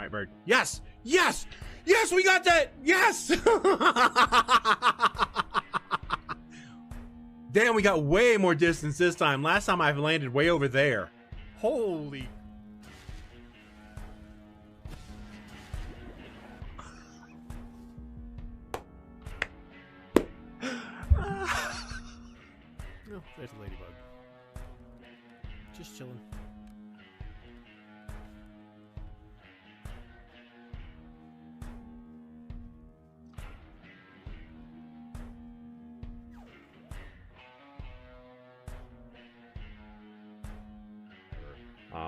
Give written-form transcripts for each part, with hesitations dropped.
right, bird. Yes! Yes! Yes, we got that! Yes! Damn, we got way more distance this time. Last time I've landed way over there. Holy... Oh, there's a ladybug. Just chilling.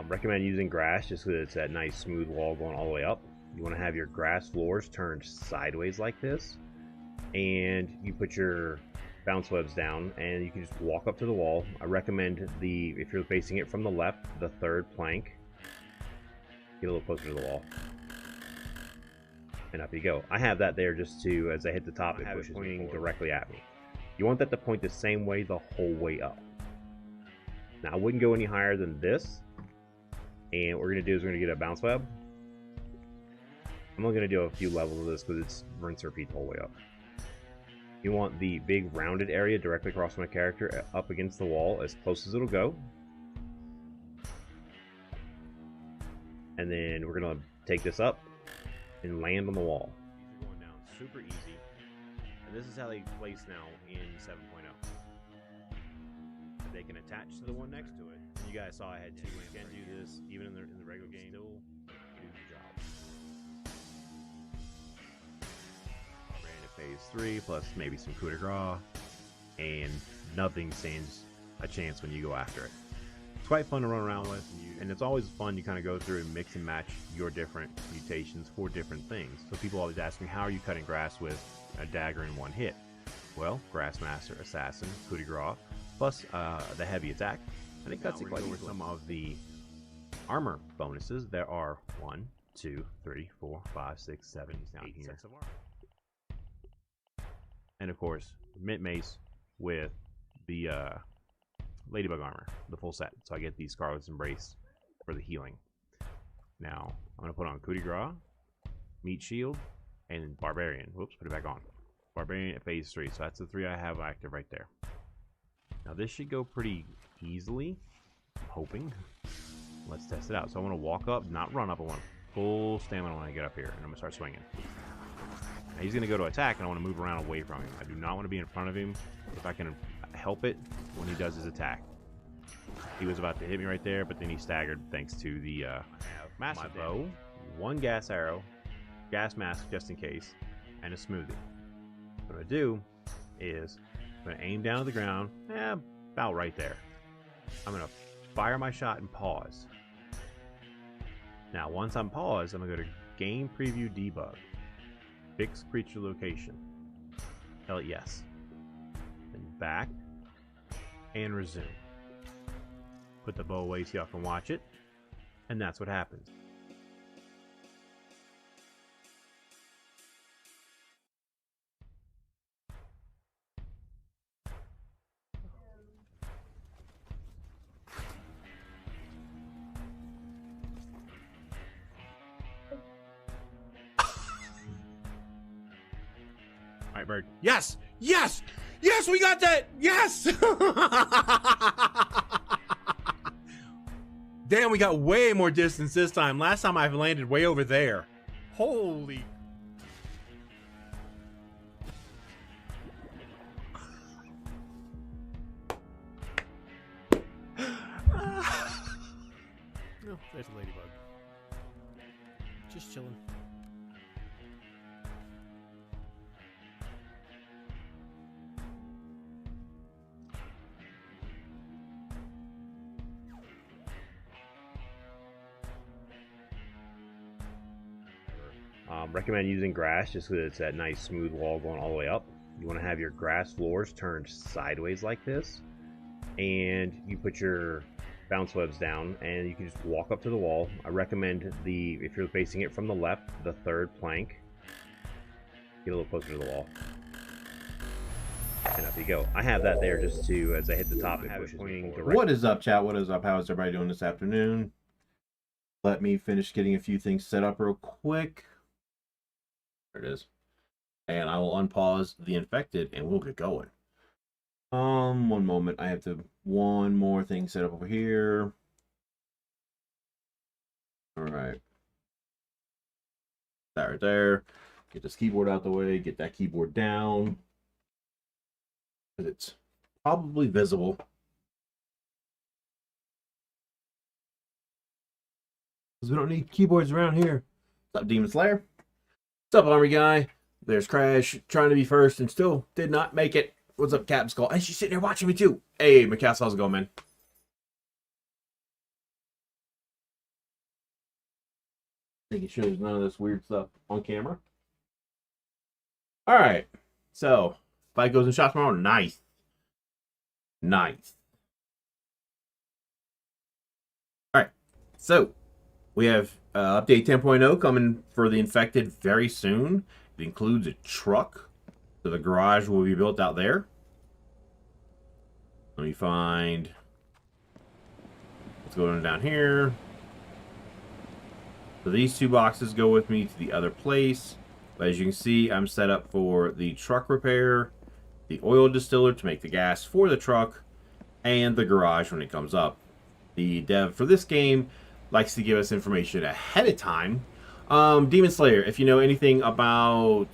Recommend using grass just because it's that nice smooth wall going all the way up. You want to have your grass floors turned sideways like this, and you put your bounce webs down and you can just walk up to the wall. I recommend if you're facing it from the left, the third plank. Get a little closer to the wall. And up you go. I have that there just to, as I hit the top, it pushes pointing directly at me. You want that to point the same way the whole way up. Now I wouldn't go any higher than this. And what we're going to do is we're going to get a bounce web. I'm only going to do a few levels of this because it's rinse and repeat the whole way up. You want the big rounded area directly across my character up against the wall as close as it'll go. And then we're going to take this up and land on the wall. These are going down super easy. And this is how they place now in 7.0. They can attach to the one next to it. You guys saw I had two lamps. You can do this even in the regular game. Still do the job. Ran to phase 3 plus maybe some coup de grace, and nothing stands a chance when you go after it. It's quite fun to run around with, and it's always fun. You kind of go through and mix and match your different mutations for different things. So people always ask me, how are you cutting grass with a dagger in one hit? Well, Grassmaster, Assassin, coup de grace, plus the heavy attack. I think that's quite over some of the armor bonuses. There are 1, 2, 3, 4, 5, 6, 7, 8 sets of armor. And of course, Mint Mace with the Ladybug armor, the full set. So I get the Scarlet's Embrace for the healing. Now, I'm going to put on coup de grace, Meat Shield, and Barbarian. Whoops, put it back on. Barbarian at phase 3, so that's the 3 I have active right there. Now this should go pretty easily, I'm hoping. Let's test it out. So I want to walk up, not run up. I want full stamina when I get up here, and I'm going to start swinging. Now he's going to go to attack, and I want to move around away from him. I do not want to be in front of him if I can help it when he does his attack. He was about to hit me right there, but then he staggered thanks to the massive bow, 1 gas arrow, gas mask just in case, and a smoothie. What I'm going to do is I'm going to aim down to the ground, about right there. I'm going to fire my shot and pause. Now, once I'm paused, I'm going to go to Game Preview Debug. Fix creature location. Tell it yes. Then back and resume. Put the bow away so y'all can watch it. And that's what happens. All right, bird. Yes! Yes! Yes, we got that! Yes! Damn, we got way more distance this time. Last time I've landed way over there. Holy... Oh, there's a ladybug. Just chilling. Recommend using grass just because it's that nice smooth wall going all the way up. You want to have your grass floors turned sideways like this, and you put your bounce webs down and you can just walk up to the wall. I recommend if you're facing it from the left, the third plank. Get a little closer to the wall. And up you go. I have that there just to, as I hit the top, it pushes pointing directly. What is up, chat? What is up? How is everybody doing this afternoon? Let me finish getting a few things set up real quick. There it is. And I will unpause the infected and we'll get going. One moment. I have to one more thing set up over here. All right. That right there. Get this keyboard out the way. Get that keyboard down. It's probably visible. Because we don't need keyboards around here. What's up, Demon Slayer? What's up, Army Guy? There's Crash trying to be first and still did not make it. What's up, Captain Skull? And she's sitting there watching me too. Hey, McCass, how's it going, man? Making sure there's none of this weird stuff on camera. Alright. So, fight goes in shots tomorrow. Nice. Nice. Alright. So, we have update 10.0 coming for the infected very soon. It includes a truck. So the garage will be built out there. Let me find what's going on down here. So these two boxes go with me to the other place. But as you can see, I'm set up for the truck repair, the oil distiller to make the gas for the truck, and the garage when it comes up. The dev for this game likes to give us information ahead of time. Demon Slayer, if you know anything about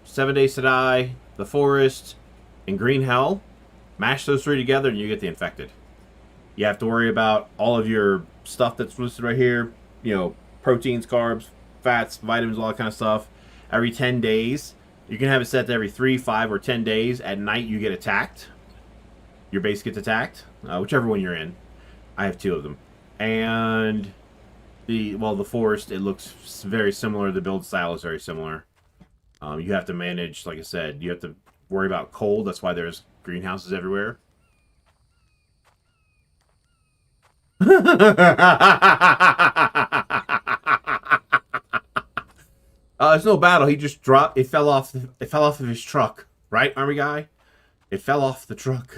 7 Days to Die, The Forest, and Green Hell, mash those three together and you get the infected. You have to worry about all of your stuff that's listed right here. You know, proteins, carbs, fats, vitamins, all that kind of stuff. Every 10 days. You can have it set to every 3, 5, or 10 days. At night, you get attacked. Your base gets attacked. Whichever one you're in. I have 2 of them. And the Forest, it looks very similar. The build style is very similar. You have to manage, like I said, you have to worry about cold. That's why there's greenhouses everywhere. It's no battle. He just dropped. It fell off. It fell off of his truck, right, Army Guy? It fell off the truck.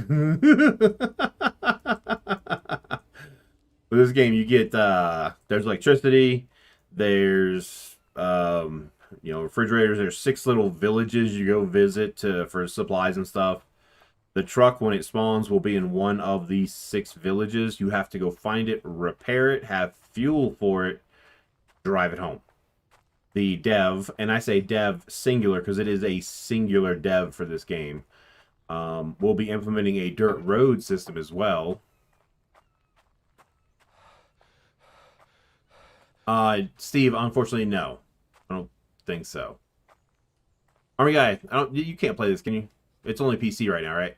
With this game, you get there's electricity. There's refrigerators. There's 6 little villages you go visit for supplies and stuff. The truck, when it spawns, will be in one of these 6 villages. You have to go find it, repair it, have fuel for it, drive it home. The dev, and I say dev singular because it is a singular dev for this game, will be implementing a dirt road system as well. Steve, unfortunately, no. I don't think so. Army Guy, you can't play this, can you? It's only PC right now, right?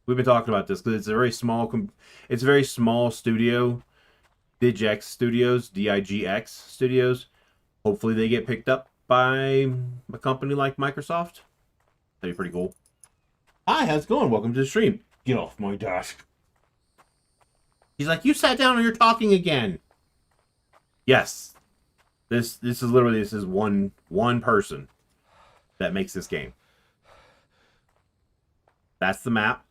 We've been talking about this because it's a very small studio. DigX Studios, DIGX Studios. Hopefully they get picked up by a company like Microsoft. That'd be pretty cool. Hi, how's it going? Welcome to the stream. Get off my desk. He's like, you sat down and you're talking again. Yes. This is one person that makes this game. That's the map.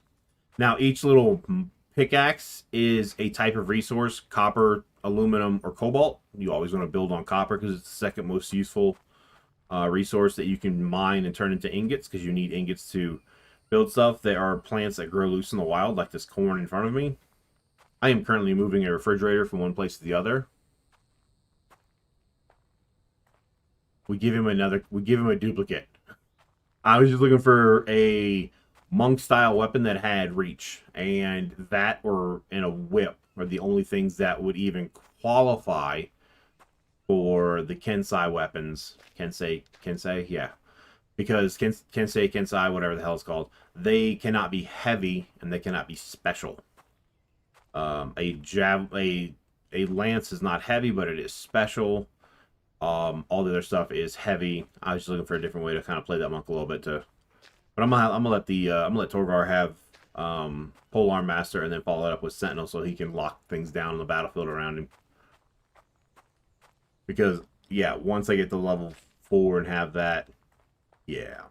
Now, each little pickaxe is a type of resource: copper, aluminum, or cobalt. You always want to build on copper because it's the second most useful resource that you can mine and turn into ingots, because you need ingots to build stuff. There are plants that grow loose in the wild, like this corn in front of me. I am currently moving a refrigerator from one place to the other. We give him a duplicate. I was just looking for a monk style weapon that had reach, and that or in a whip are the only things that would even qualify for the Kensei weapons. Kensei, yeah, because Kensei, whatever the hell it's called, they cannot be heavy and they cannot be special. A lance is not heavy, but it is special. All the other stuff is heavy. I was just looking for a different way to kind of play that monk a little bit too. But I'm gonna let Torgar have Polearm Master and then follow it up with Sentinel so he can lock things down on the battlefield around him. Because yeah, once I get to level 4 and have that, yeah,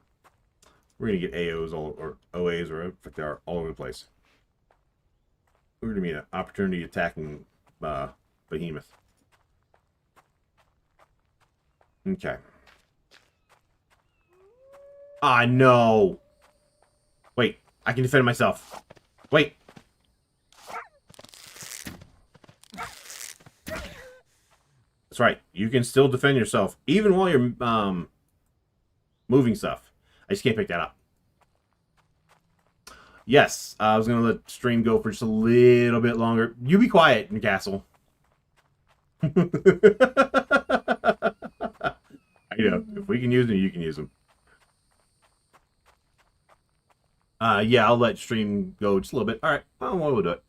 we're gonna get AOs or OAs or they are all over the place. We're gonna be an opportunity attacking Behemoth. Okay. Ah, no. Wait, I can defend myself. Wait. That's right. You can still defend yourself, even while you're moving stuff. I just can't pick that up. Yes, I was going to let stream go for just a little bit longer. You be quiet, Newcastle. I know. If we can use them, you can use them. Yeah, I'll let stream go just a little bit. All right, well, we'll do it.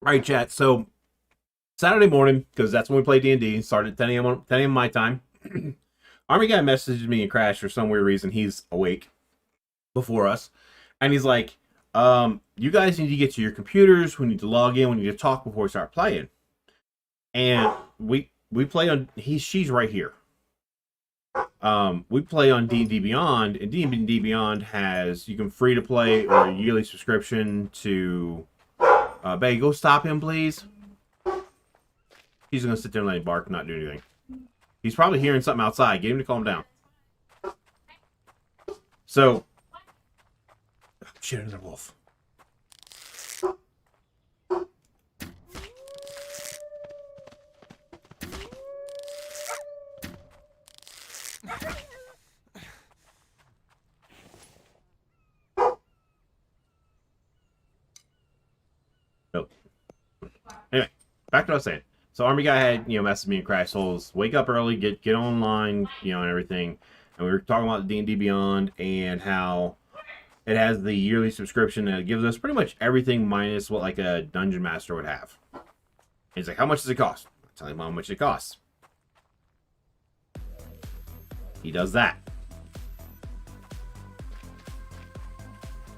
All right, chat. So Saturday morning, because that's when we play D&D. Started at 10 a.m. 10 a.m. my time. Army guy messages me and Crash for some weird reason. He's awake before us, and he's like, "You guys need to get to your computers. We need to log in. We need to talk before we start playing." And we play on she's right here. We play on D&D Beyond, and D&D Beyond has you can free to play or a yearly subscription to. Bay, go stop him, please. He's gonna sit there and let him bark, and not do anything. He's probably hearing something outside. Get him to calm down. So, shit, another wolf. Nope. Anyway, back to what I was saying. So Army guy had, messaged me and Crash Souls. Wake up early, get online, and everything. And we were talking about D&D Beyond and how it has the yearly subscription that gives us pretty much everything minus what like a Dungeon Master would have. And he's like, how much does it cost? I tell him how much it costs. He does that.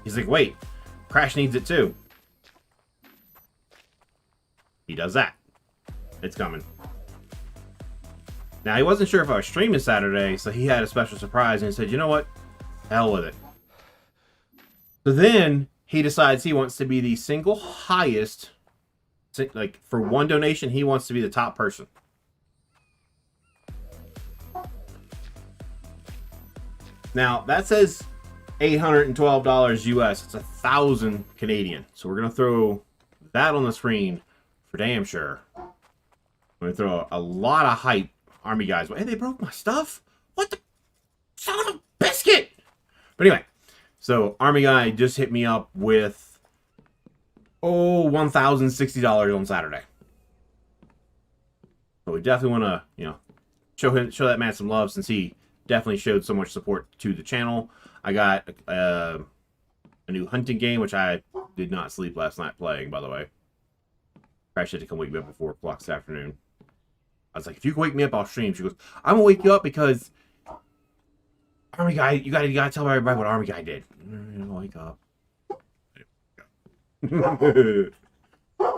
He's like, wait, Crash needs it too. He does that. It's coming. Now, he wasn't sure if I was streaming Saturday, so he had a special surprise, and he said, you know what? Hell with it. So then, he decides he wants to be the single highest, like, for one donation, he wants to be the top person. Now, that says $812 US. It's 1,000 Canadian. So we're going to throw that on the screen for damn sure. I'm going to throw a lot of hype. Army guys, hey, they broke my stuff? What the? Son of a biscuit! But anyway, so Army guy just hit me up with, $1,060 on Saturday. So we definitely want to, show that man some love since he definitely showed so much support to the channel. I got a new hunting game, which I did not sleep last night playing, by the way. Crash had to come wake me up at 4 o'clock this afternoon. I was like, if you can wake me up, I'll stream. She goes, I'm gonna wake you up because Army guy, you gotta tell everybody what Army guy did. Wake up.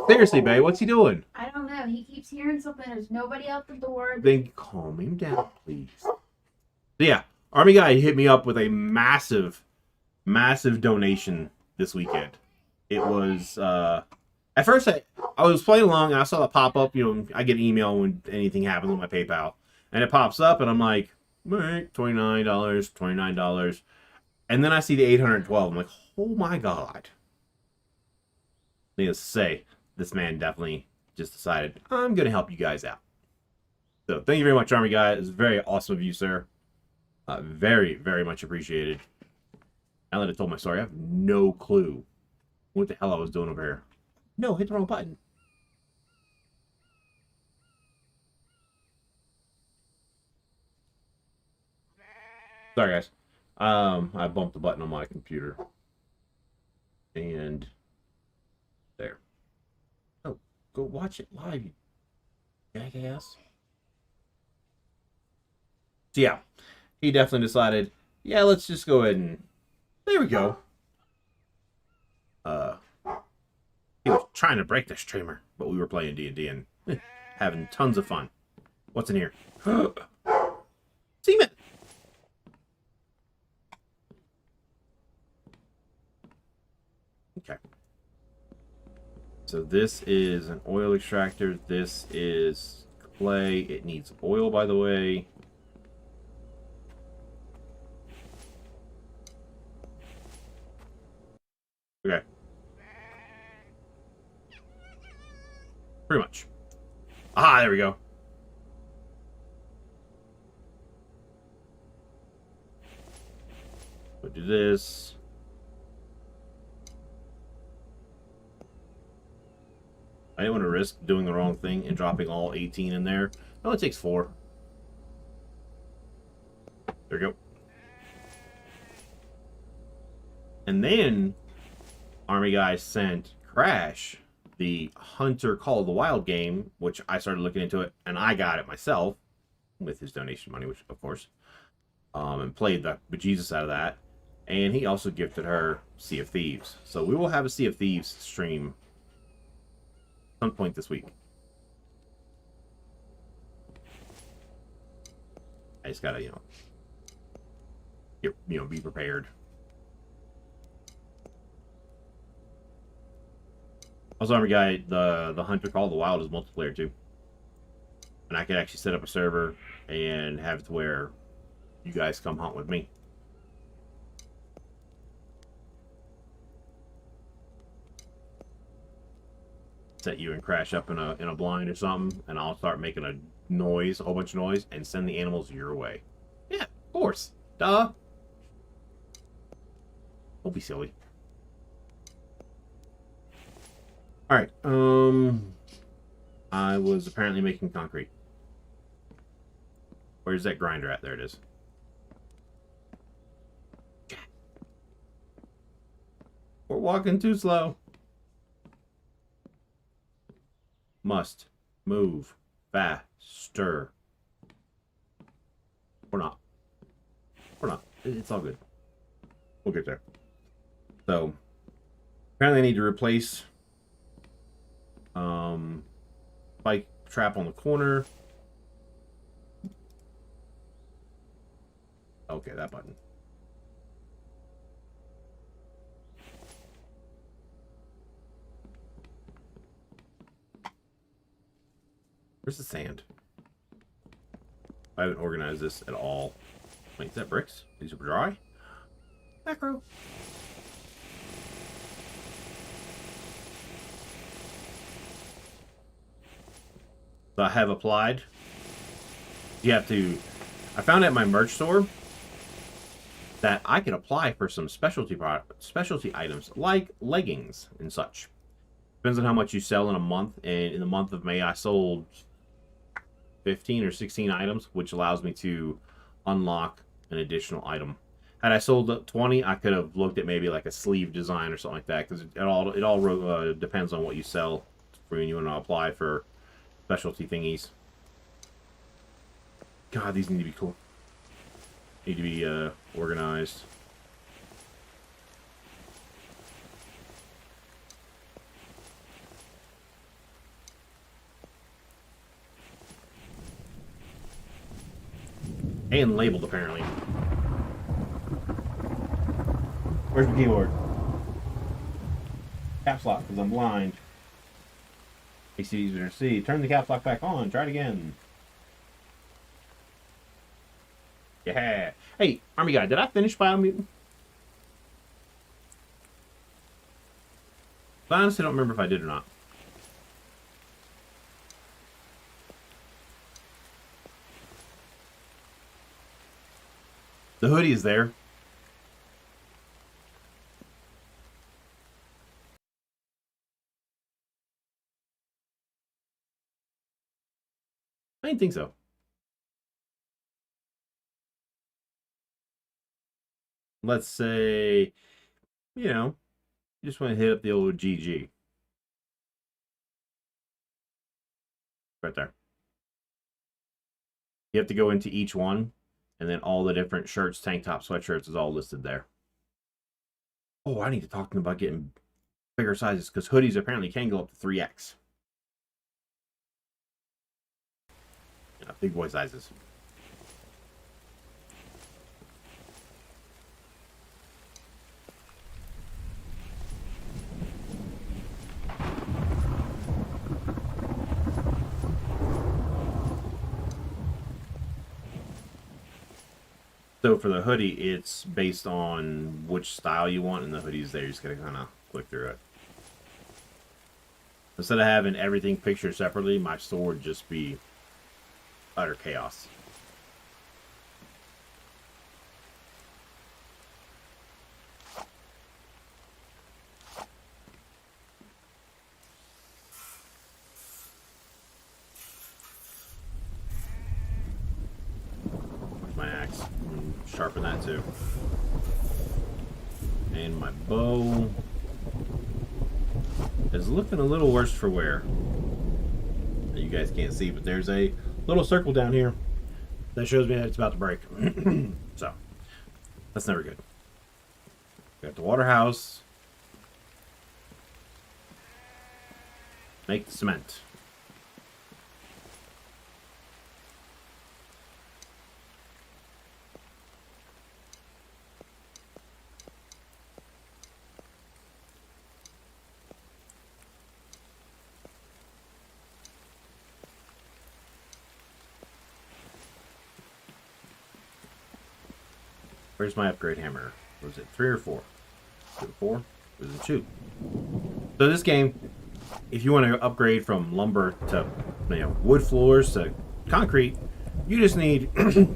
Seriously, babe, what's he doing? I don't know. He keeps hearing something. There's nobody out the door. Then calm him down, please. So yeah, Army guy hit me up with a massive donation this weekend. It was at first I was playing along and I saw it pop up. I get an email when anything happens on my PayPal, and it pops up, and I'm like, all right, $29, and then I see the 812. I'm like, oh my god. Needless to say, this man definitely just decided I'm gonna help you guys out. So thank you very much, Army guy. It's very awesome of you, sir. Very, very much appreciated. Now that I told my story, I have no clue what the hell I was doing over here. No, hit the wrong button. Sorry, guys. I bumped the button on my computer. And there. Oh, go watch it live, you jackass. So yeah, he definitely decided, yeah, let's just go ahead and there we go. He was trying to break the streamer, but we were playing D&D and having tons of fun. What's in here? Seaman! Okay. so this is an oil extractor. This is clay. It needs oil, by the way. Okay. Pretty much. Ah, there we go. We'll do this. I didn't want to risk doing the wrong thing and dropping all 18 in there. It only takes 4. There we go. And then Army Guy sent Crash the Hunter Call of the Wild game, which I started looking into it, and I got it myself with his donation money, which of course, and played the bejesus out of that. And he also gifted her Sea of Thieves. So we will have a Sea of Thieves stream some point this week. I just gotta, be prepared. Also, Army Guy, the Hunter Call of the Wild is multiplayer too. And I could actually set up a server and have it to where you guys come hunt with me. Set you and Crash up in a blind or something, and I'll start making a noise, a whole bunch of noise, and send the animals your way. Yeah, of course. Duh. Don't be silly. Alright, I was apparently making concrete. Where's that grinder at? There it is. We're walking too slow. Must move faster. Or not. Or not. It's all good. We'll get there. So, apparently I need to replace bike trap on the corner. Okay, that button. Where's the sand? I haven't organized this at all. Wait, is that bricks? These are dry? Macro. So I have applied. You have to... I found at my merch store that I can apply for some specialty items like leggings and such. Depends on how much you sell in a month. And in the month of May, I sold 15 or 16 items, which allows me to unlock an additional item. Had I sold 20, I could have looked at maybe like a sleeve design or something like that, because it all depends on what you sell for when you want to apply for specialty thingies. God, these need to be cool. Need to be organized. And labeled, apparently. Where's my keyboard? Caps lock, because I'm blind. AC easier to see. Turn the caps lock back on. Try it again. Yeah. Hey, Army Guy, did I finish Biomutant? I honestly don't remember if I did or not. The hoodie is there. I didn't think so. Let's say, you just want to hit up the old GG. Right there. You have to go into each one, and then all the different shirts, tank top, sweatshirts is all listed there. Oh, I need to talk to them about getting bigger sizes, because hoodies apparently can go up to 3X. Yeah, big boy sizes. So for the hoodie, it's based on which style you want, and the hoodie's there. You just gotta kind of click through it. Instead of having everything pictured separately, my store would just be utter chaos. My axe. Sharpen that too. And my bow is looking a little worse for wear. You guys can't see, but there's a little circle down here that shows me that it's about to break. So, that's never good. Got the water house. Make the cement. Where's my upgrade hammer? Was it 3 or 4? Was it 4? Was it 2? So this game, if you want to upgrade from lumber to wood floors to concrete, you just need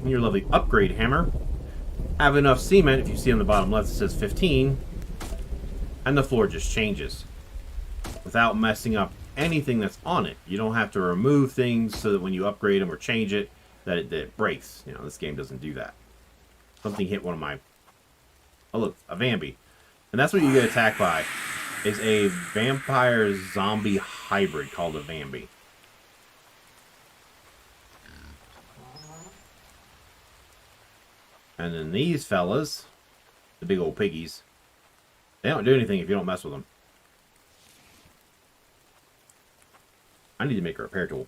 your lovely upgrade hammer. Have enough cement. If you see on the bottom left, it says 15, and the floor just changes without messing up anything that's on it. You don't have to remove things so that when you upgrade them or change it, that it breaks. This game doesn't do that. Something hit one of my... Oh, look, a Vambi. And that's what you get attacked by, is a vampire zombie hybrid called a Vambi. And then these fellas, the big old piggies, they don't do anything if you don't mess with them. I need to make a repair tool.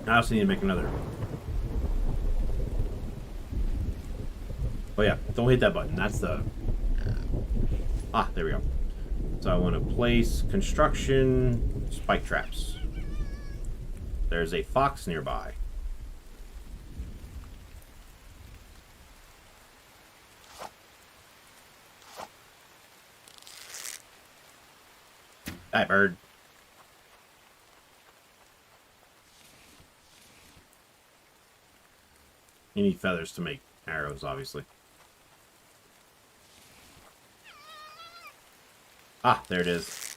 I also need to make another. Oh yeah, don't hit that button. That's the... Ah, there we go. So I want to place construction spike traps. There's a fox nearby. Hi, bird. You need feathers to make arrows, obviously. Ah, there it is.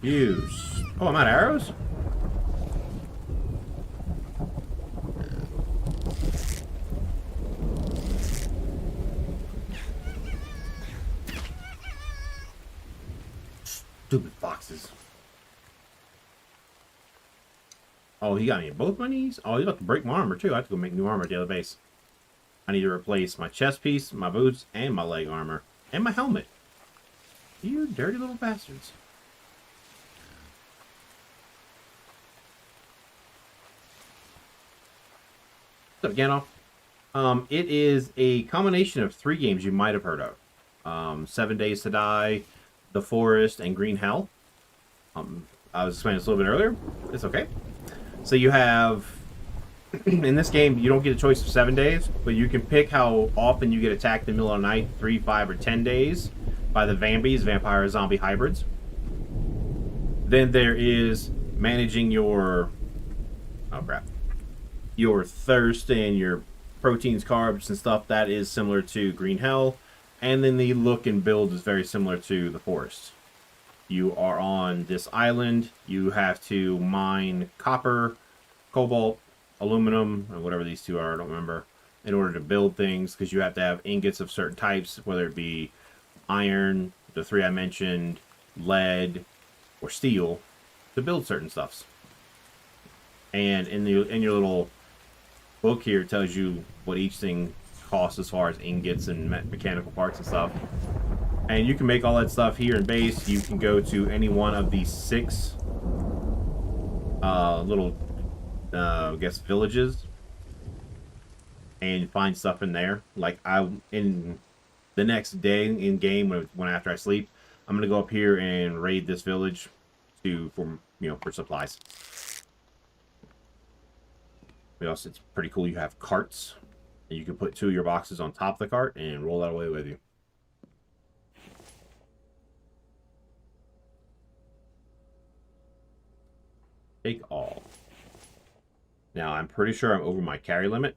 Use. Oh, I'm out of arrows? Stupid foxes. Oh, he got me both my knees? Oh, he's about to break my armor, too. I have to go make new armor at the other base. I need to replace my chest piece, my boots, and my leg armor. And my helmet. You dirty little bastards. What's up, Gandalf? It is a combination of 3 games you might have heard of. 7 Days to Die, The Forest, and Green Hell. I was explaining this a little bit earlier. It's okay. So you have, in this game, you don't get a choice of 7 days, but you can pick how often you get attacked in the middle of the night, 3, 5, or 10 days, by the Vambis, vampire zombie hybrids. Then there is managing your, oh crap, your thirst and your proteins, carbs, and stuff. That is similar to Green Hell. And then the look and build is very similar to The Forest. You are on this island. You have to mine copper, cobalt, aluminum, or whatever these 2 are, I don't remember, in order to build things, because you have to have ingots of certain types, whether it be iron, the 3 I mentioned, lead, or steel, to build certain stuffs. And in your little book here, it tells you what each thing costs as far as ingots and mechanical parts and stuff. And you can make all that stuff here in base. You can go to any one of these 6 little, I guess, villages. and find stuff in there. Like in the next day in game when after I sleep, I'm gonna go up here and raid this village for supplies. It's pretty cool. You have carts, and you can put 2 of your boxes on top of the cart and roll that away with you. Take all. Now I'm pretty sure I'm over my carry limit.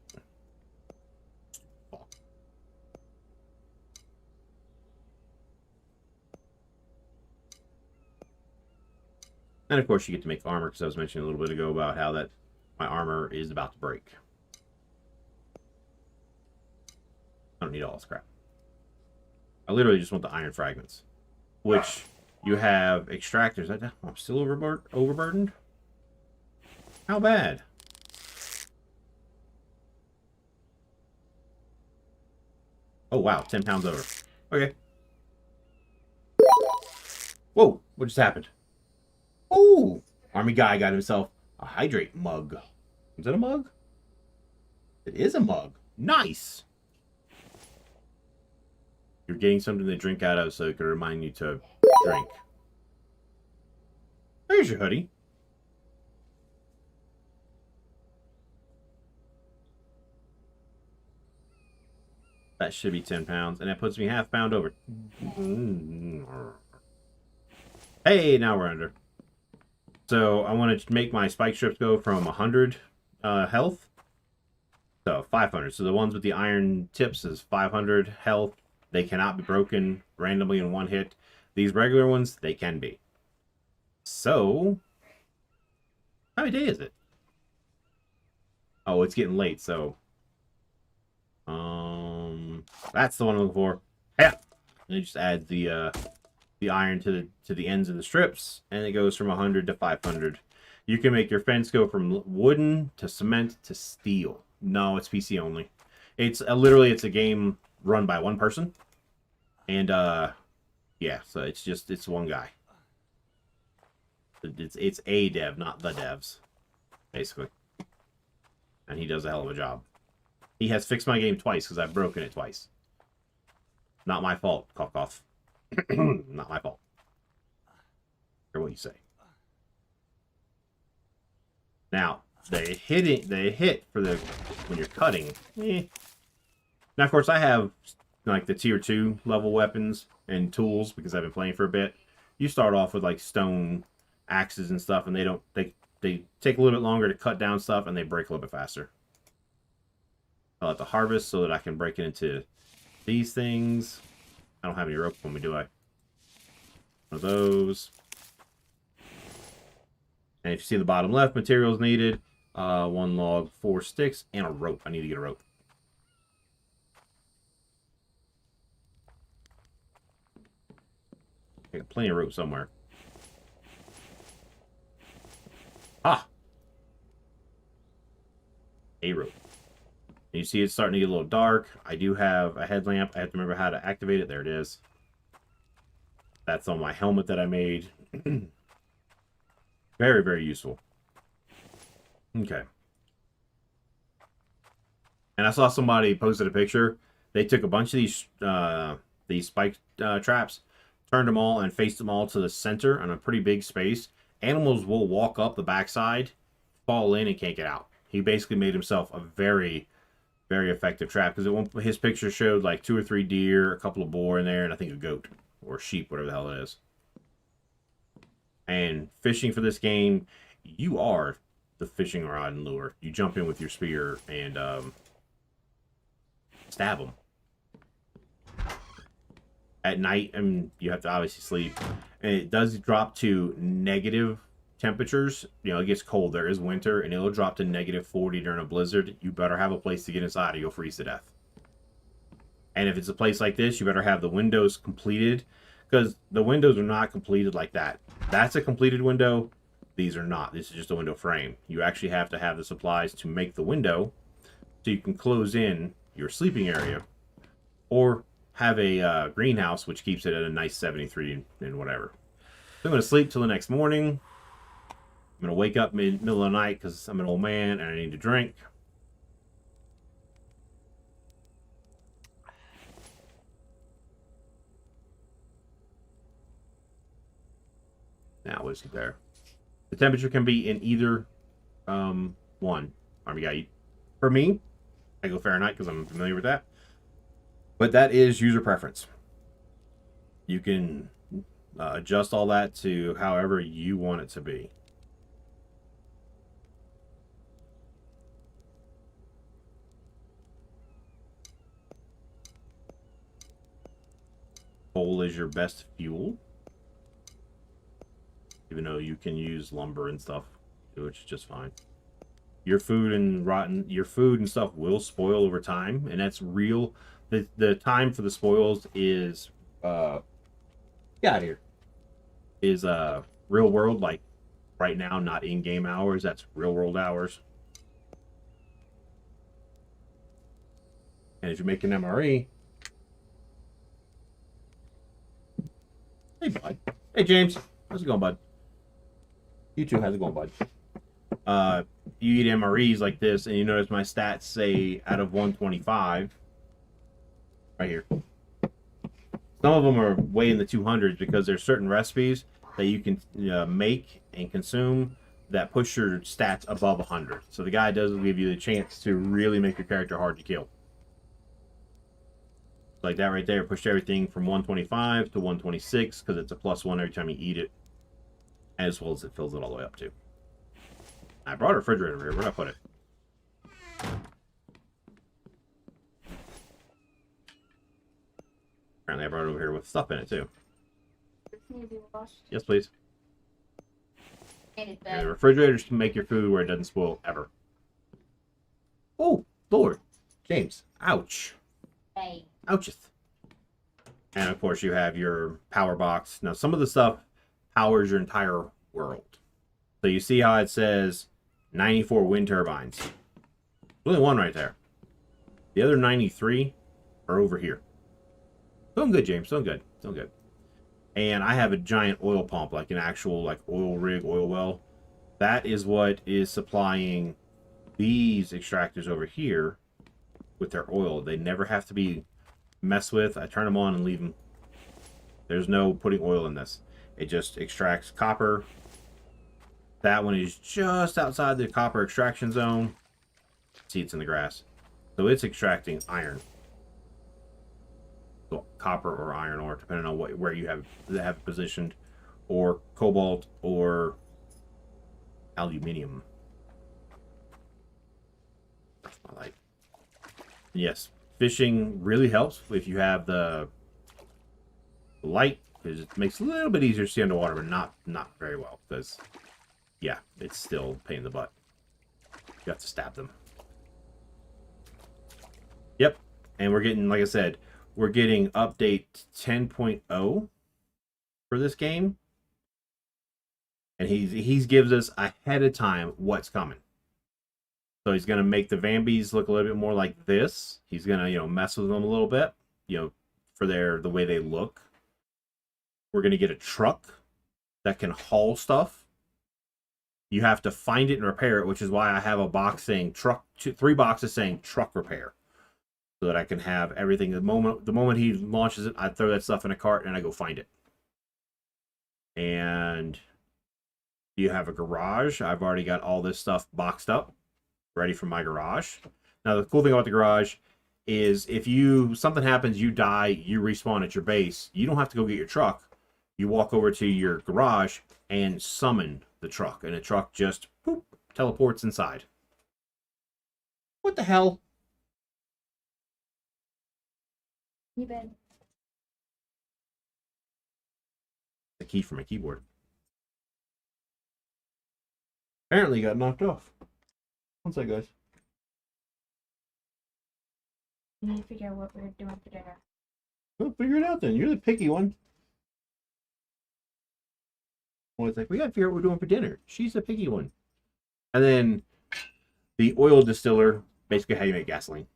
And of course you get to make armor, because I was mentioning a little bit ago about how that my armor is about to break. I don't need all this crap. I literally just want the iron fragments. Which you have extractors. I'm still overburdened? How bad? Oh wow, 10 pounds over. Okay. Whoa, what just happened? Oh, army guy got himself a hydrate mug. Is that a mug? It is a mug. Nice. You're getting something to drink out of so it can remind you to drink. There's your hoodie. That should be 10 pounds, and that puts me half pound over. Hey, now we're under. So I want to make my spike strips go from 100 health to 500. So the ones with the iron tips is 500 health. They cannot be broken randomly in one hit. These regular ones, they can be. So, how many day is it? Oh, it's getting late, so... that's the one I'm looking for. Yeah! And it just adds the iron to the ends of the strips, and it goes from 100 to 500. You can make your fence go from wooden to cement to steel. No, it's PC only. It's literally a game run by one person, and yeah, so it's one guy. It's a dev, not the devs, basically, and he does a hell of a job. He has fixed my game twice because I've broken it twice. Not my fault, cough cough. Not my fault. Or what you say. Now, they hit for the when you're cutting. Now, of course, I have like the tier 2 level weapons and tools because I've been playing for a bit. You start off with like stone axes and stuff, and they take a little bit longer to cut down stuff, and they break a little bit faster. I'll have to harvest so that I can break it into these things. I don't have any rope on me, do I? One of those. And if you see the bottom left, materials needed. 1 log, 4 sticks, and a rope. I need to get a rope. I got plenty of rope somewhere. Ah! A rope. And you see it's starting to get a little dark. I do have a headlamp. I have to remember how to activate it. There it is. That's on my helmet that I made. Very, very useful. Okay. And I saw somebody posted a picture. They took a bunch of these spike traps, turned them all, and faced them all to the center on a pretty big space. Animals will walk up the backside, fall in, and can't get out. He basically made himself a very, very effective trap, because his picture showed like 2 or 3 deer, a couple of boar in there, and I think a goat or sheep, whatever the hell it is. And fishing for this game, you are the fishing rod and lure. You jump in with your spear and stab them. At night, and you have to obviously sleep. And it does drop to negative temperatures. You know, it gets cold. There is winter, and it'll drop to -40 during a blizzard. You better have a place to get inside or you'll freeze to death. And if it's a place like this, you better have the windows completed, because the windows are not completed like that. That's a completed window. These are not. This is just a window frame. You actually have to have the supplies to make the window so you can close in your sleeping area, or have a greenhouse which keeps it at a nice 73 and whatever. So I'm going to sleep till the next morning. I'm going to wake up middle of the night because I'm an old man and I need to drink. Now let's get there. The temperature can be in either one. Army guy. For me, I go Fahrenheit because I'm familiar with that. But that is user preference. You can adjust all that to however you want it to be. Coal is your best fuel. Even though you can use lumber and stuff, which is just fine. Your food and stuff will spoil over time, and that's real. The time for the spoils is get out of here. Is real world, like right now, not in-game hours. That's real world hours. And if you make an MRE, hey bud, hey James, how's it going, bud? You too, how's it going, bud? You eat MREs like this, and you notice my stats say out of 125, right here. Some of them are way in the 200s because there's certain recipes that you can make and consume that push your stats above 100. So the guy does give you the chance to really make your character hard to kill. Like that right there pushed everything from 125 to 126 because it's a +1 every time you eat it, as well as it fills it all the way up to. I brought a refrigerator over here. Where'd I put it? Apparently I brought it over here with stuff in it too. Yes, please. And the refrigerators can make your food where it doesn't spoil ever. Oh, Lord. James. Ouch. Hey. Oucheth. And of course you have your power box. Now some of the stuff powers your entire world. So you see how it says 94 wind turbines. There's only one right there. The other 93 are over here. Doing good, James. Doing good. Doing good. And I have a giant oil pump, like an actual like oil rig, oil well. That is what is supplying these extractors over here with their oil. They never have to be messed with. I turn them on and leave them. There's no putting oil in this. It just extracts copper. That one is just outside the copper extraction zone. See, it's in the grass. So it's extracting iron. So copper or iron ore, depending on where you have it positioned. Or cobalt or aluminium. That's my light. Yes, fishing really helps if you have the light, because it makes it a little bit easier to see underwater, but not very well, because yeah, it's still a pain in the butt. You have to stab them. Yep, and we're getting, like I said, we're getting update 10.0 for this game, and he's gives us ahead of time what's coming. So he's gonna make the Vambies look a little bit more like this. He's gonna, mess with them a little bit, for the way they look. We're gonna get a truck that can haul stuff. You have to find it and repair it, which is why I have a box saying truck, 3 boxes saying truck repair, so that I can have everything. The moment he launches it, I throw that stuff in a cart and I go find it. And you have a garage. I've already got all this stuff boxed up, ready for my garage. Now the cool thing about the garage is if something happens, you die, you respawn at your base, you don't have to go get your truck. You walk over to your garage and summon the truck, and the truck just poop, teleports inside. What the hell? You bet. The key for my keyboard. Apparently got knocked off. One sec, guys. We need to figure out what we're doing for dinner. Well, figure it out then. You're the picky one. Well, it's like, we gotta figure out what we're doing for dinner. She's the picky one. And then the oil distiller, basically how you make gasoline.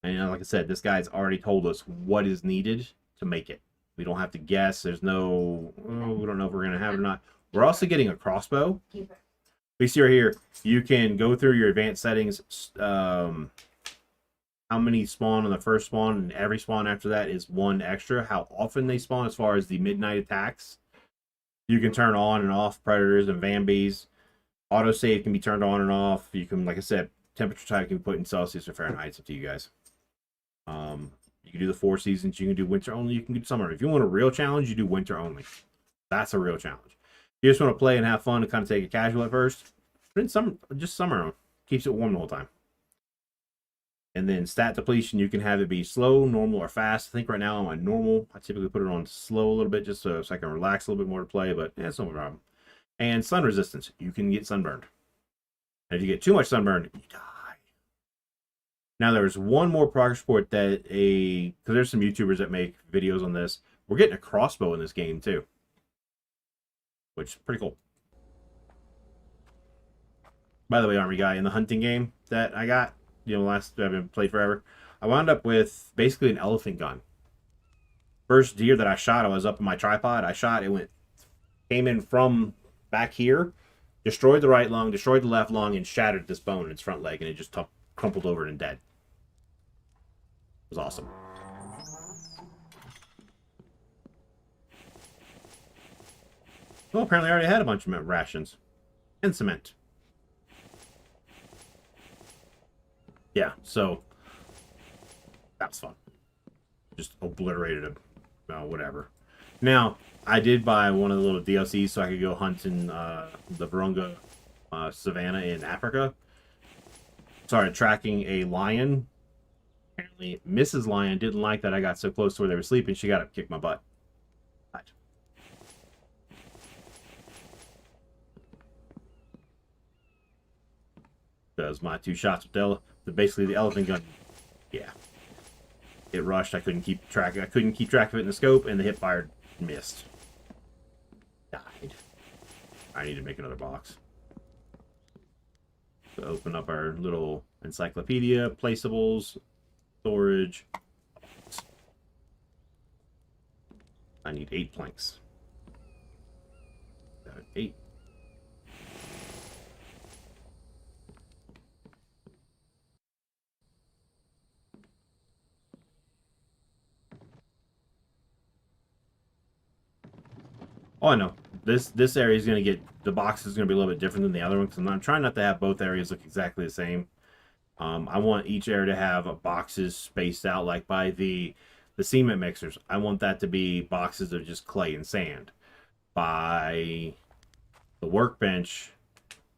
And like I said, this guy's already told us what is needed to make it. We don't have to guess. There's no, we don't know if we're gonna have it or not. We're also getting a crossbow. Keep it. We see right here, you can go through your advanced settings. How many spawn on the first spawn, and every spawn after that is 1 extra. How often they spawn as far as the midnight attacks. You can turn on and off predators and Vambies. Autosave can be turned on and off. You can, like I said, temperature type can be put in Celsius or Fahrenheit. It's up to you guys. You can do the 4 seasons. You can do winter only. You can do summer. If you want a real challenge, you do winter only. That's a real challenge. If you just want to play and have fun and kind of take it casual at first, then just summer keeps it warm the whole time. And then stat depletion, you can have it be slow, normal, or fast. I think right now I'm on normal. I typically put it on slow a little bit just so I can relax a little bit more to play, but it's no problem. And sun resistance, you can get sunburned. And if you get too much sunburn, you die. Now there's one more progress report that because there's some YouTubers that make videos on this. We're getting a crossbow in this game too, which is pretty cool. By the way, Army Guy, in the hunting game that I got, I've been played forever, I wound up with basically an elephant gun. First deer that I shot, I was up in my tripod. I shot, came in from back here, destroyed the right lung, destroyed the left lung, and shattered this bone in its front leg, and it just crumpled over and dead. It was awesome. Well, apparently I already had a bunch of rations. And cement. Yeah, so that was fun. Just obliterated it. Whatever. Now, I did buy one of the little DLCs so I could go hunt in the Virunga savannah in Africa. Started tracking a lion. Apparently, Mrs. Lion didn't like that I got so close to where they were sleeping. She got up and kicked my butt. Right. Because my 2 shots with basically the elephant gun, yeah, it rushed. I couldn't keep track. I couldn't keep track of it in the scope, and the hip fire missed. Died. I need to make another box. So open up our little encyclopedia, placeables, storage. I need 8 planks. 8. Oh, I know. This area is going to get, the box is going to be a little bit different than the other one, because I'm trying not to have both areas look exactly the same. I want each area to have boxes spaced out, like by the cement mixers. I want that to be boxes of just clay and sand. By the workbench,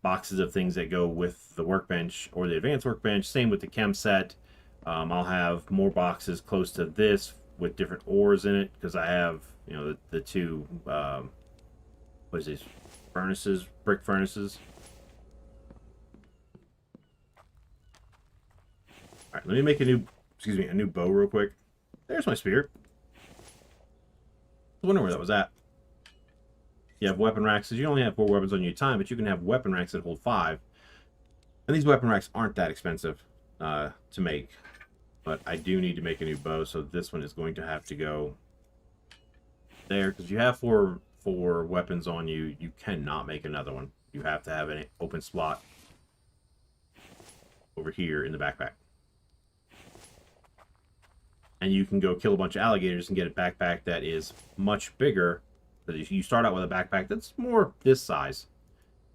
boxes of things that go with the workbench or the advanced workbench. Same with the chem set. I'll have more boxes close to this with different ores in it, because I have, the 2 what is this, furnaces, brick furnaces. All right, let me make a new bow real quick. There's my spear. I wonder where that was at. You have weapon racks. You only have 4 weapons on your time, but you can have weapon racks that hold 5. And these weapon racks aren't that expensive to make. But I do need to make a new bow, so this one is going to have to go there, because you have 4 weapons on you. You cannot make another one. You have to have an open slot over here in the backpack. And you can go kill a bunch of alligators and get a backpack that is much bigger. But you start out with a backpack that's more this size.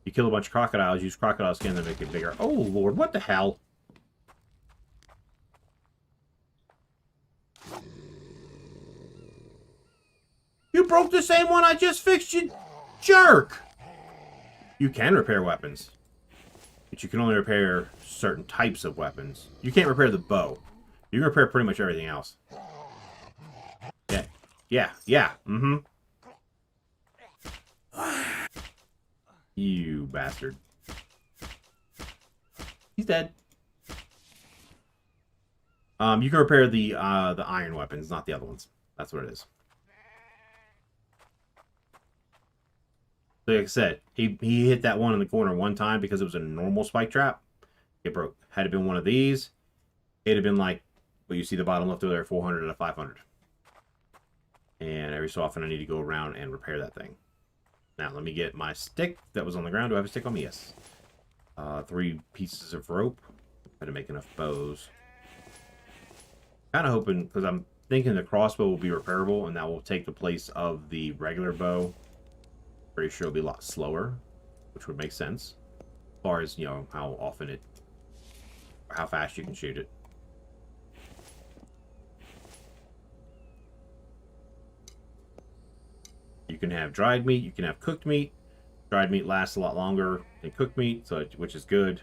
You kill a bunch of crocodiles, use crocodile skin to make it bigger. Oh, Lord, what the hell? You broke the same one I just fixed, you jerk! You can repair weapons, but you can only repair certain types of weapons. You can't repair the bow. You can repair pretty much everything else. Yeah, mm-hmm. You bastard. He's dead. You can repair the iron weapons, not the other ones. That's what it is. Like I said, he hit that one in the corner one time because it was a normal spike trap. It broke. Had it been one of these, it'd have been like, well, you see the bottom left over there, 400 out of 500. And every so often I need to go around and repair that thing. Now, let me get my stick that was on the ground. Do I have a stick on me? Yes. 3 pieces of rope. Got to make enough bows. Kind of hoping, because I'm thinking the crossbow will be repairable, and that will take the place of the regular bow. Pretty sure it'll be a lot slower, which would make sense. As far as, you know, how often it... how fast you can shoot it. You can have dried meat, you can have cooked meat. Dried meat lasts a lot longer than cooked meat, so which is good.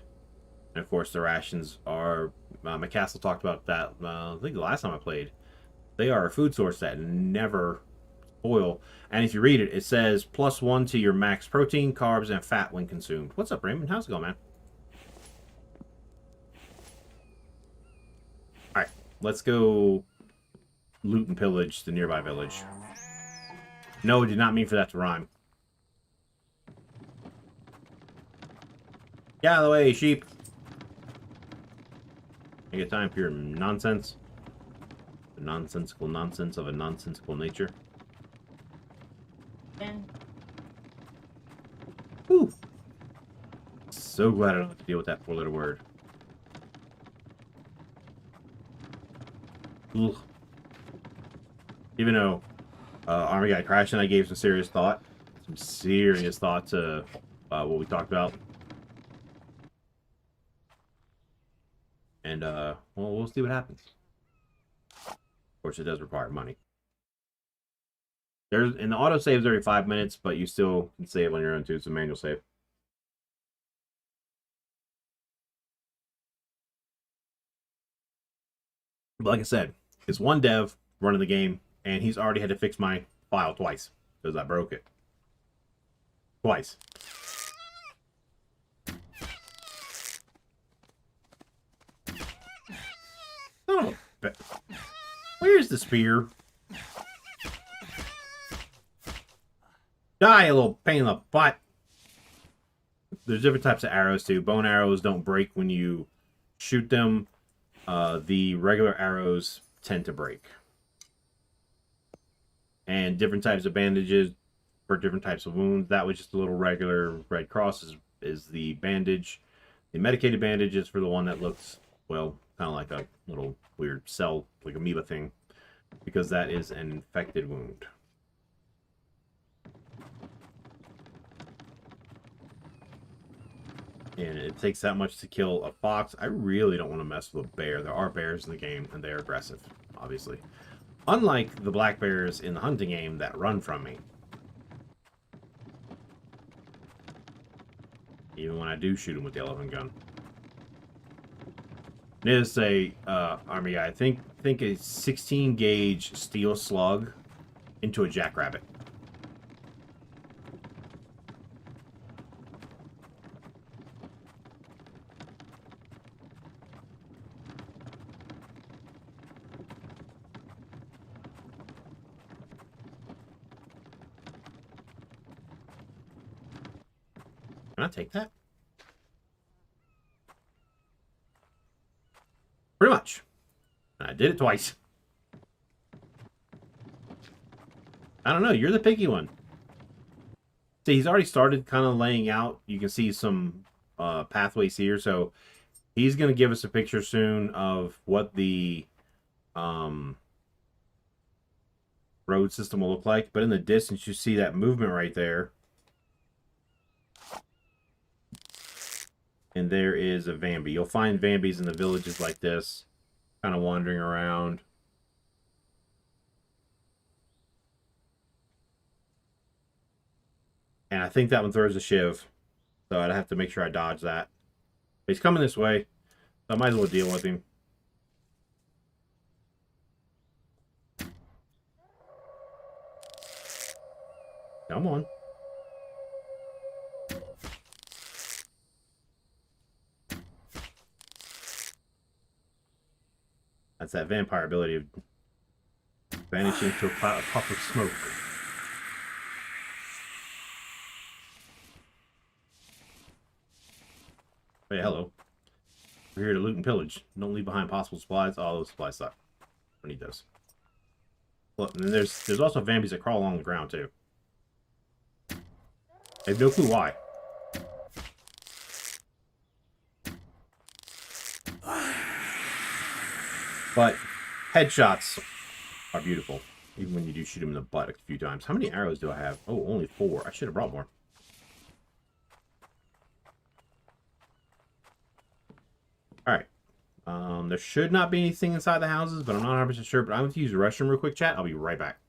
And of course, the rations are... McCastle talked about that, I think the last time I played. They are a food source that never spoil. And if you read it, it says +1 to your max protein, carbs, and fat when consumed. What's up, Raymond? How's it going, man? Alright, let's go loot and pillage the nearby village. No, I did not mean for that to rhyme. Get out of the way, sheep. I get time for your nonsense. The nonsensical nonsense of a nonsensical nature. And Whew. So glad I don't have to deal with that four-letter word. Ugh. Even though Army Guy crashed and I gave some serious thought to what we talked about. And, well, we'll see what happens. Of course, it does require money. And the auto saves every 5 minutes, but you still can save on your own too. It's a manual save. But like I said, it's one dev running the game, and he's already had to fix my file twice because I broke it. Twice. Oh, where's the spear? Die, a little pain in the butt. There's different types of arrows too. Bone arrows don't break when you shoot them. The regular arrows tend to break. And different types of bandages for different types of wounds. That was just a little regular Red Cross is the bandage. The medicated bandage is for the one that looks, well, kind of like a little weird cell, like amoeba thing. Because that is an infected wound. And it takes that much to kill a fox. I really don't want to mess with a bear. There are bears in the game, and they are aggressive, obviously. Unlike the black bears in the hunting game that run from me. Even when I do shoot them with the elephant gun. There's a Army Guy. I think a 16 gauge steel slug into a jackrabbit. Can I take that? Pretty much. And I did it twice. I don't know. You're the picky one. See, he's already started kind of laying out. You can see some pathways here. So he's going to give us a picture soon of what the road system will look like. But in the distance, you see that movement right there. And there is a Vambi. You'll find Vambis in the villages like this, kind of wandering around. And I think that one throws a shiv. So I'd have to make sure I dodge that. But he's coming this way, so I might as well deal with him. Come on. That's that vampire ability of vanishing to a puff of smoke. Hey, hello. We're here to loot and pillage. Don't leave behind possible supplies. All those supplies suck. Don't need those. Look, and then there's also Vambies that crawl along the ground too. I have no clue why. But headshots are beautiful. Even when you do shoot him in the butt a few times. How many arrows do I have? Oh, only 4. I should have brought more. Alright. There should not be anything inside the houses, but I'm not 100% sure. But I'm going to use the restroom real quick, chat. I'll be right back.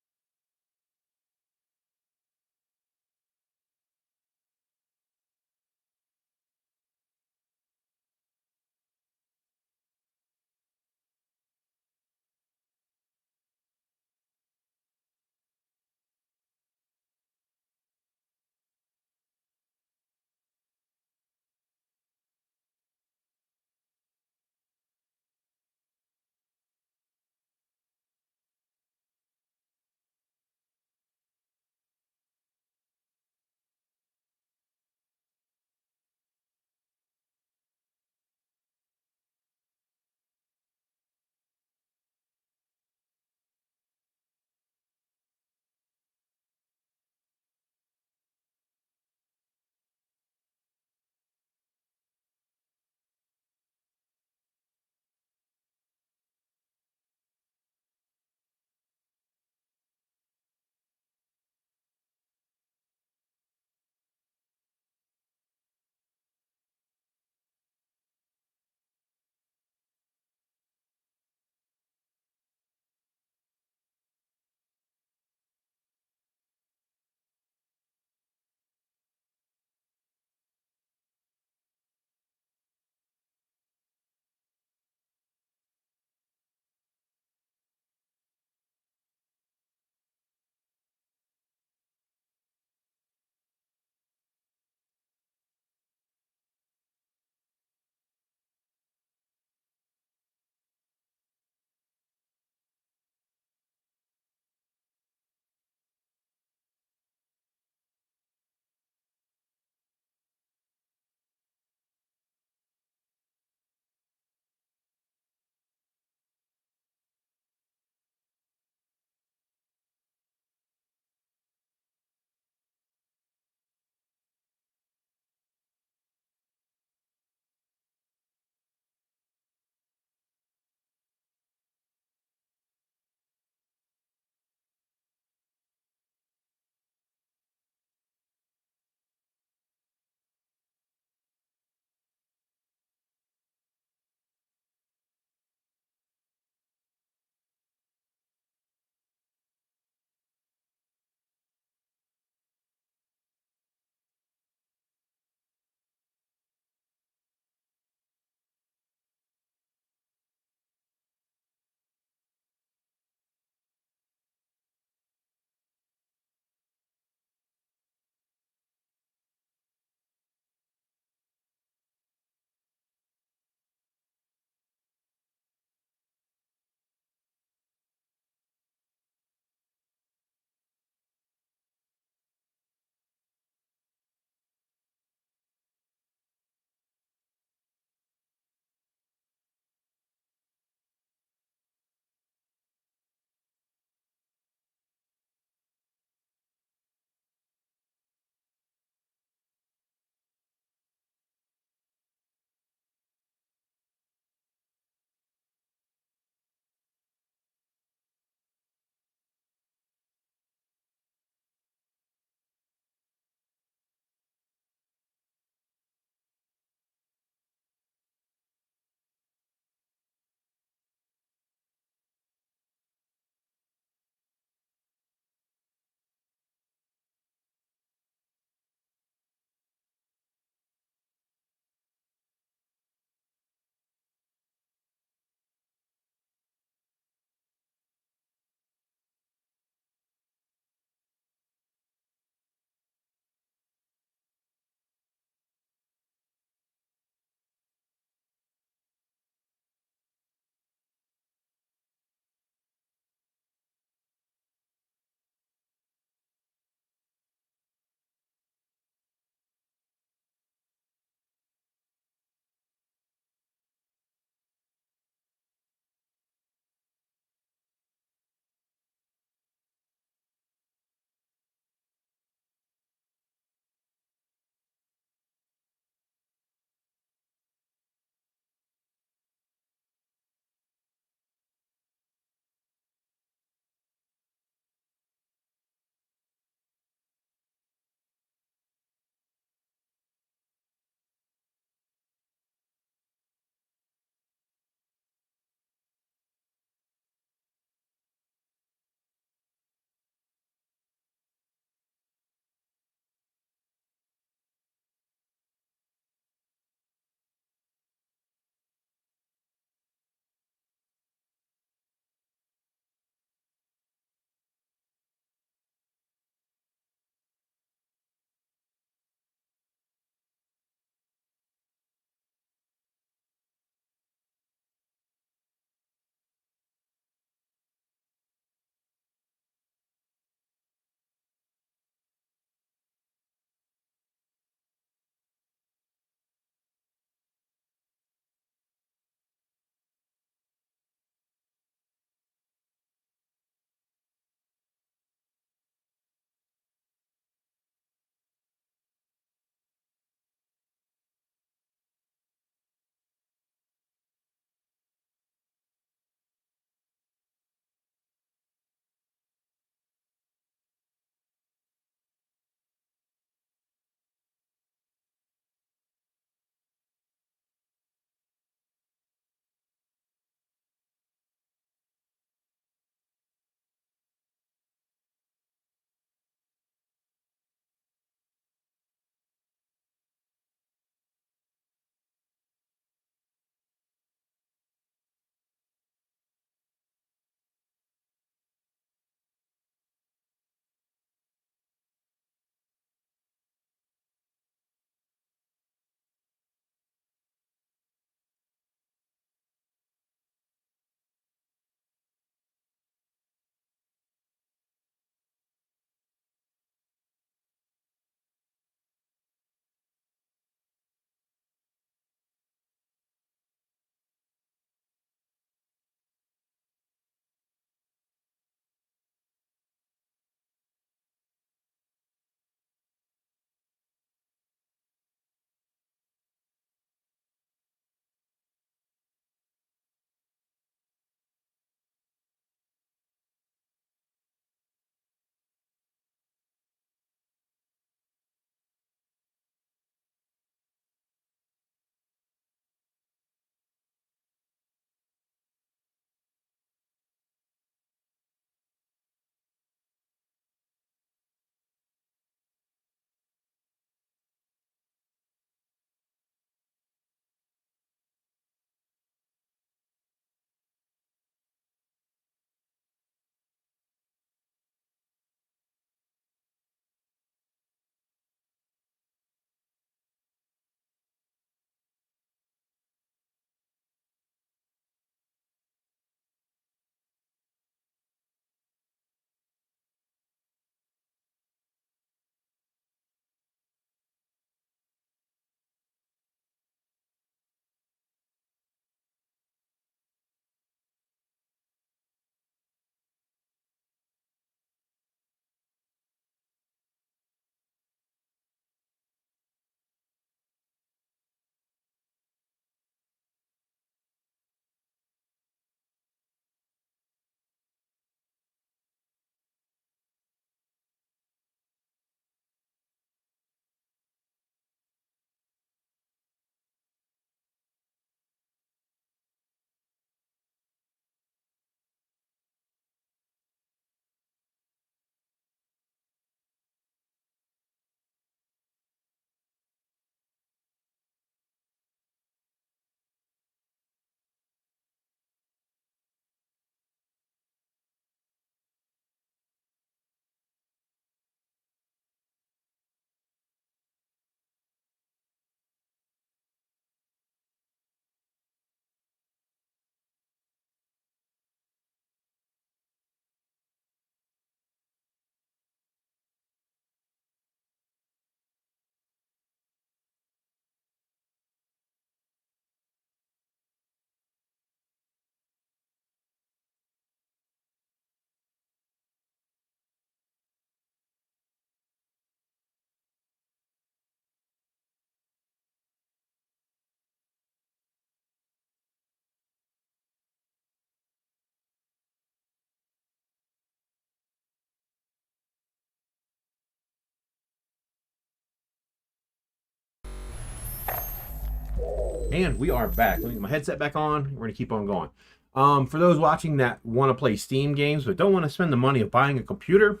And we are back. Let me get my headset back on. We're going to keep on going. For those watching that want to play Steam games but don't want to spend the money of buying a computer,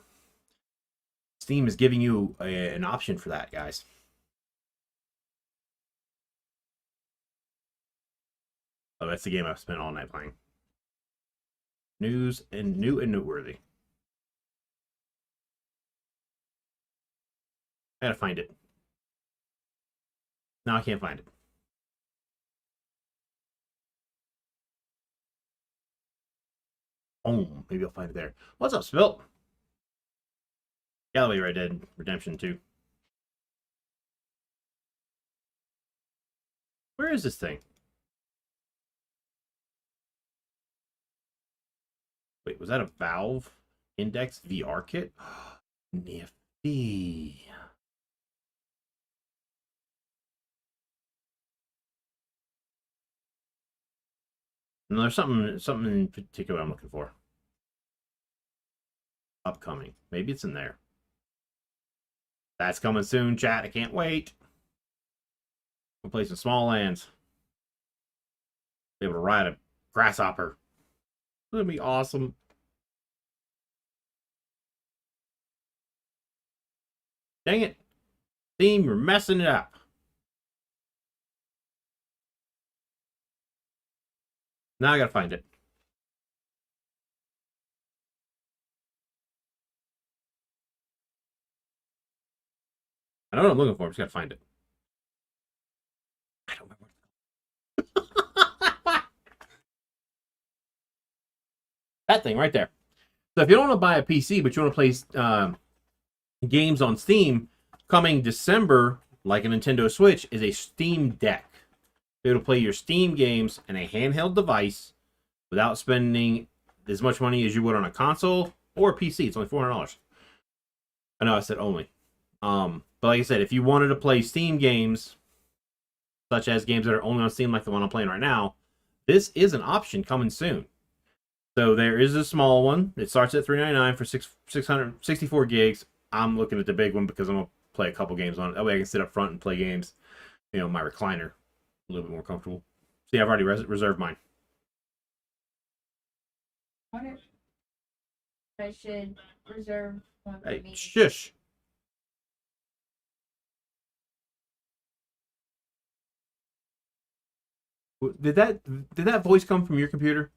Steam is giving you an option for that, guys. Oh, that's the game I've spent all night playing. New and noteworthy. I gotta find it. No, I can't find it. Oh, maybe I'll find it there. What's up, Spilt? Galloway Red Dead Redemption 2. Where is this thing? Wait, was that a Valve Index VR kit? Nifty. No, there's something in particular I'm looking for. Upcoming. Maybe it's in there. That's coming soon, chat. I can't wait. We'll play some small lands. Be able to ride a grasshopper. It'll be awesome. Dang it. Team, you're messing it up. Now I gotta find it. I know what I'm looking for. I just gotta find it. I don't remember. That thing right there. So if you don't want to buy a PC, but you want to play games on Steam, coming December, like a Nintendo Switch, is a Steam Deck. It'll play your Steam games in a handheld device without spending as much money as you would on a console or a PC. It's only $400. I know I said only. But like I said, if you wanted to play Steam games, such as games that are only on Steam like the one I'm playing right now, this is an option coming soon. So there is a small one. It starts at $399 for 664 gigs. I'm looking at the big one because I'm going to play a couple games on it. That way I can sit up front and play games. You know, my recliner. A little bit more comfortable. See, I've already reserved mine. I wonder if I should reserve one for Hey, me. shush. Did that voice come from your computer?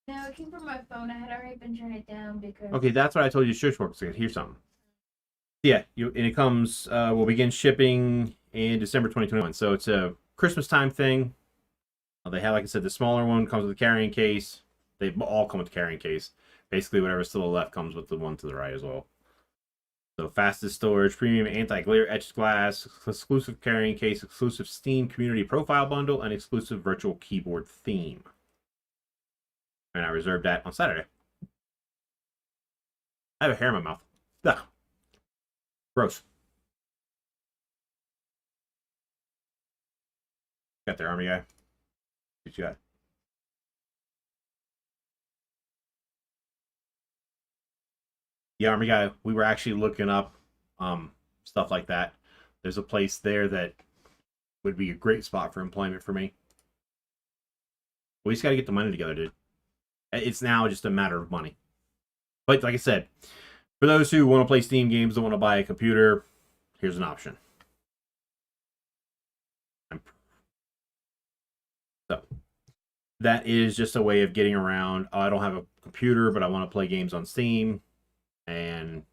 No, it came from my phone. I had already been turning it down because... Okay, that's what I told you to shush for, because I could hear something. Yeah, and it comes, will begin shipping in December 2021. So it's a Christmas time thing. They have, like I said, the smaller one comes with a carrying case. They all come with a carrying case. Basically, whatever's still left comes with the one to the right as well. So fastest storage, premium anti-glare etched glass, exclusive carrying case, exclusive Steam community profile bundle, and exclusive virtual keyboard theme. And I reserved that on Saturday. I have a hair in my mouth. Ugh. Gross. Got there, army guy. What you got? Yeah, army guy. We were actually looking up stuff like that. There's a place there that would be a great spot for employment for me. We just got to get the money together, dude. It's now just a matter of money. But like I said, for those who want to play Steam games, don't want to buy a computer, here's an option. So that is just a way of getting around. Oh, I don't have a computer, but I want to play games on Steam. And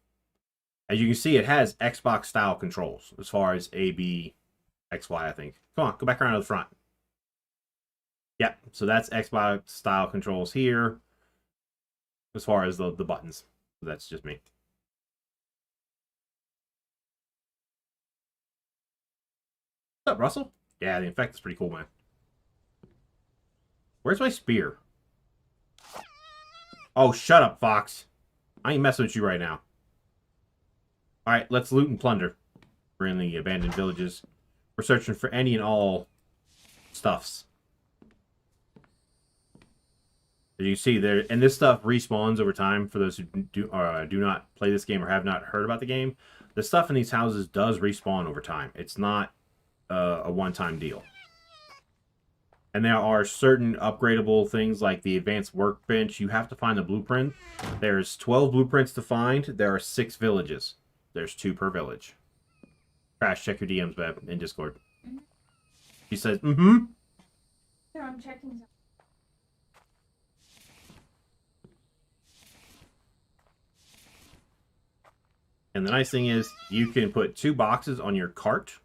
as you can see, it has Xbox style controls as far as A, B, X, Y, I think. Come on, go back around to the front. Yep, so that's Xbox style controls here as far as the buttons. That's just me. What's up, Russell? Yeah, the effect is pretty cool, man. Where's my spear? Oh, shut up, Fox. I ain't messing with you right now. Alright, let's loot and plunder. We're in the abandoned villages. We're searching for any and all stuffs. As you see there, and this stuff respawns over time for those who do not play this game or have not heard about the game. The stuff in these houses does respawn over time. It's not a one-time deal. And there are certain upgradable things like the advanced workbench. You have to find the blueprint. There's 12 blueprints to find. There are 6 villages. There's 2 per village. Crash, check your DMs, Beb, in Discord. She says, mm-hmm. No, I'm checking something. And the nice thing is you can put 2 boxes on your cart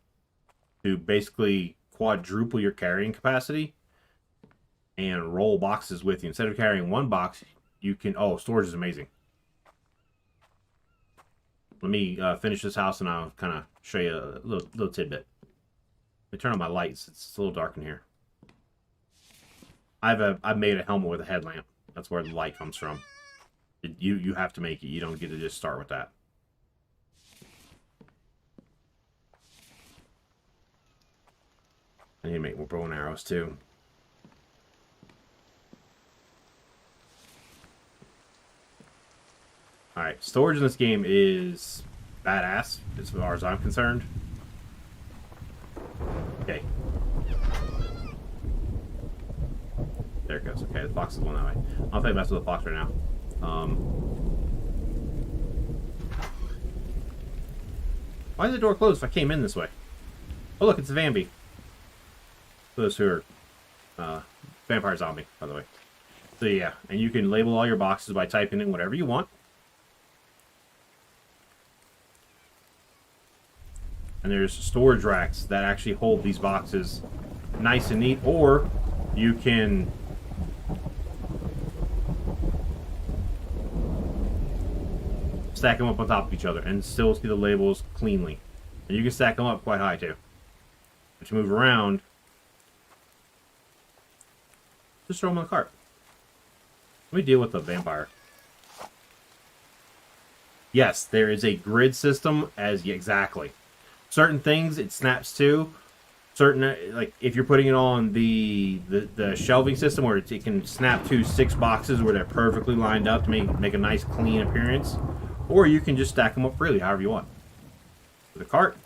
to basically quadruple your carrying capacity and roll boxes with you. Instead of carrying 1 box, you can... Oh, storage is amazing. Let me finish this house and I'll kind of show you a little tidbit. Let me turn on my lights. It's a little dark in here. I've made a helmet with a headlamp. That's where the light comes from. You have to make it. You don't get to just start with that. I need to make more bow and arrows too. Alright, storage in this game is badass as far as I'm concerned. Okay. There it goes. Okay, the fox is going that way. I'll play best with the fox right now. Why is the door closed if I came in this way? Oh look, it's a Vambi. Those who are vampire zombie, by the way. So yeah, and you can label all your boxes by typing in whatever you want. And there's storage racks that actually hold these boxes nice and neat, or you can stack them up on top of each other and still see the labels cleanly. And you can stack them up quite high too. But you move around, just throw them in the cart. Let me deal with the vampire. Yes, there is a grid system exactly. Certain things it snaps to. Certain, like if you're putting it on the shelving system where it can snap to 6 boxes where they're perfectly lined up to make a nice clean appearance. Or you can just stack them up freely, however you want. With a cart,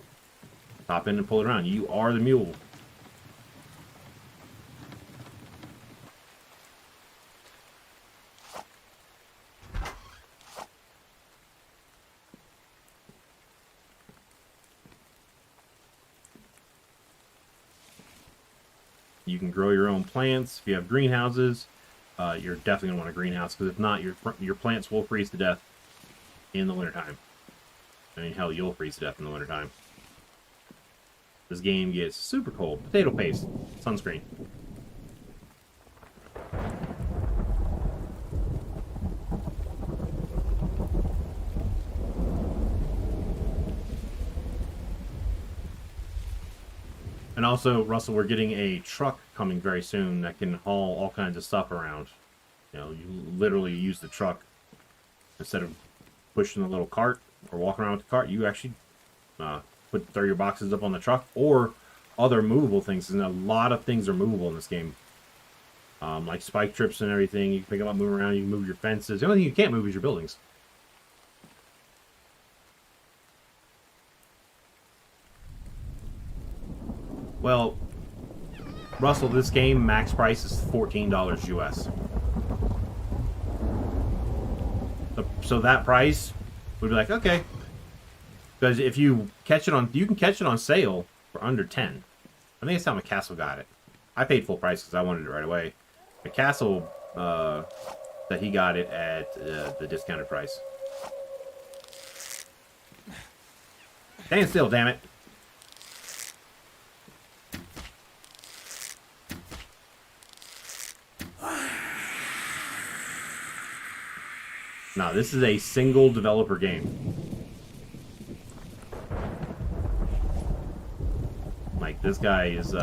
hop in and pull it around. You are the mule. You can grow your own plants. If you have greenhouses, you're definitely going to want a greenhouse, because if not, your plants will freeze to death in the wintertime. I mean, hell, you'll freeze to death in the wintertime. This game gets super cold. Potato paste. Sunscreen. And also, Russell, we're getting a truck coming very soon that can haul all kinds of stuff around. You know, you literally use the truck instead of pushing the little cart or walking around with the cart. You actually throw your boxes up on the truck or other movable things. And a lot of things are movable in this game, like spike trips and everything. You can pick them up, move around. You can move your fences. The only thing you can't move is your buildings. Well, Russell, this game max price is $14 US. So that price would be like, okay, because if you catch it on, you can catch it on sale for under 10. I think it's how McCastle got it. I paid full price because I wanted it right away. McCastle, that he got it at the discounted price. Stand still, damn it. Now, this is a single developer game. Like, this guy is,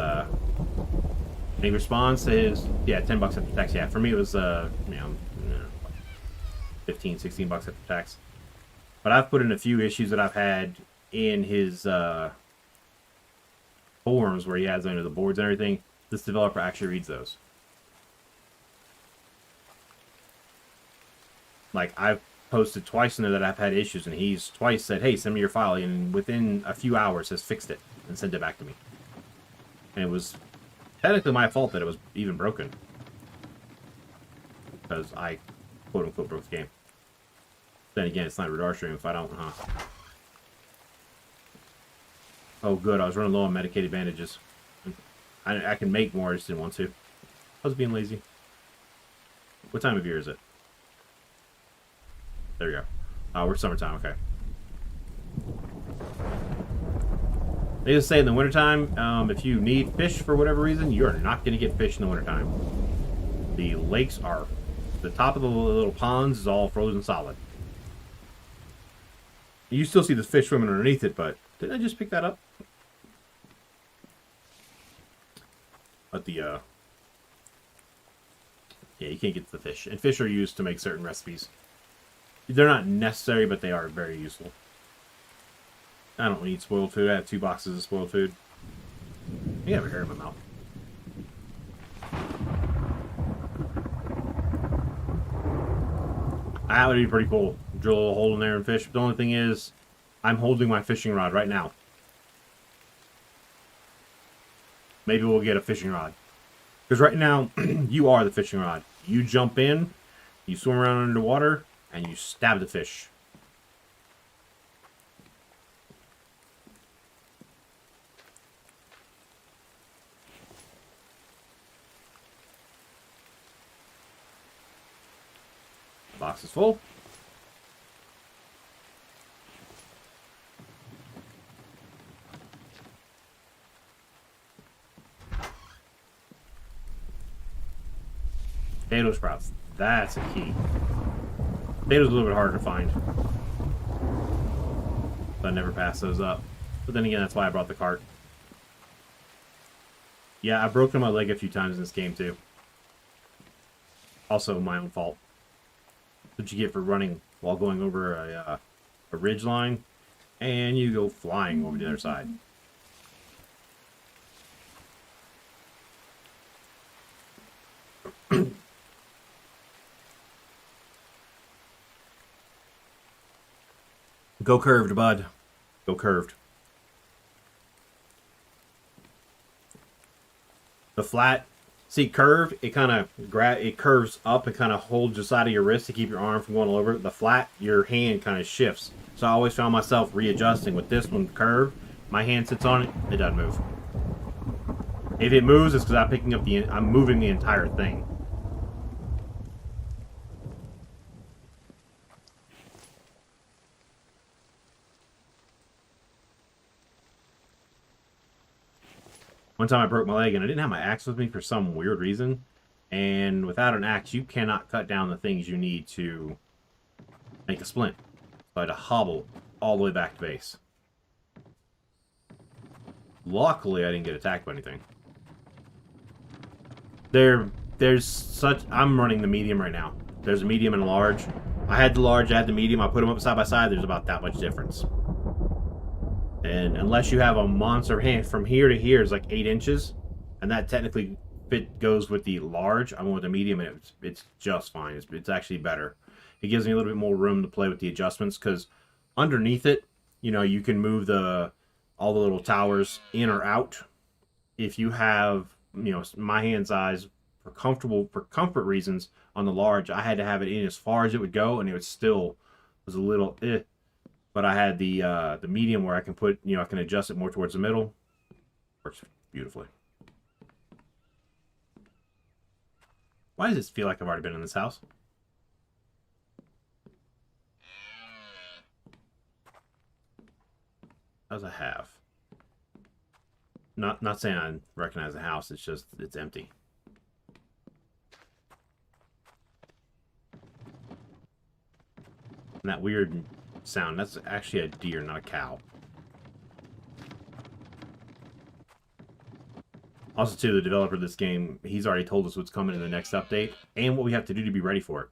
in response to his, yeah, 10 bucks after tax. Yeah, for me it was, 15, 16 bucks after tax. But I've put in a few issues that I've had in his, forums where he has under the boards and everything. This developer actually reads those. Like, I've posted twice in there that I've had issues, and he's twice said, hey, send me your file, and within a few hours has fixed it and sent it back to me. And it was Technically my fault that it was even broken. Because I, quote-unquote, broke the game. Then again, it's not Radar Stream if I don't, huh? Oh, good. I was running low on medicated bandages. I can make more, I just didn't want to. I was being lazy. What time of year is it? There we go. We're summertime, okay. They just say in the wintertime, if you need fish for whatever reason, you are not going to get fish in the wintertime. The lakes are... The top of the little ponds is all frozen solid. You still see the fish swimming underneath it, but... Didn't I just pick that up? But the, yeah, you can't get to the fish. And fish are used to make certain recipes. They're not necessary, but they are very useful. I don't need spoiled food. I have 2 boxes of spoiled food. I have a hair in my mouth. That would be pretty cool. Drill a little hole in there and fish. The only thing is, I'm holding my fishing rod right now. Maybe we'll get a fishing rod. Because right now, you are the fishing rod. You jump in, you swim around underwater, and you stab the fish. The box is full. Potato sprouts. That's a key. Potatoes a little bit harder to find. So I never pass those up. But then again, that's why I brought the cart. Yeah, I've broken my leg a few times in this game too. Also my own fault. That's what you get for running while going over a ridge line. And you go flying over the other side. Go curved, bud. Go curved. The flat, see, curved, it kind of it curves up and kind of holds the side of your wrist to keep your arm from going all over. The flat, your hand kind of shifts. So I always found myself readjusting. With this one curved, my hand sits on it, it doesn't move. If it moves, it's because I'm moving the entire thing. One time I broke my leg and I didn't have my axe with me for some weird reason. And without an axe, you cannot cut down the things you need to make a splint. So I had to hobble all the way back to base. Luckily, I didn't get attacked by anything. I'm running the medium right now. There's a medium and a large. I had the large, I had the medium. I put them up side by side. There's about that much difference. And unless you have a monster hand, from here to here is like 8 inches, and that technically goes with the large. I'm with the medium, and it's just fine. It's actually better. It gives me a little bit more room to play with the adjustments, because underneath it, you know, you can move all the little towers in or out. If you have, you know, my hand size for comfort reasons on the large, I had to have it in as far as it would go, and it was a little But I had the medium where I can put, you know, I can adjust it more towards the middle. Works beautifully. Why does this feel like I've already been in this house? As I have. Not saying I recognize the house, it's just it's empty. And that weird sound, that's actually a deer, not a cow. Also, too, the developer of this game, he's already told us what's coming in the next update and what we have to do to be ready for it.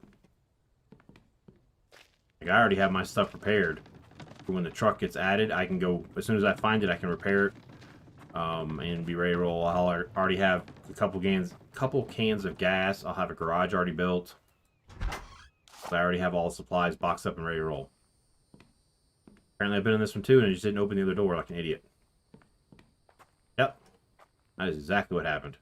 Like, I already have my stuff prepared for when the truck gets added. I can go, as soon as I find it, I can repair it and be ready to roll. I'll already have a couple cans of gas. I'll have a garage already built. So I already have all the supplies boxed up and ready to roll. Apparently I've been in this one too, and I just didn't open the other door like an idiot. Yep. That is exactly what happened.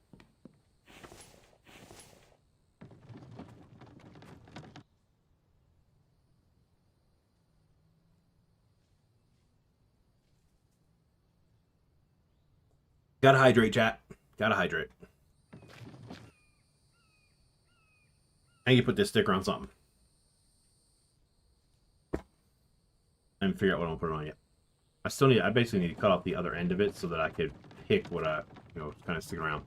Gotta hydrate, chat. Gotta hydrate. And you put this sticker on something. And figure out what I'm gonna put it on yet. I basically need to cut off the other end of it so that I could pick what I, kind of stick around.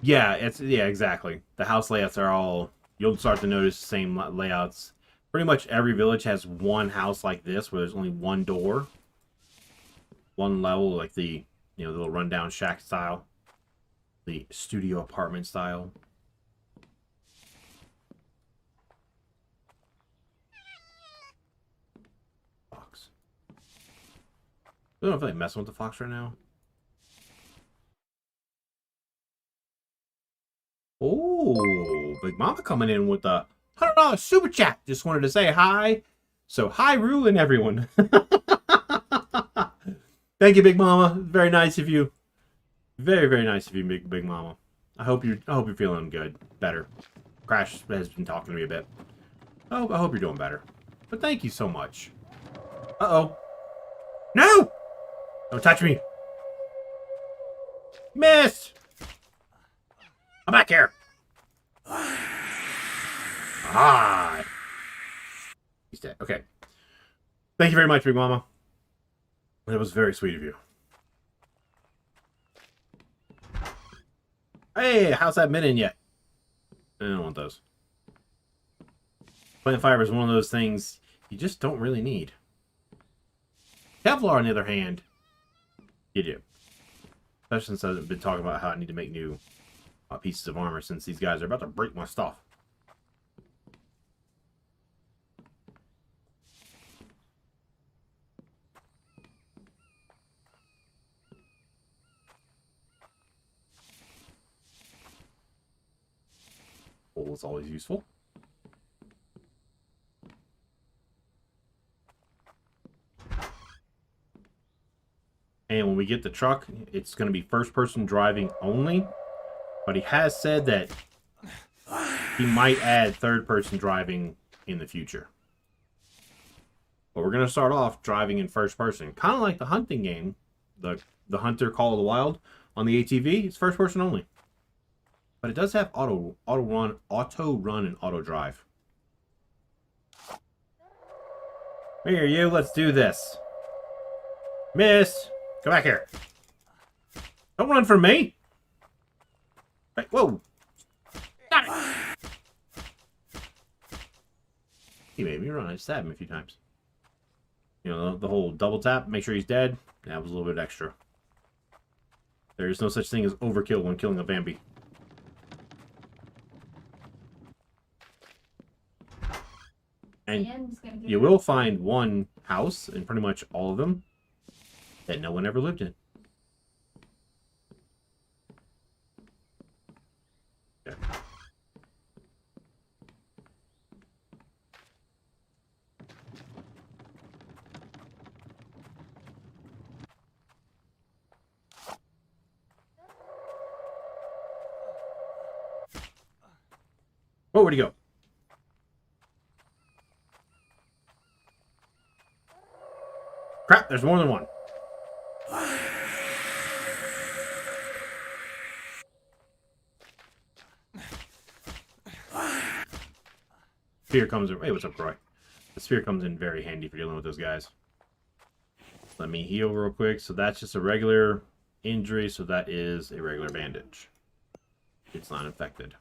Yeah, exactly. The house layouts are all, you'll start to notice the same layouts. Pretty much every village has one house like this where there's only one door. One level, like the, the little rundown shack style. The studio apartment style. Fox. I don't feel like messing with the fox right now. Oh, Big Mama coming in with a $100 super chat. Just wanted to say hi. So hi, Rue and everyone. Thank you, Big Mama. Very nice of you. Very, very nice of you, Big Mama. I hope you're feeling good, better. Crash has been talking to me a bit. I hope you're doing better. But thank you so much. Uh-oh. No! Don't touch me. Miss! Come back here. Ah. He's dead. Okay. Thank you very much, Big Mama. That was very sweet of you. Hey, how's that mint in yet? I don't want those. Plant fiber is one of those things you just don't really need. Kevlar, on the other hand, you do. Especially since I've been talking about how I need to make new pieces of armor since these guys are about to break my stuff. Coal is always useful. And when we get the truck, it's going to be first-person driving only. But he has said that he might add third-person driving in the future. But we're going to start off driving in first person. Kind of like the hunting game, the Hunter Call of the Wild on the ATV. It's first person only. But it does have auto run, and auto drive. Here, you. Let's do this. Miss, come back here. Don't run from me. Hey, whoa. Got it. He made me run. I stabbed him a few times. The whole double tap, make sure he's dead. That was a little bit extra. There is no such thing as overkill when killing a Bambi. And you will find one house in pretty much all of them that no one ever lived in. Okay. Oh, where'd he go? Crap, there's more than one. Spear comes in. Hey, what's up, Croy? The spear comes in very handy for dealing with those guys. Let me heal real quick. So that's just a regular injury. So that is a regular bandage. It's not infected.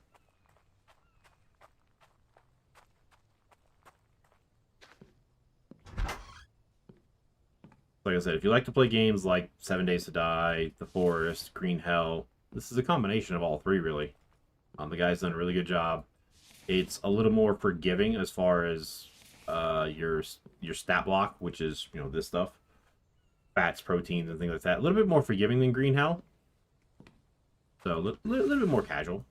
Like I said, if you like to play games like 7 Days to Die, The Forest, Green Hell, this is a combination of all three, really. The guy's done a really good job. It's a little more forgiving as far as your stat block, which is, this stuff. Fats, proteins, and things like that. A little bit more forgiving than Green Hell. So, a little bit more casual.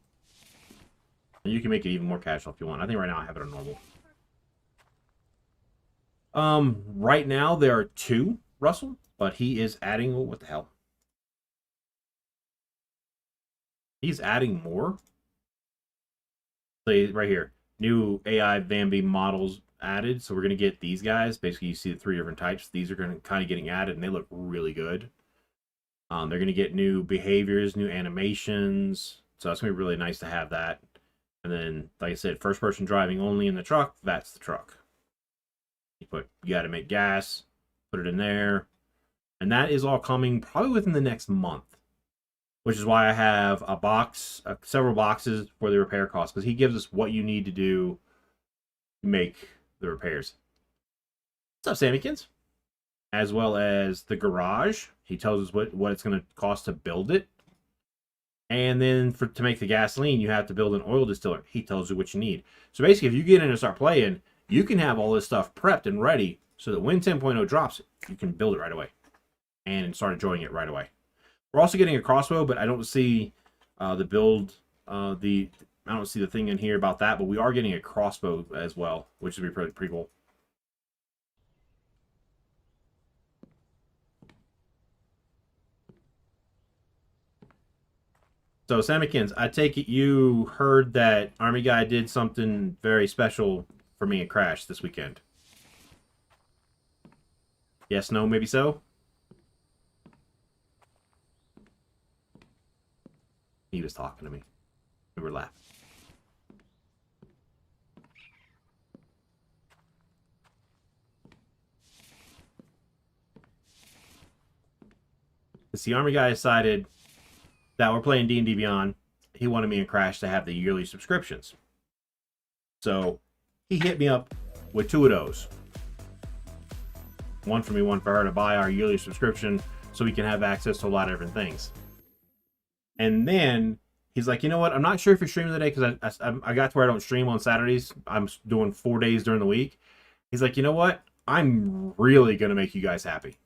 And you can make it even more casual if you want. I think right now I have it on normal. Right now there are 2. Russell, but he is adding, oh, what the hell? He's adding more. So right here, new AI Bambi models added. So we're going to get these guys. Basically, you see the 3 different types. These are going to kind of getting added, and they look really good. They're going to get new behaviors, new animations. So it's going to be really nice to have that. And then, like I said, first person driving only in the truck. That's the truck. You got to make gas, put it in there. And that is all coming probably within the next month. Which is why I have a box, several boxes for the repair costs. Because he gives us what you need to do to make the repairs. What's up, Sammykins? As well as the garage. He tells us what it's going to cost to build it. And then to make the gasoline, you have to build an oil distiller. He tells you what you need. So basically, if you get in and start playing, you can have all this stuff prepped and ready so that when 10.0 drops, you can build it right away. And start enjoying it right away. We're also getting a crossbow, but I don't see the build, I don't see the thing in here about that, but we are getting a crossbow as well, which would be pretty cool. So, Sammykins, I take it you heard that Army Guy did something very special for me and Crash this weekend. Yes, no, maybe so? He was talking to me. We were laughing. The Army Guy decided that we're playing D&D Beyond. He wanted me and Crash to have the yearly subscriptions. So he hit me up with 2 of those. One for me, one for her, to buy our yearly subscription so we can have access to a lot of different things. And then he's like, you know what? I'm not sure if you're streaming today because I got to where I don't stream on Saturdays. I'm doing 4 days during the week. He's like, you know what? I'm really going to make you guys happy.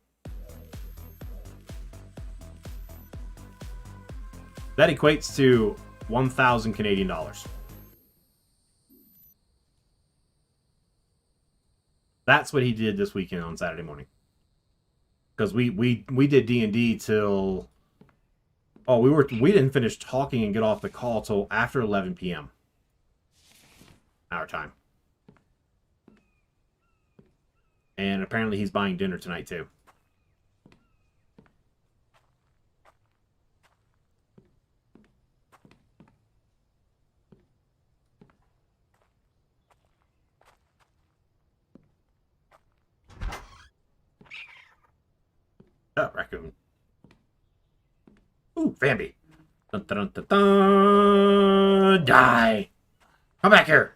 That equates to 1,000 Canadian dollars. That's what he did this weekend on Saturday morning. Because we did D&D till... Oh, we didn't finish talking and get off the call till after 11 p.m. Our time. And apparently he's buying dinner tonight too. Oh, raccoon. Ooh, Bambi. Dun, dun, dun, dun, die. Come back here.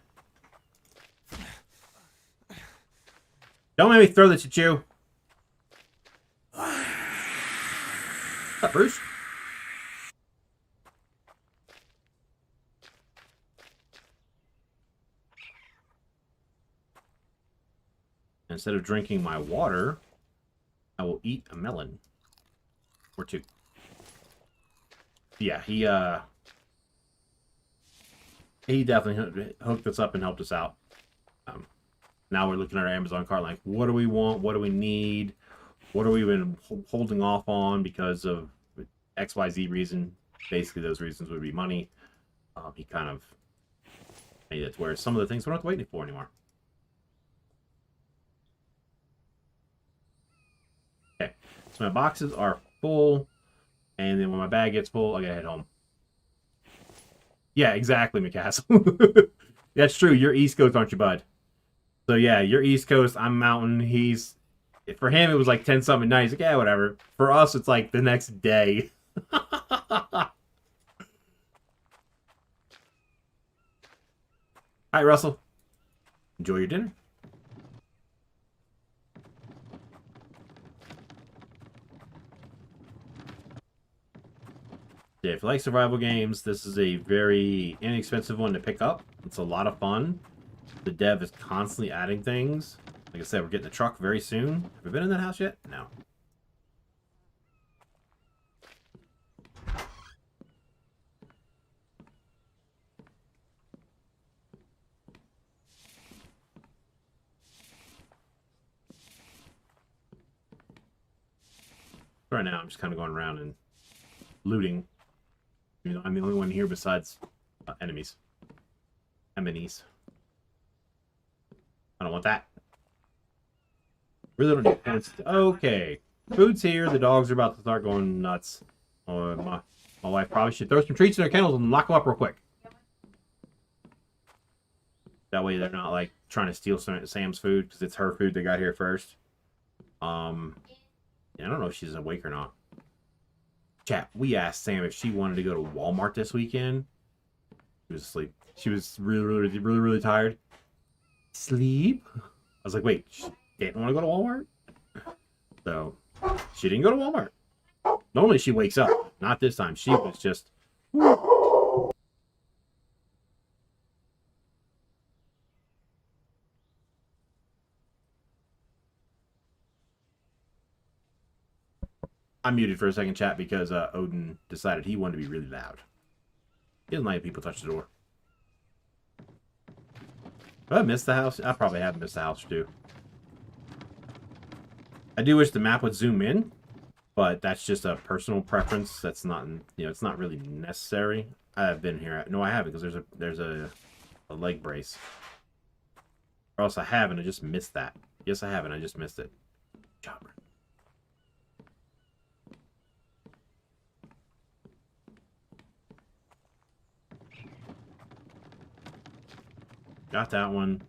Don't make me throw this at you. What's up, Bruce? Instead of drinking my water, I will eat a melon. Or 2. Yeah, he definitely hooked us up and helped us out. Now we're looking at our Amazon cart like, what do we want? What do we need? What are we been holding off on because of XYZ reason? Basically, those reasons would be money. He kind of made it to where some of the things we're not waiting for anymore. Okay, so my boxes are full, and then when my bag gets full, I gotta head home. Yeah, exactly, McCastle. That's true. You're East Coast, aren't you, bud? So yeah, you're East Coast. I'm Mountain. For him, it was like 10-something night. He's like, yeah, whatever. For us, it's like the next day. All right, Russell. Enjoy your dinner. Yeah, if you like survival games, this is a very inexpensive one to pick up. It's a lot of fun. The dev is constantly adding things. Like I said, we're getting the truck very soon. Have we been in that house yet? No. Right now, I'm just kind of going around and looting. You know, I'm the only one here besides enemies. Enemies. I don't want that. Really don't need points. Okay. Food's here. The dogs are about to start going nuts. My wife probably should throw some treats in their kennels and lock them up real quick. That way they're not like trying to steal Sam's food because it's her food that got here first. Yeah, I don't know if she's awake or not. Chat, we asked Sam if she wanted to go to Walmart this weekend. She was asleep. She was really tired. Sleep? I was like, wait, she didn't want to go to Walmart? So, she didn't go to Walmart. Normally she wakes up. Not this time. She was just... I muted for a second, chat, because Odin decided he wanted to be really loud. He doesn't like people touch the door. Have I missed the house? I probably have missed the house, too. I do wish the map would zoom in, but that's just a personal preference. That's not, you know, it's not really necessary. I have been here. No, I haven't, because there's a leg brace. Or else I haven't. I just missed that. Yes, I haven't. I just missed it. Chopper. Got that one.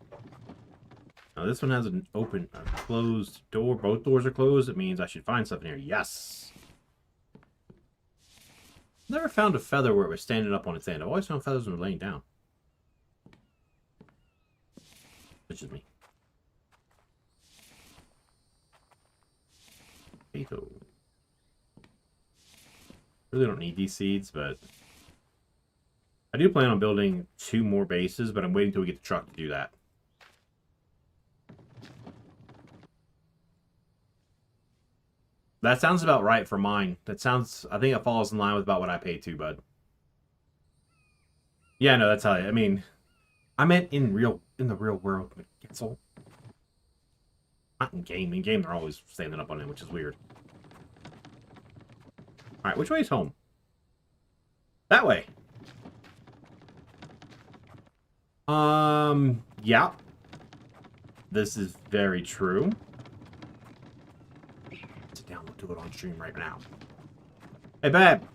Now this one has an open, a closed door. Both doors are closed. It means I should find something here. Yes. Never found a feather where it was standing up on its end. I've always found feathers when they're laying down. Which is me. Potato. Really don't need these seeds, but I do plan on building 2 more bases, but I'm waiting until we get the truck to do that. That sounds about right for mine. That sounds, I think it falls in line with about what I paid too, bud. Yeah, no, that's how I mean, I meant in the real world, McGetzel. Not in game. In game, they're always standing up on it, which is weird. Alright, which way is home? That way. Yeah. This is very true. Sit down, we'll do it on stream right now. Hey, Bab.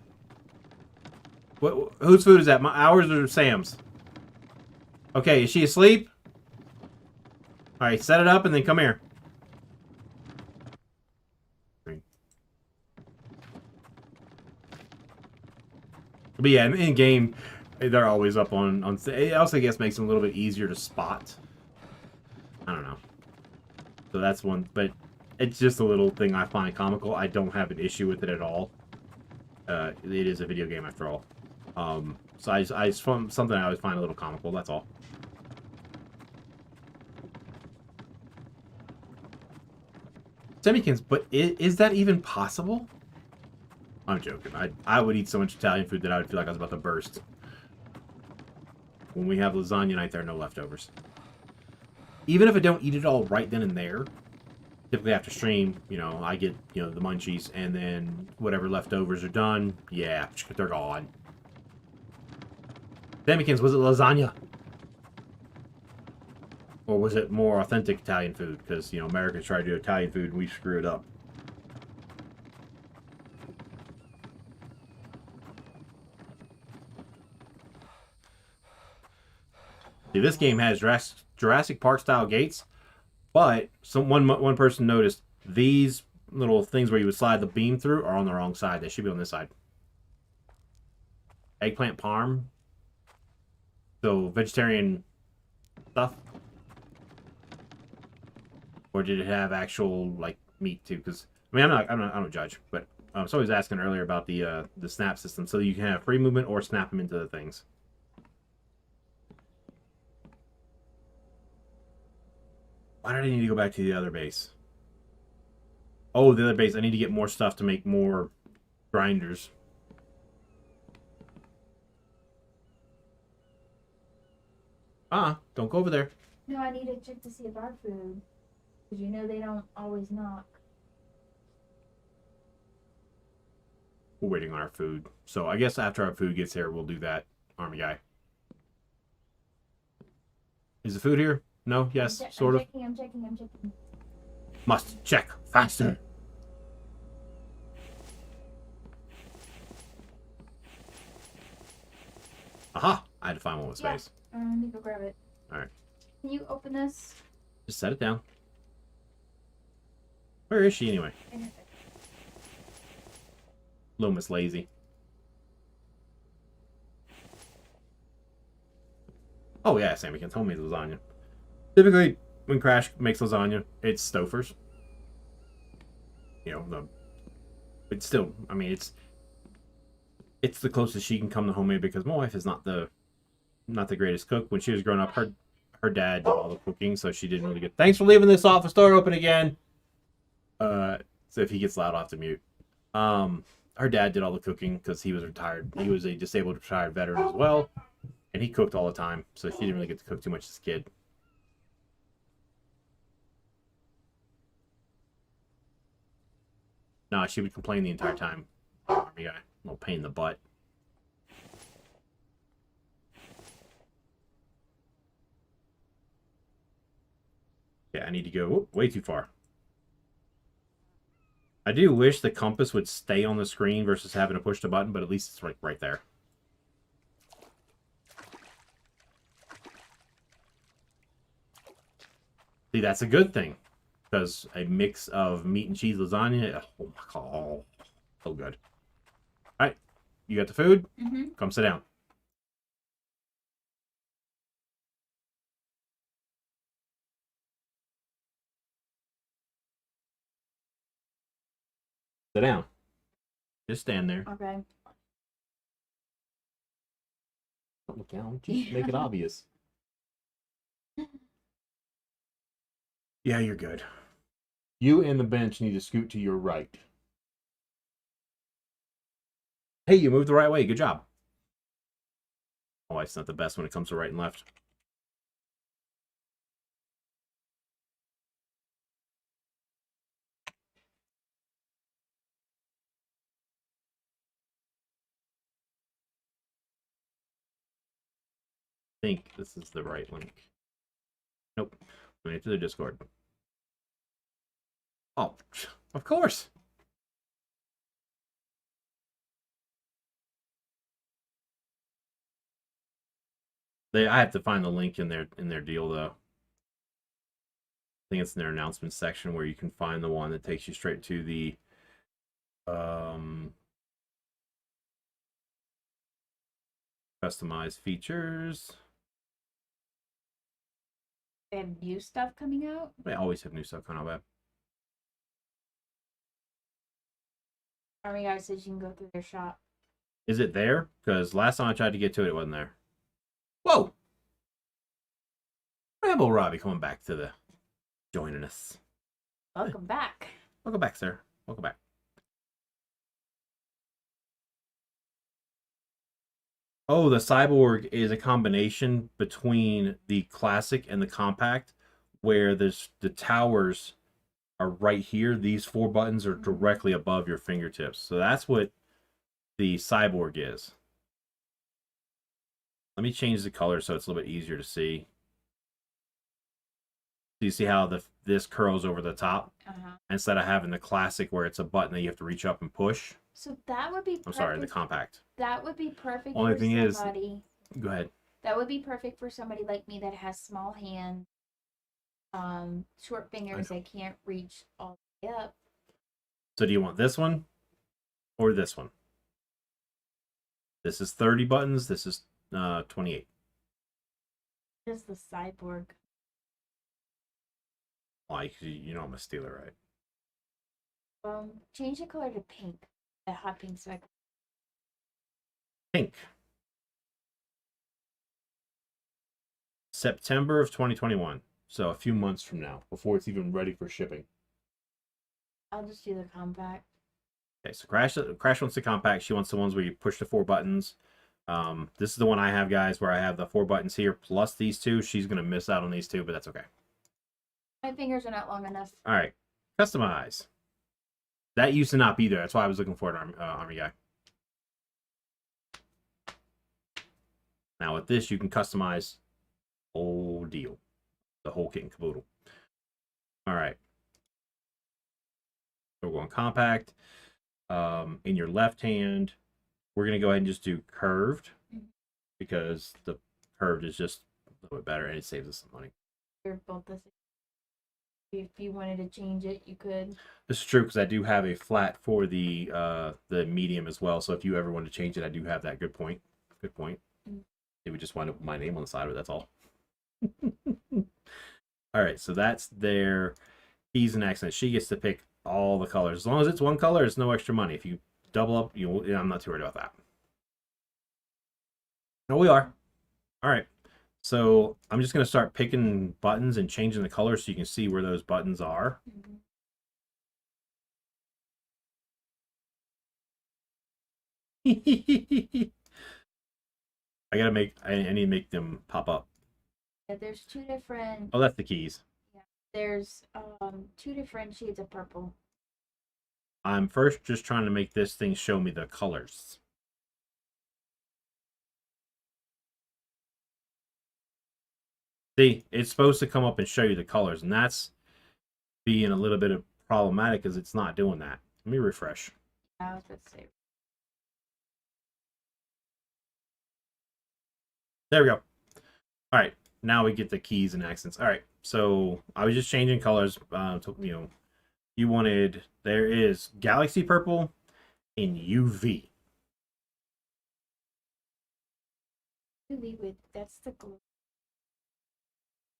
Whose food is that? Ours or Sam's? Okay, is she asleep? Alright, set it up and then come here. But yeah, in game, they're always up on. It also, I guess, makes them a little bit easier to spot. I don't know. So that's one, but it's just a little thing I find comical. I don't have an issue with it at all. It is a video game after all. So I just something I always find a little comical. That's all. Semikins, but is that even possible? I'm joking. I would eat so much Italian food that I would feel like I was about to burst. When we have lasagna night, there are no leftovers. Even if I don't eat it all right then and there, typically after stream, you know, I get, you know, the munchies, and then whatever leftovers are done, yeah, they're gone. Semikins, was it lasagna? Or was it more authentic Italian food? Because, you know, Americans try to do Italian food and we screw it up. See, this game has Jurassic Park style gates, but one person noticed these little things where you would slide the beam through are on the wrong side. They should be on this side. Eggplant parm. So vegetarian stuff. Or did it have actual like meat too? Because I mean, I don't judge, but somebody was asking earlier about the snap system, so you can have free movement or snap them into the things. Why did I need to go back to the other base? Oh, the other base. I need to get more stuff to make more grinders. Don't go over there. No, I need to check to see if our food, because you know they don't always knock. We're waiting on our food. So I guess after our food gets here, we'll do that, army guy. Is the food here? No? Yes? Sort of? I'm checking. Must check faster. Aha! I had to find one with Yeah. space. Let me go grab it. Alright. Can you open this? Just set it down. Where is she anyway? Luma's lazy. Oh yeah, Sammy can tell me lasagna. Typically, when Crash makes lasagna, it's Stouffer's. You know, it's still, I mean, it's the closest she can come to homemade because my wife is not the greatest cook. When she was growing up, her dad did all the cooking, so she didn't really get. Thanks for leaving this office door open again. So if he gets loud, I'll have to mute. Her dad did all the cooking because he was retired. He was a disabled retired veteran as well, and he cooked all the time, so she didn't really get to cook too much as a kid. No, she would complain the entire time. Army guy, little pain in the butt. Yeah, I need to go way too far. I do wish the compass would stay on the screen versus having to push the button, but at least it's right there. See, that's a good thing. Because a mix of meat and cheese lasagna, oh my god, so good. Alright, you got the food? Mm-hmm. Come sit down. Sit down. Just stand there. Okay. Don't look down. Just make it obvious. Yeah, you're good. You and the bench need to scoot to your right. Hey, you moved the right way. Good job. Oh, it's not the best when it comes to right and left. I think this is the right link. Nope. Went to the Discord. Oh, of course. I have to find the link in their deal though. I think it's in their announcements section where you can find the one that takes you straight to the customized features. They have new stuff coming out? They always have new stuff coming out. Army guy says you can go through their shop. Is it there? Because last time I tried to get to it, it wasn't there. Whoa! Rambo Robbie coming back to the joining us. Welcome back. Welcome back, sir. Welcome back. Oh, the Cyborg is a combination between the classic and the compact, where there's the towers are right here. These 4 buttons are directly above your fingertips. So that's what the Cyborg is. Let me change the color so it's a little bit easier to see. So you see how this curls over the top? Instead of having the classic where it's a button that you have to reach up and push. So that would be perfect. I'm sorry, the compact. That would be perfect Only for thing somebody. Go ahead. That would be perfect for somebody like me that has small hands, short fingers that can't reach all the way up. So do you want this one or this one? This is 30 buttons. This is 28. This is the Cyborg. Like, you know I'm a stealer, right? Change the color to pink. The hot pink so I can... Pink. September of 2021. So a few months from now, before it's even ready for shipping. I'll just do the compact. Okay, so Crash wants the compact. She wants the ones where you push the 4 buttons. This is the one I have, guys, where I have the 4 buttons here plus these 2. She's going to miss out on these 2, but that's okay. My fingers are not long enough. All right. Customize. That used to not be there. That's why I was looking for it, Army Guy. Now with this, you can customize the whole deal. The whole kit and caboodle. All right. So we're going compact. In your left hand, we're going to go ahead and just do curved. because the curved is just a little bit better and it saves us some money. They're both the same. If you wanted to change it, you could. This is true because I do have a flat for the medium as well. So if you ever want to change it, I do have that. Good point. Good point. It would just wind up with my name on the side of it. That's all. All right, so that's their keys and accents. She gets to pick all the colors. As long as it's one color, it's no extra money. If you double up, I'm not too worried about that. No, we are. All right. So I'm just going to start picking buttons and changing the color so you can see where those buttons are. I need to make them pop up. Yeah, there's two different. Oh, that's the keys. Yeah, there's two different shades of purple. I'm first just trying to make this thing show me the colors. See, it's supposed to come up and show you the colors, and that's being a little bit of problematic because it's not doing that. Let me refresh. I was about to say. There we go. All right, now we get the keys and accents. All right, so I was just changing colors. You wanted, there is Galaxy Purple and UV. UV with, that's the glue.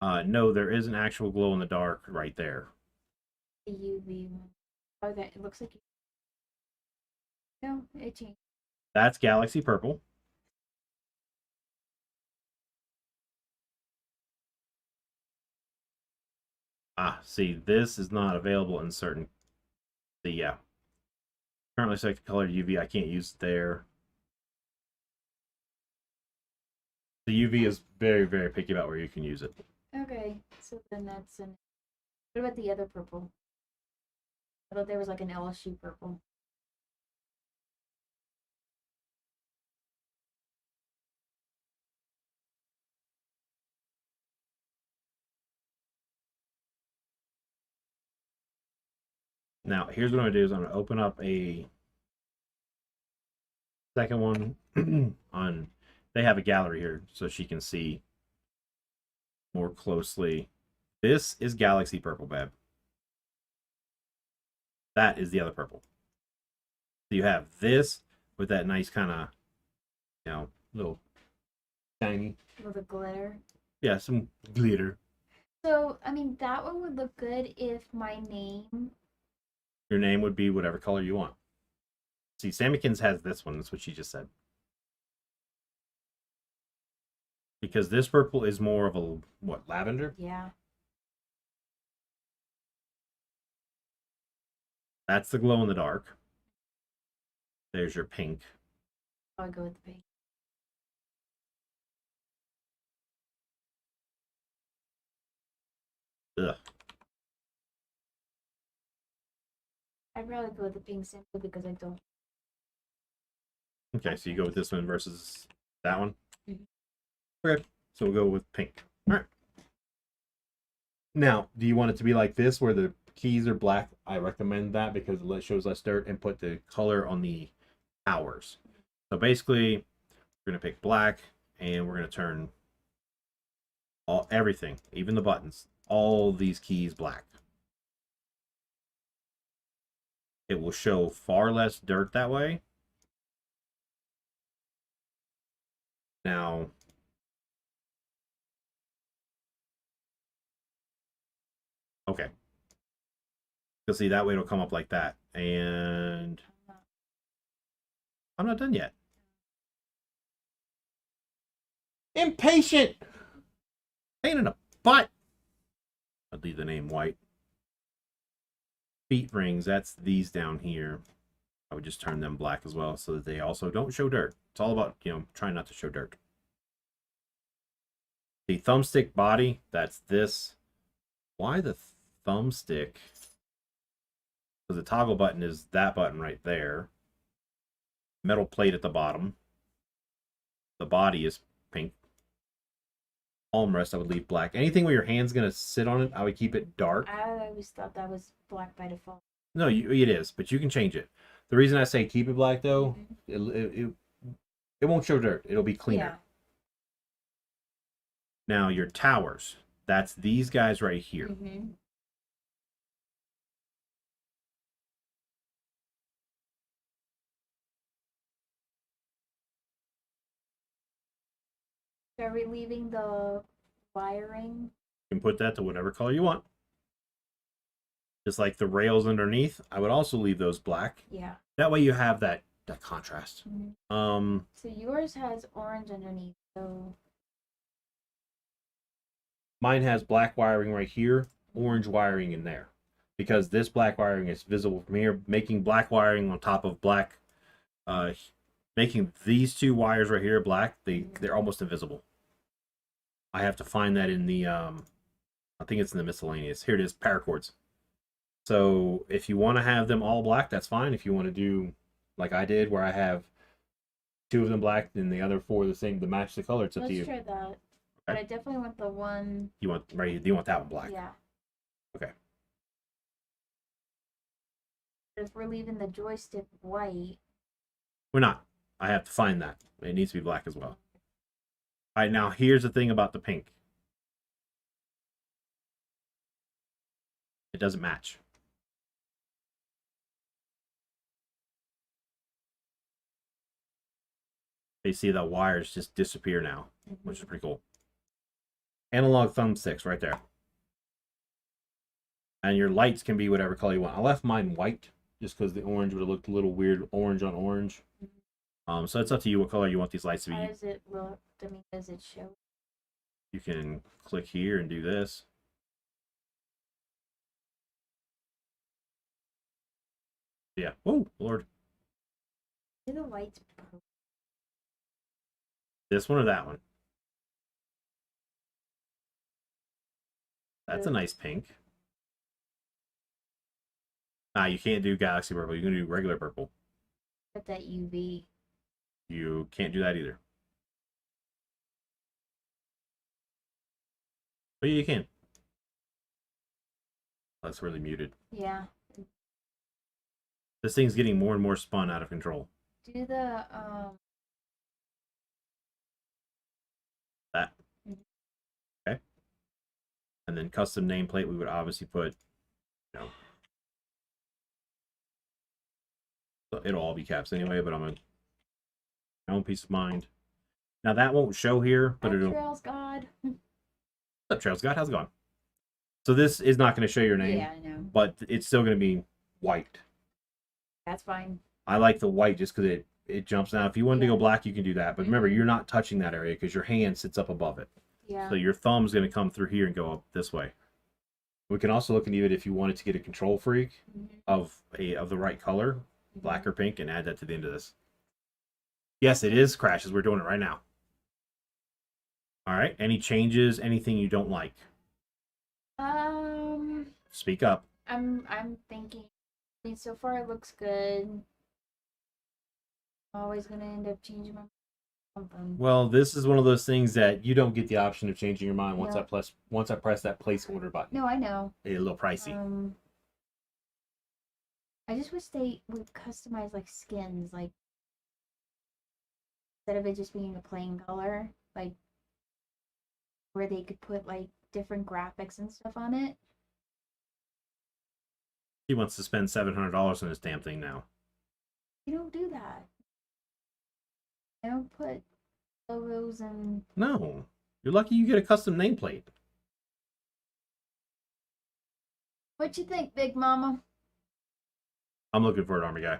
No, there is an actual glow in the dark right there. The UV one. Oh, that it looks like. No, it changed. That's Galaxy Purple. See, this is not available in certain. Yeah. Currently select the color UV. I can't use it there. The UV is very, very picky about where you can use it. Okay, so then that's an. What about the other purple? I thought there was like an LSU purple. Now, here's what I'm going to do is I'm going to open up a second one on, they have a gallery here so she can see more closely. This is Galaxy Purple, babe. That is the other purple. So you have this with that nice kind of, little shiny. With a glitter. Yeah, some glitter. So, I mean, that one would look good if my name. Your name would be whatever color you want. See, Sammykins has this one. That's what she just said. Because this purple is more of a, what, lavender? Yeah. That's the glow in the dark. There's your pink. I'll go with the pink. Ugh. I'd rather go with the pink simply because I don't. Okay, so you go with this one versus that one? Mhm. Okay, so we'll go with pink. All right. Now, do you want it to be like this where the keys are black? I recommend that because it shows less dirt, and put the color on the towers. So basically, we're going to pick black, and we're going to turn everything, even the buttons, all these keys black. It will show far less dirt that way. Now, okay. You'll see that way it'll come up like that. And I'm not done yet. Impatient! Pain in the butt! I'll leave the name white. Feet rings, that's these down here. I would just turn them black as well so that they also don't show dirt. It's all about, trying not to show dirt. The thumbstick body, that's this. Why the thumbstick? Because the toggle button is that button right there. Metal plate at the bottom. The body is pink. Armrest I would leave black. Anything where your hand's going to sit on it, I would keep it dark. I always thought that was black by default. No, it is, but you can change it. The reason I say keep it black, though, it won't show dirt. It'll be cleaner. Now your towers, that's these guys right here. Mm-hmm. Are we leaving the wiring? You can put that to whatever color you want. Just like the rails underneath, I would also leave those black. Yeah. That way you have that contrast. Mm-hmm. So yours has orange underneath, so Mine has black wiring right here, orange wiring in there. Because this black wiring is visible from here, making black wiring on top of black, making these two wires right here black, they're almost invisible. I have to find that in the, I think it's in the miscellaneous. Here it is, paracords. So if you want to have them all black, that's fine. If you want to do like I did, where I have 2 of them black and the other 4 the same to match the color, it's up to you. let's try that. But I definitely want the one. You want you want that one black? Yeah. Okay. If we're leaving the joystick white. We're not. I have to find that. It needs to be black as well. All right, now here's the thing about the pink. It doesn't match. You see the wires just disappear now, which is pretty cool. Analog thumbsticks right there. And your lights can be whatever color you want. I left mine white just because the orange would have looked a little weird, orange on orange. So it's up to you what color you want these lights to be. How does it look? I mean, does it show? You can click here and do this. Yeah. Oh, Lord. Do the lights purple? This one or that one? That's a nice pink. Ah, you can't do galaxy purple. You can do regular purple. But that UV. You can't do that either. But you can. That's really muted. Yeah. This thing's getting more and more spun out of control. Do the That. Okay. And then custom nameplate, we would obviously put, you know, it'll all be caps anyway, but I'm gonna my own peace of mind. Now that won't show here, but it'll. Trails God. What's up, Trails God? How's it going? So this is not going to show your name. Yeah, I know. But it's still going to be white. That's fine. I like the white just because it jumps out. If you wanted to go black, you can do that. But remember, you're not touching that area because your hand sits up above it. Yeah. So your thumb's going to come through here and go up this way. We can also look into it if you wanted to get a control freak of the right color, black or pink, and add that to the end of this. Yes, it is crashes. We're doing it right now. All right. Any changes? Anything you don't like? Speak up. I'm thinking. I mean, so far it looks good. I'm always gonna end up changing my something. Well, this is one of those things that you don't get the option of changing your mind once Yeah. I press that placeholder button. No, I know. It's a little pricey. I just wish they would customize like skins, like instead of it just being a plain color, like where they could put like different graphics and stuff on it. He wants to spend $700 on this damn thing now. You don't do that. I don't put logos and. No, you're lucky you get a custom nameplate. What you think, Big Mama? I'm looking for it, Army Guy.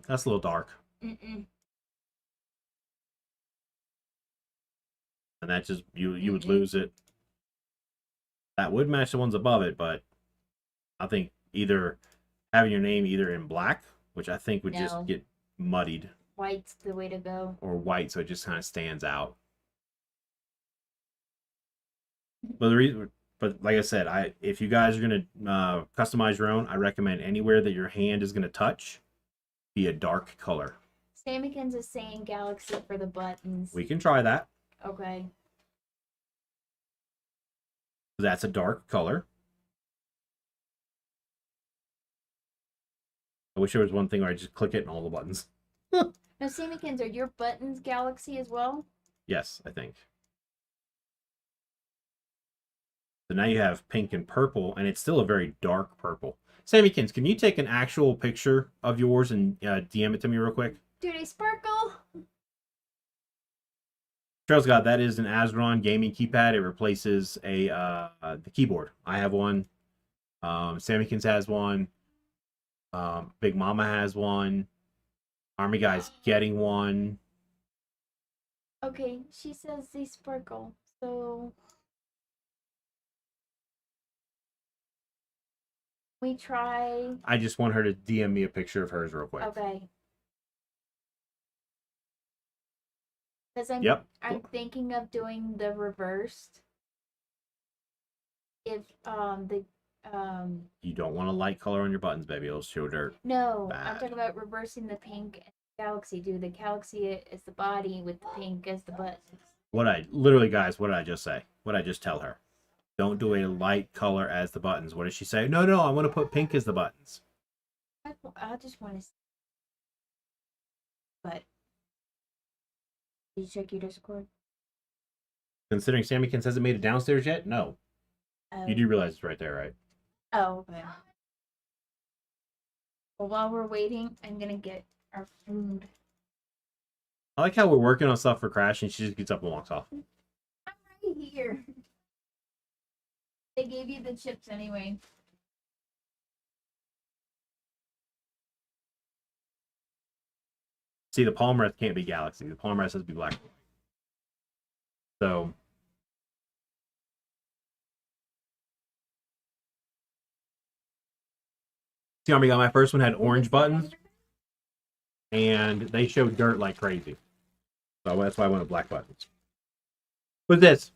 That's a little dark. Mm-mm. And that just you would lose it. That would match the ones above it, but I think either having your name either in black, which I think would just get muddied, White's the way to go. or white, so it just kind of stands out. But the reason, but like I said, if you guys are gonna customize your own, I recommend anywhere that your hand is gonna touch be a dark color. Samikins is saying galaxy for the buttons. We can try that. Okay. That's a dark color. I wish there was one thing where I just click it and all the buttons. Now, Samikins, are your buttons galaxy as well? Yes, I think. So now you have pink and purple, and it's still a very dark purple. Sammykins, can you take an actual picture of yours and DM it to me real quick? Do they sparkle? Trails God, that is an Azeron gaming keypad. It replaces the keyboard. I have one. Sammykins has one. Big Mama has one. Army Guy's getting one. Okay, she says they sparkle, so we try. I just want her to DM me a picture of hers real quick. Okay. Because I'm thinking of doing the reversed. If You don't want a light color on your buttons, baby. It'll show dirt. no, Bad. I'm talking about reversing the pink and galaxy. Do the galaxy as the body with the pink as the buttons. Guys, what did I just say? What did I just tell her? Don't do a light color as the buttons. What did she say? No, I want to put pink as the buttons. I just want to. But did you check your Discord? Considering Sammykins hasn't made it downstairs yet, no. You do realize it's right there, right? Oh, okay. Well, while we're waiting, I'm gonna get our food. I like how we're working on stuff for Crash, and she just gets up and walks off. I'm right here. They gave you the chips anyway. See, the Palmreth can't be Galaxy. The Palmreth has to be black. So... See, Army Guy, my first one had orange buttons, and they showed dirt like crazy. So that's why I went with black buttons. What's this?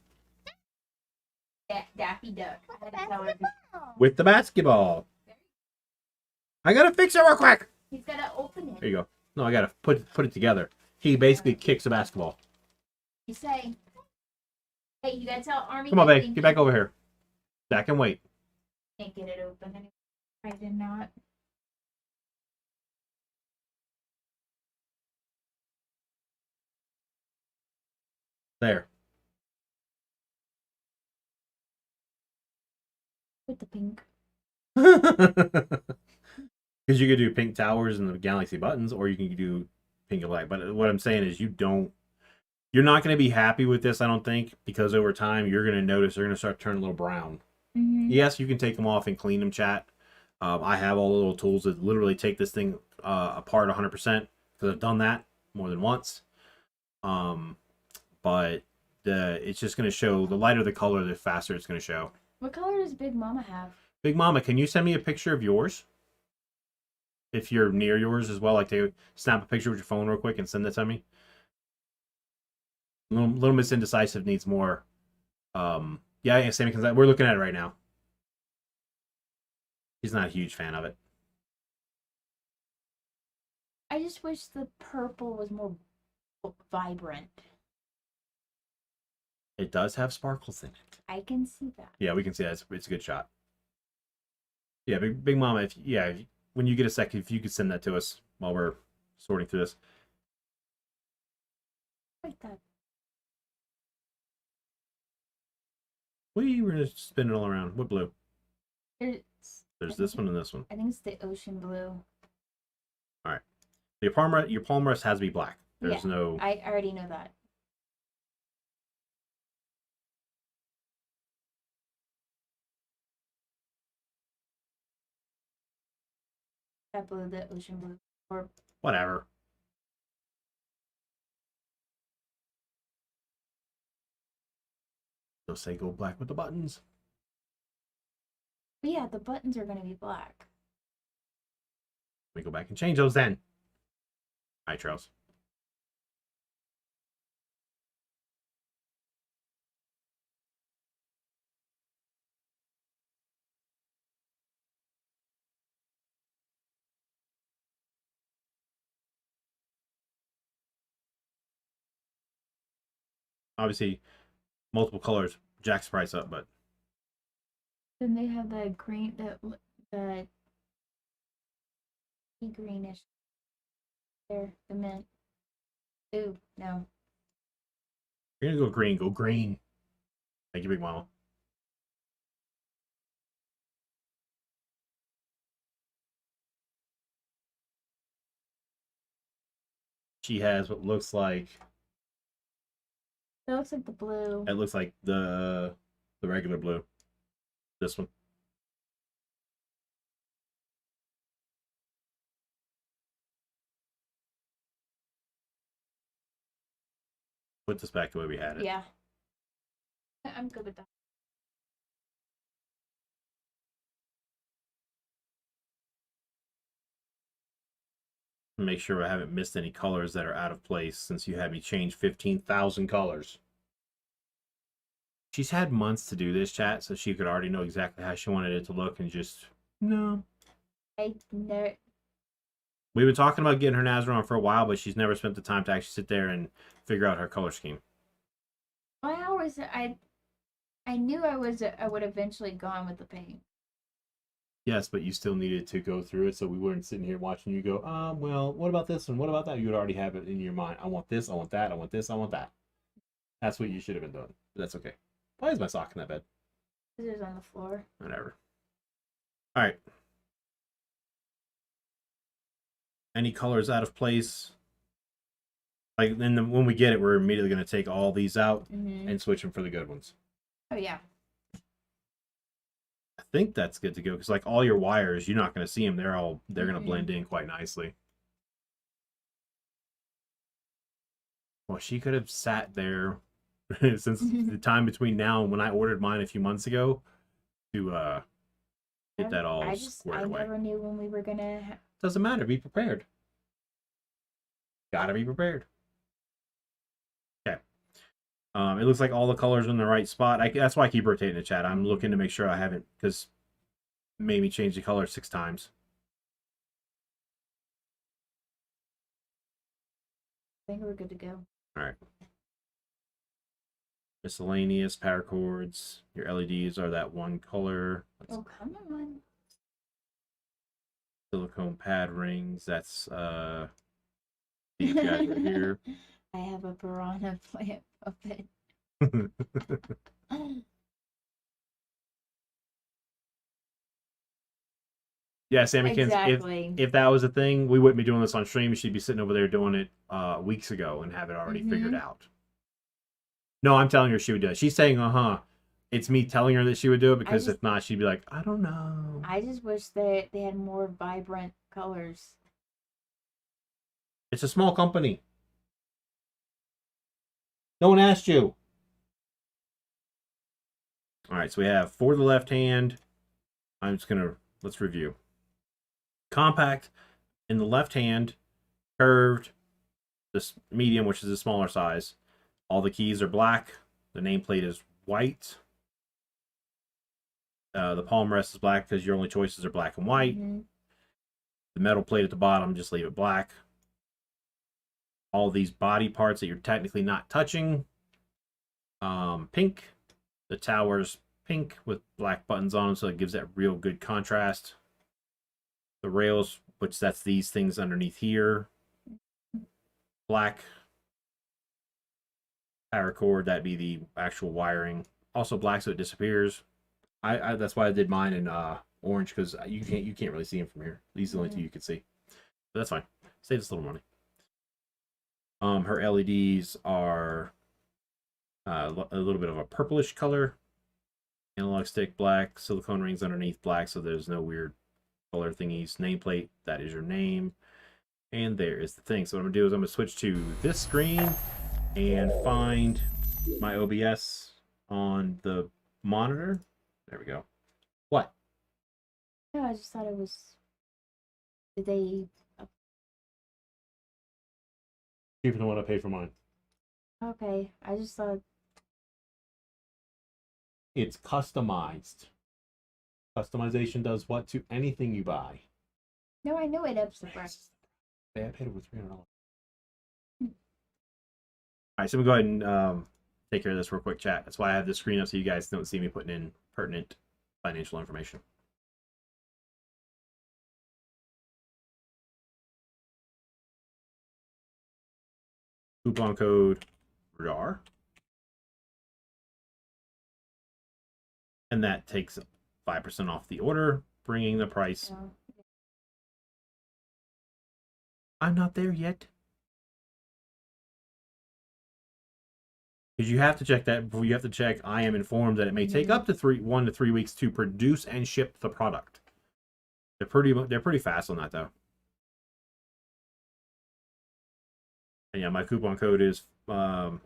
Daffy Duck. I had to tell her. With the basketball. I gotta fix it real quick. He's gotta open it. There you go. No, I gotta put it together. He basically kicks the basketball. You say, hey, you gotta tell Army. Come on, babe. Get back over here. Back and wait. Can't get it open anymore. I did not. There. With the pink. Because you could do pink towers and the Galaxy buttons, or you can do pink and black. But what I'm saying is you're not going to be happy with this, I don't think, because over time you're going to notice they're going to start turning a little brown. Mm-hmm. Yes, you can take them off and clean them, chat. I have all the little tools that literally take this thing apart 100% because I've done that more than once. But it's just going to show, the lighter the color, the faster it's going to show. What color does Big Mama have? Big Mama, can you send me a picture of yours? If you're near yours as well, like to snap a picture with your phone real quick and send that to me. Little Miss Indecisive needs more. Yeah, Sammy, we're looking at it right now. He's not a huge fan of it. I just wish the purple was more vibrant. It does have sparkles in it. I can see that. Yeah, we can see that. It's a good shot. Yeah, Big Mama, when you get a second, if you could send that to us while we're sorting through this. Like that. We're going to spin it all around. What blue? There's this one and this one. I think it's the ocean blue. All right. Your palmrest has to be black. There's no... I already know that. That blue, the ocean blue. Or Whatever. They'll say go black with the buttons. But yeah, the buttons are going to be black. Let me go back and change those then. Hi, Trails. Obviously, multiple colors jacks the price up, but Then they have the green, the greenish. There, the mint. Ooh, no. You're gonna go green. Go green. Thank you, Big Mama. She has what looks like. That looks like the blue. It looks like the regular blue. This one. Put this back the way we had it. Yeah. I'm good with that. Make sure I haven't missed any colors that are out of place since you had me change 15,000 colors. She's had months to do this, chat, so she could already know exactly how she wanted it to look and just... No. I never... We've been talking about getting her Azeron for a while, but she's never spent the time to actually sit there and figure out her color scheme. I knew I would eventually gone with the paint. Yes, but you still needed to go through it, so we weren't sitting here watching you go, well, what about this and what about that? You would already have it in your mind. I want this, I want that, I want this, I want that. That's what you should have been doing. But that's okay. Why is my sock in that bed? Scissors on the floor. Whatever. All right. Any colors out of place? Like, then when we get it, we're immediately going to take all these out and switch them for the good ones. Oh, yeah. I think that's good to go because, like, all your wires, you're not going to see them. They're going to blend in quite nicely. Well, she could have sat there since the time between now and when I ordered mine a few months ago to get that all squared away. I never knew when we were gonna. Doesn't matter. Be prepared. Gotta be prepared. Okay. It looks like all the colors are in the right spot. That's why I keep rotating the chat. I'm looking to make sure I haven't, because it made me change the color 6 times. I think we're good to go. All right. Miscellaneous power cords. Your LEDs are that one color. Oh, come on. Silicone pad rings. That's these guys right here. I have a piranha plant puppet. Yeah, Sammykins, Exactly. if that was a thing, we wouldn't be doing this on stream. She'd be sitting over there doing it weeks ago and have it already figured out. No, I'm telling her she would do it. She's saying, It's me telling her that she would do it because if not, she'd be like, I don't know. I just wish that they had more vibrant colors. It's a small company. No one asked you. All right, so we have for the left hand. Let's review. Compact in the left hand, curved, this medium, which is a smaller size. All the keys are black. The nameplate is white. The palm rest is black because your only choices are black and white. The metal plate at the bottom, just leave it black. All these body parts that you're technically not touching, pink. The tower's pink with black buttons on them, so it gives that real good contrast. The rails, which that's these things underneath here, black. Power cord, that'd be the actual wiring, also black, so it disappears. I that's why I did mine in orange, because you can't really see them from here. These are the only two you can see. But that's fine. Save us a little money. Her LEDs are a little bit of a purplish color. Analog stick black, silicone rings underneath black, so there's no weird color thingies. Nameplate, that is your name. And there is the thing. So what I'm gonna do is I'm gonna switch to this screen and find my OBS on the monitor. There we go. What? No, I just thought it was. Did they? Cheaper than what I pay for mine. Okay, I just thought. It's customized. Customization does what to anything you buy? No, I know it ups the price. I paid over $300. All right, so we'll go ahead and take care of this real quick, chat. That's why I have the screen up so you guys don't see me putting in pertinent financial information. Coupon code RAR. And that takes 5% off the order, bringing the price. Yeah. I'm not there yet. Because you have to check that before you have to check. I am informed that it may take up to 1 to 3 weeks to produce and ship the product. They're pretty fast on that though. And yeah, my coupon code is 5%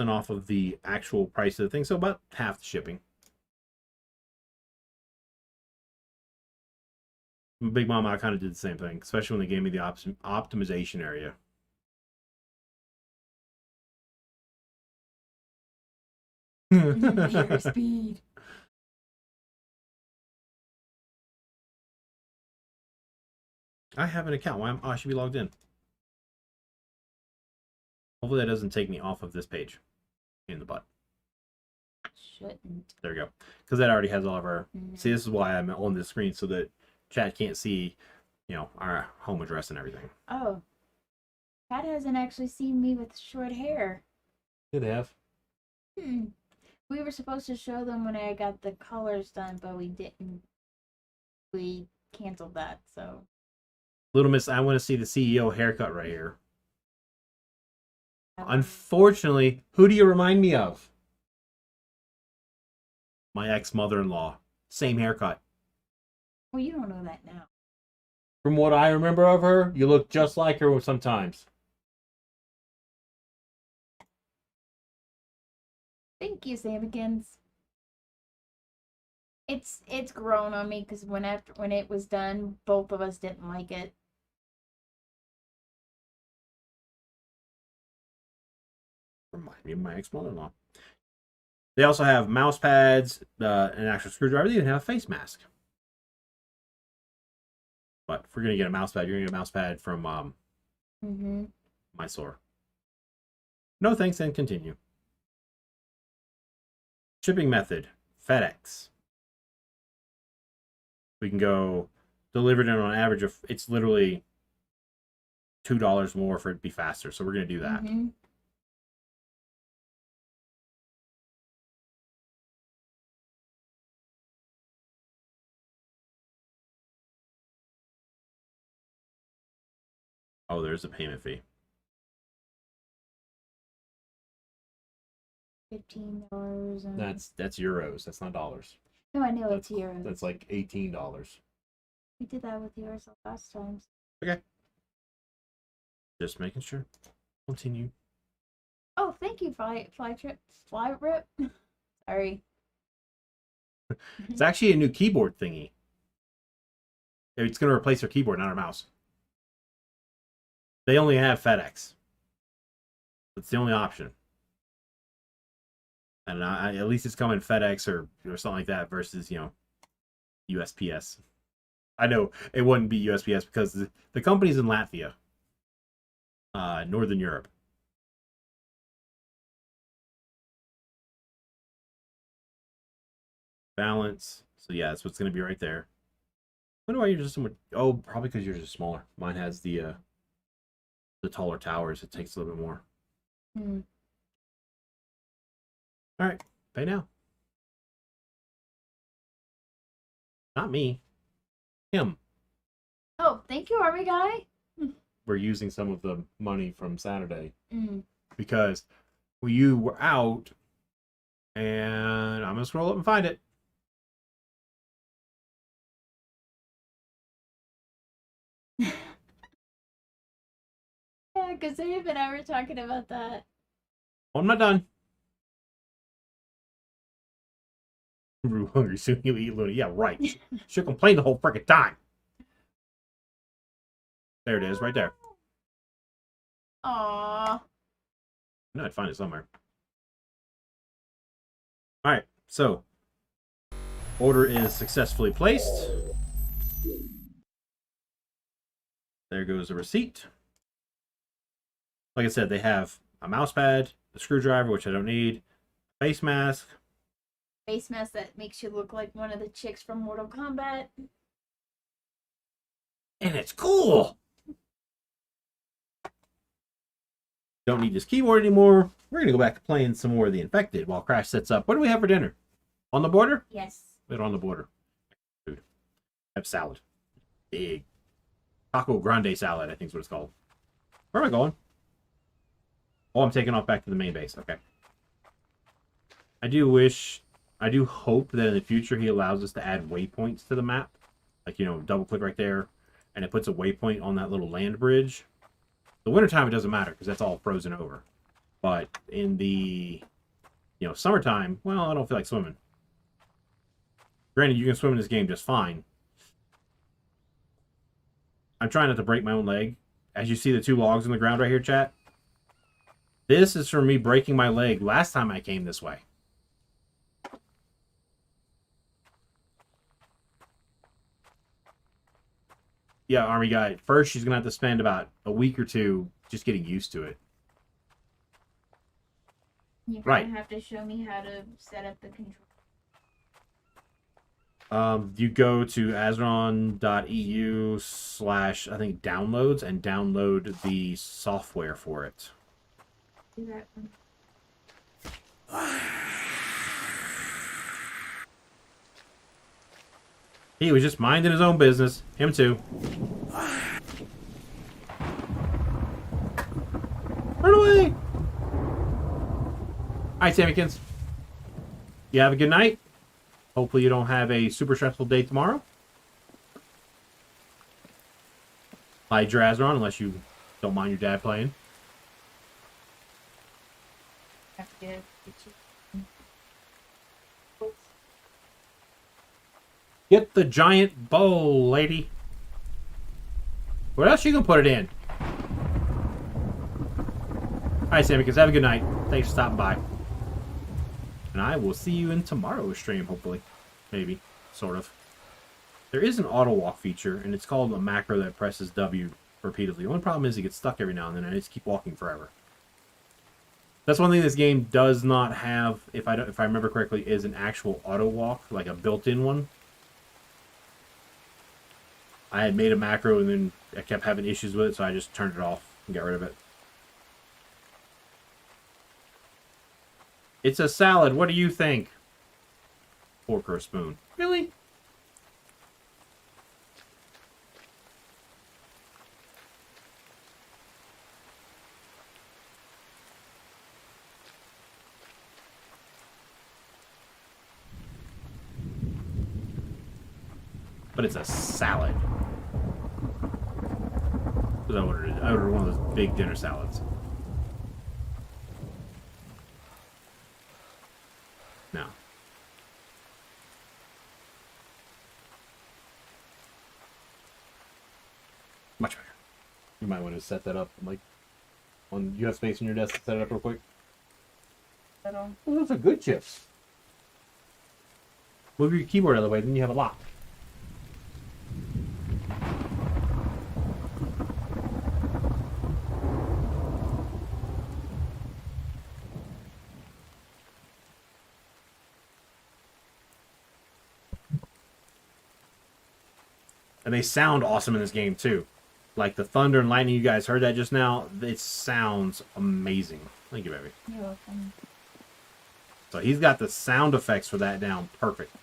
off of the actual price of the thing, so about half the shipping. Big Mama, I kind of did the same thing, especially when they gave me the optimization area. Your speed. I have an account. Why I should be logged in. Hopefully that doesn't take me off of this page. In the butt. Shouldn't. There we go. Because that already has all of our... Mm-hmm. See, this is why I'm on this screen, so that chat can't see, you know, our home address and everything. Oh. Cat hasn't actually seen me with short hair. Did they have? We were supposed to show them when I got the colors done, but we didn't. We canceled that, so. Little Miss, I want to see the CEO haircut right here. Unfortunately, who do you remind me of? My ex-mother-in-law. Same haircut. Well, you don't know that now. From what I remember of her, you look just like her sometimes. Thank you, Samikins. It's grown on me because when it was done, both of us didn't like it. Remind me of my ex-mother-in-law. They also have mouse pads, an actual screwdriver. They even have a face mask. But if we're going to get a mouse pad, you're going to get a mouse pad from Mysore. No thanks, and continue. Shipping method, FedEx. We can go delivered in on average of, it's literally $2 more for it to be faster. So we're going to do that. Oh, there's a payment fee. $15. That's euros. That's not dollars. No, I know it's euros. That's like $18. We did that with yours last time. Okay. Just making sure. Continue. Oh, thank you, fly rip. Sorry. It's actually a new keyboard thingy. It's going to replace our keyboard, not our mouse. They only have FedEx. It's the only option. And at least it's coming FedEx or something like that versus, you know, USPS. I know it wouldn't be USPS because the company's in Latvia, Northern Europe. Balance. So yeah, that's what's going to be right there. I wonder why you're just so much... Oh, probably because yours is smaller. Mine has the taller towers. It takes a little bit more. All right, pay now. Not me. Him. Oh, thank you, Army guy. We're using some of the money from Saturday because you were out, and I'm gonna scroll up and find it. Yeah, because Dave and I were talking about that. Oh, I'm not done. We're hungry, soon you'll eat, Luna. Yeah, right. Should complain the whole freaking time. There it is, right there. Aww. No, I'd find it somewhere. All right, so order is successfully placed. There goes the receipt. Like I said, they have a mouse pad, a screwdriver, which I don't need, face mask. Face mask that makes you look like one of the chicks from Mortal Kombat. And it's cool! Don't need this keyboard anymore. We're going to go back to playing some more of The Infected while Crash sets up. What do we have for dinner? On the border? Yes. We're on the border. Food. I have salad. Big. Taco Grande salad, I think is what it's called. Where am I going? Oh, I'm taking off back to the main base. Okay. I do hope that in the future he allows us to add waypoints to the map. Like, you know, double click right there, and it puts a waypoint on that little land bridge. The wintertime, it doesn't matter, because that's all frozen over. But in the, you know, summertime, well, I don't feel like swimming. Granted, you can swim in this game just fine. I'm trying not to break my own leg. As you see the 2 logs on the ground right here, chat. This is from me breaking my leg last time I came this way. Yeah, Army guy. First, she's going to have to spend about a week or 2 just getting used to it. You're Right. gonna have to show me how to set up the control. You go to Azeron.eu / I think downloads and download the software for it. Do that one. He was just minding his own business. Him too. Run away! Alright, Sammykins. You have a good night. Hopefully you don't have a super stressful day tomorrow. Hide your Azeron unless you don't mind your dad playing. Have to get you. Get the giant bowl, lady. What else you gonna put it in? Alright, Sammykins, have a good night. Thanks for stopping by. And I will see you in tomorrow's stream, hopefully. Maybe. Sort of. There is an auto walk feature, and it's called a macro that presses W repeatedly. The only problem is it gets stuck every now and then, and I just keep walking forever. That's one thing this game does not have, if I remember correctly, is an actual auto walk, like a built-in one. I had made a macro, and then I kept having issues with it, so I just turned it off and got rid of it. It's a salad. What do you think? Fork or a spoon? Really? But it's a salad. Because I ordered one of those big dinner salads. No. Much better. You might want to set that up, like, on. You have space on your desk to set it up real quick. I don't. Well, those are good chips. Move your keyboard out of the way, then you have a lock. And they sound awesome in this game, too. Like the thunder and lightning, you guys heard that just now. It sounds amazing. Thank you, baby. You're welcome. So he's got the sound effects for that down perfect.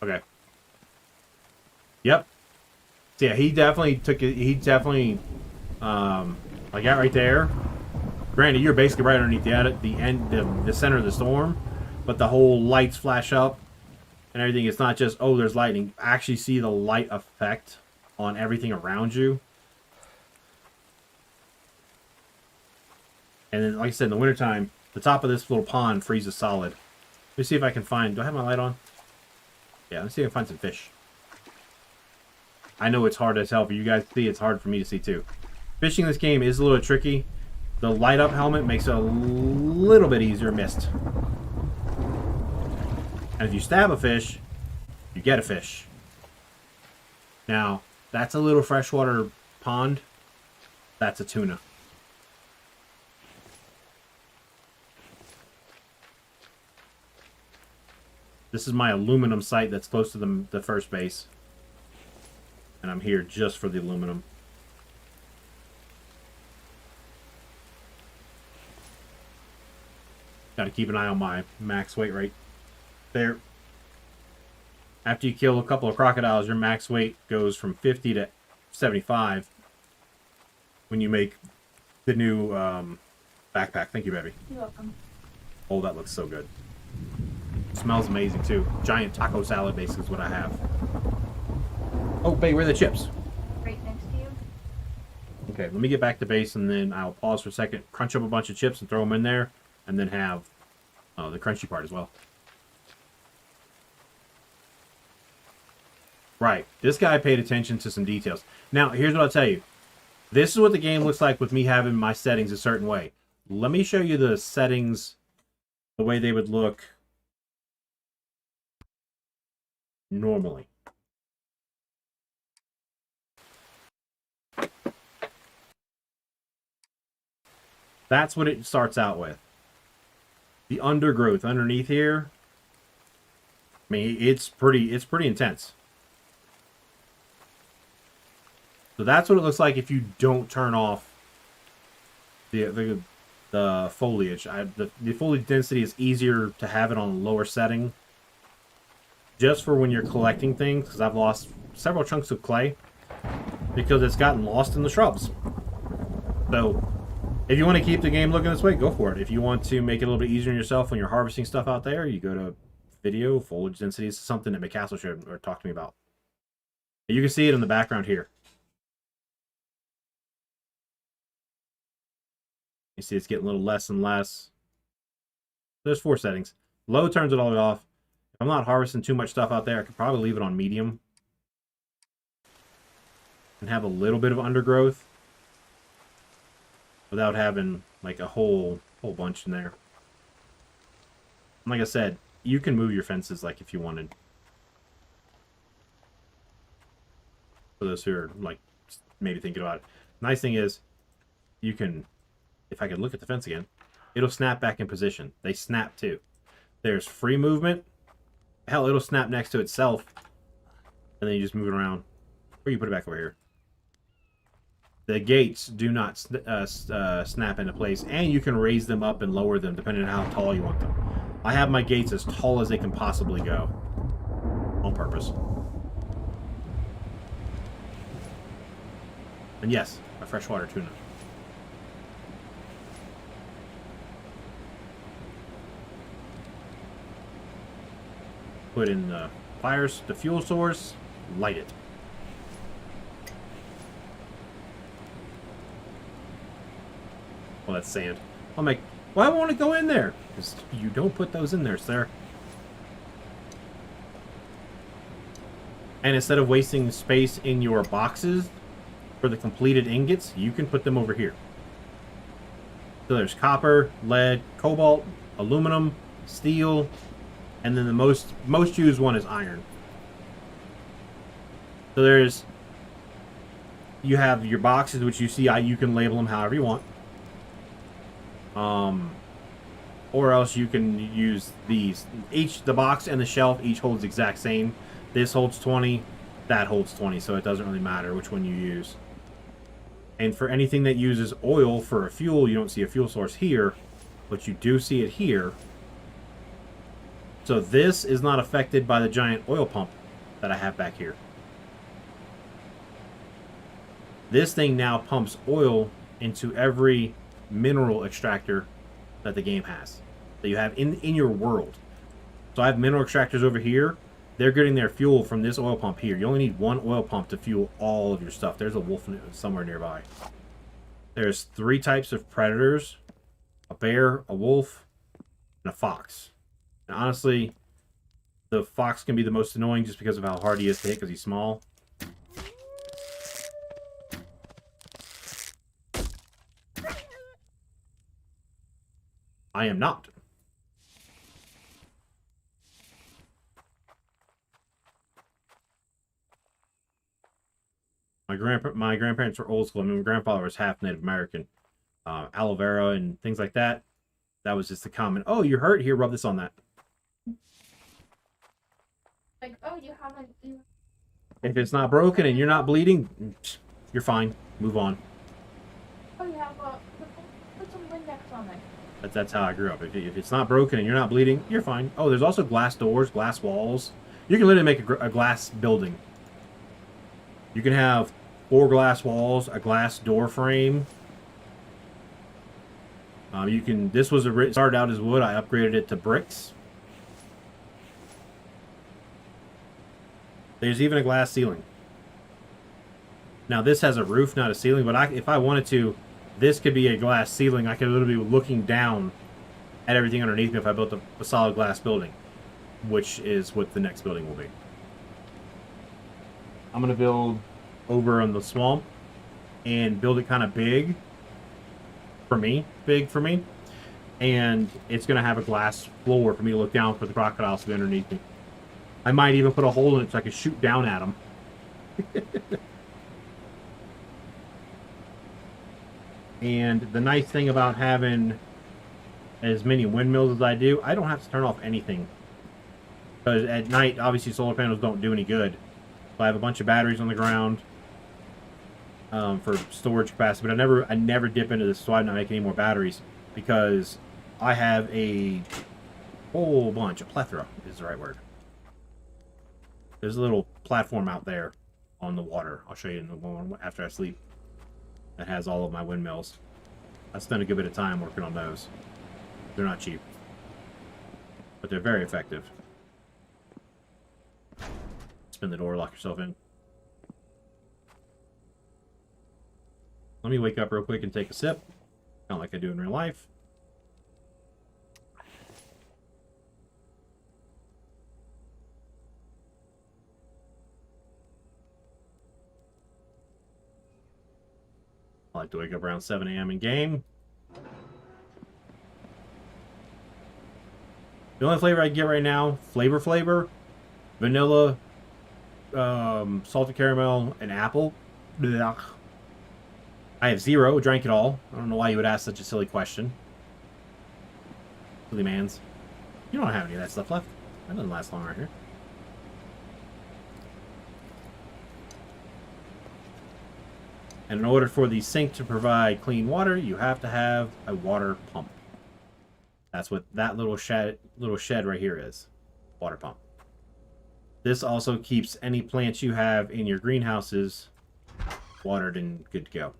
Okay. Yep. So yeah, he definitely took it. He definitely, like that right there. Granted, you're basically right underneath the center of the storm, but the whole lights flash up and everything. It's not just, oh, there's lightning. Actually see the light effect on everything around you. And then, like I said, in the wintertime, the top of this little pond freezes solid. Let me see if I can find... Do I have my light on? Yeah, let's see if I can find some fish. I know it's hard as hell for you guys to see. It's hard for me to see, too. Fishing in this game is a little tricky. The light-up helmet makes it a little bit easier missed. And if you stab a fish, you get a fish. Now, that's a little freshwater pond. That's a tuna. This is my aluminum site that's close to the first base. And I'm here just for the aluminum. Got to keep an eye on my max weight right there. After you kill a couple of crocodiles, your max weight goes from 50 to 75 when you make the new backpack. Thank you, baby. You're welcome. Oh, that looks so good. Smells amazing, too. Giant taco salad base is what I have. Oh, babe, where are the chips? Right next to you. Okay, let me get back to base, and then I'll pause for a second, crunch up a bunch of chips and throw them in there, and then have the crunchy part as well. Right, this guy paid attention to some details. Now, here's what I'll tell you. This is what the game looks like with me having my settings a certain way. Let me show you the settings, the way they would look normally. That's what it starts out with. The undergrowth underneath here, I mean, it's pretty intense. So that's what it looks like if you don't turn off the foliage. The foliage density is easier to have it on a lower setting, just for when you're collecting things, because I've lost several chunks of clay because it's gotten lost in the shrubs. So if you want to keep the game looking this way, go for it. If you want to make it a little bit easier on yourself when you're harvesting stuff out there, you go to video, foliage density. It's something that McCastle showed or talked to me about. You can see it in the background here. You see it's getting a little less and less. There's 4 settings. Low turns it all the way off. If I'm not harvesting too much stuff out there, I could probably leave it on medium. And have a little bit of undergrowth. Without having like a whole bunch in there. And like I said, you can move your fences like if you wanted. For those who are like maybe thinking about it. Nice thing is you can, if I could look at the fence again, it'll snap back in position. They snap too. There's free movement. Hell, it'll snap next to itself. And then you just move it around. Or you put it back over here. The gates do not snap into place. And you can raise them up and lower them depending on how tall you want them. I have my gates as tall as they can possibly go. On purpose. And yes, a freshwater tuna. Put in the fires, the fuel source, light it. Well, that's sand. I'm like, why won't it go in there? Because you don't put those in there, sir. And instead of wasting space in your boxes for the completed ingots, you can put them over here. So there's copper, lead, cobalt, aluminum, steel, and then the most used one is iron. So there's, you have your boxes, which you see, you can label them however you want. Or else you can use these. The box and the shelf each holds the exact same. This holds 20, that holds 20, so it doesn't really matter which one you use. And for anything that uses oil for a fuel, you don't see a fuel source here, but you do see it here. So this is not affected by the giant oil pump that I have back here. This thing now pumps oil into every mineral extractor that the game has, that you have in your world. So I have mineral extractors over here. They're getting their fuel from this oil pump here. You only need one oil pump to fuel all of your stuff. There's a wolf somewhere nearby. There's 3 types of predators: a bear, a wolf, and a fox. And honestly, the fox can be the most annoying just because of how hard he is to hit because he's small. I am not. My grandparents were old school. I mean, my grandfather was half Native American. Aloe vera and things like that. That was just the common, oh, you're hurt? Here, rub this on that. Like, oh, you haven't. If it's not broken and you're not bleeding, you're fine. Move on. Oh, you have put some Windex on there. That's how I grew up. If it's not broken and you're not bleeding, you're fine. Oh, there's also glass doors, glass walls. You can literally make a glass building. You can have 4 glass walls, a glass door frame. You can. This was started out as wood. I upgraded it to bricks. There's even a glass ceiling. Now this has a roof, not a ceiling, but if I wanted to, this could be a glass ceiling. I could literally be looking down at everything underneath me if I built a solid glass building, which is what the next building will be. I'm going to build over on the swamp and build it kind of big for me, and it's going to have a glass floor for me to look down for the crocodiles to be underneath me. I might even put a hole in it so I can shoot down at them. And the nice thing about having as many windmills as I do, I don't have to turn off anything. Because at night, obviously, solar panels don't do any good. So I have a bunch of batteries on the ground for storage capacity. But I never dip into this, so I'm not making any more batteries. Because I have a whole bunch, a plethora is the right word. There's a little platform out there on the water. I'll show you in the one after I sleep. That has all of my windmills. I spent a good bit of time working on those. They're not cheap, but they're very effective. Spin the door, lock yourself in. Let me wake up real quick and take a sip, kind of like I do in real life. I like to wake up around 7 a.m. in game. The only flavor I get right now, flavor, vanilla, salted caramel, and apple. Blech. I have 0, drank it all. I don't know why you would ask such a silly question. Silly mans. You don't have any of that stuff left. That doesn't last long right here. And in order for the sink to provide clean water, you have to have a water pump. That's what that little shed right here is. Water pump. This also keeps any plants you have in your greenhouses watered and good to go.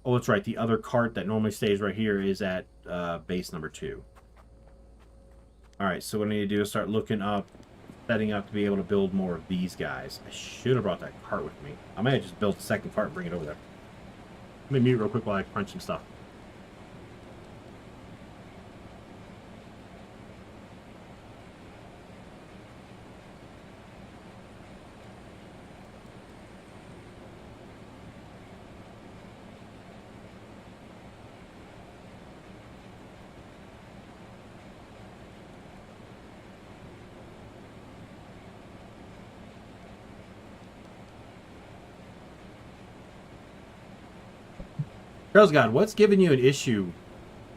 Oh, that's right. The other cart that normally stays right here is at base number 2. Alright, so what I need to do is start looking up, setting up to be able to build more of these guys. I should have brought that cart with me. I might have just built a second cart and bring it over there. Let me mute real quick while I crunch some stuff. Girls God, what's giving you an issue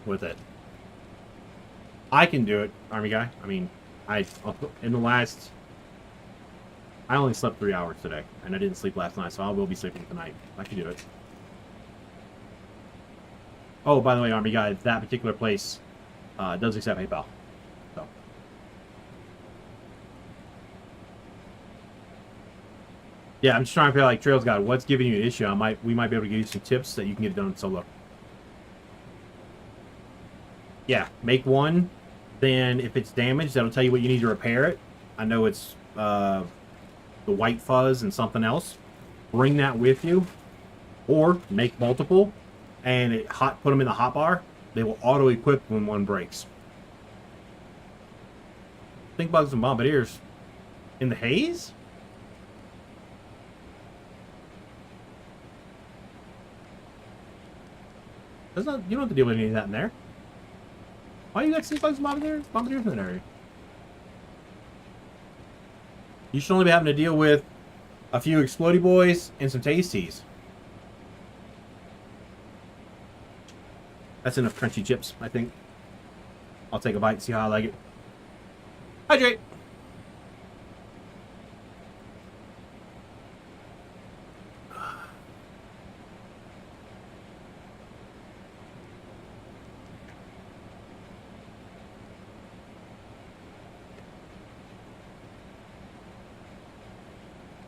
with it? I can do it, Army Guy. I mean, I only slept 3 hours today, and I didn't sleep last night, so I will be sleeping tonight. I can do it. Oh, by the way, Army Guy, that particular place does accept PayPal. So. Yeah, I'm just trying to figure out, like, Trails God, what's giving you an issue? We might be able to give you some tips that you can get it done solo. Yeah, make one. Then if it's damaged, that'll tell you what you need to repair it. I know it's the white fuzz and something else. Bring that with you. Or make multiple and put them in the hotbar. They will auto-equip when one breaks. Stink bugs and bombardiers in the haze? You don't have to deal with any of that in there. Why do you got stink bugs and bombardiers in that area? You should only be having to deal with a few explodey boys and some tasties. That's enough crunchy chips, I think. I'll take a bite and see how I like it. Hydrate!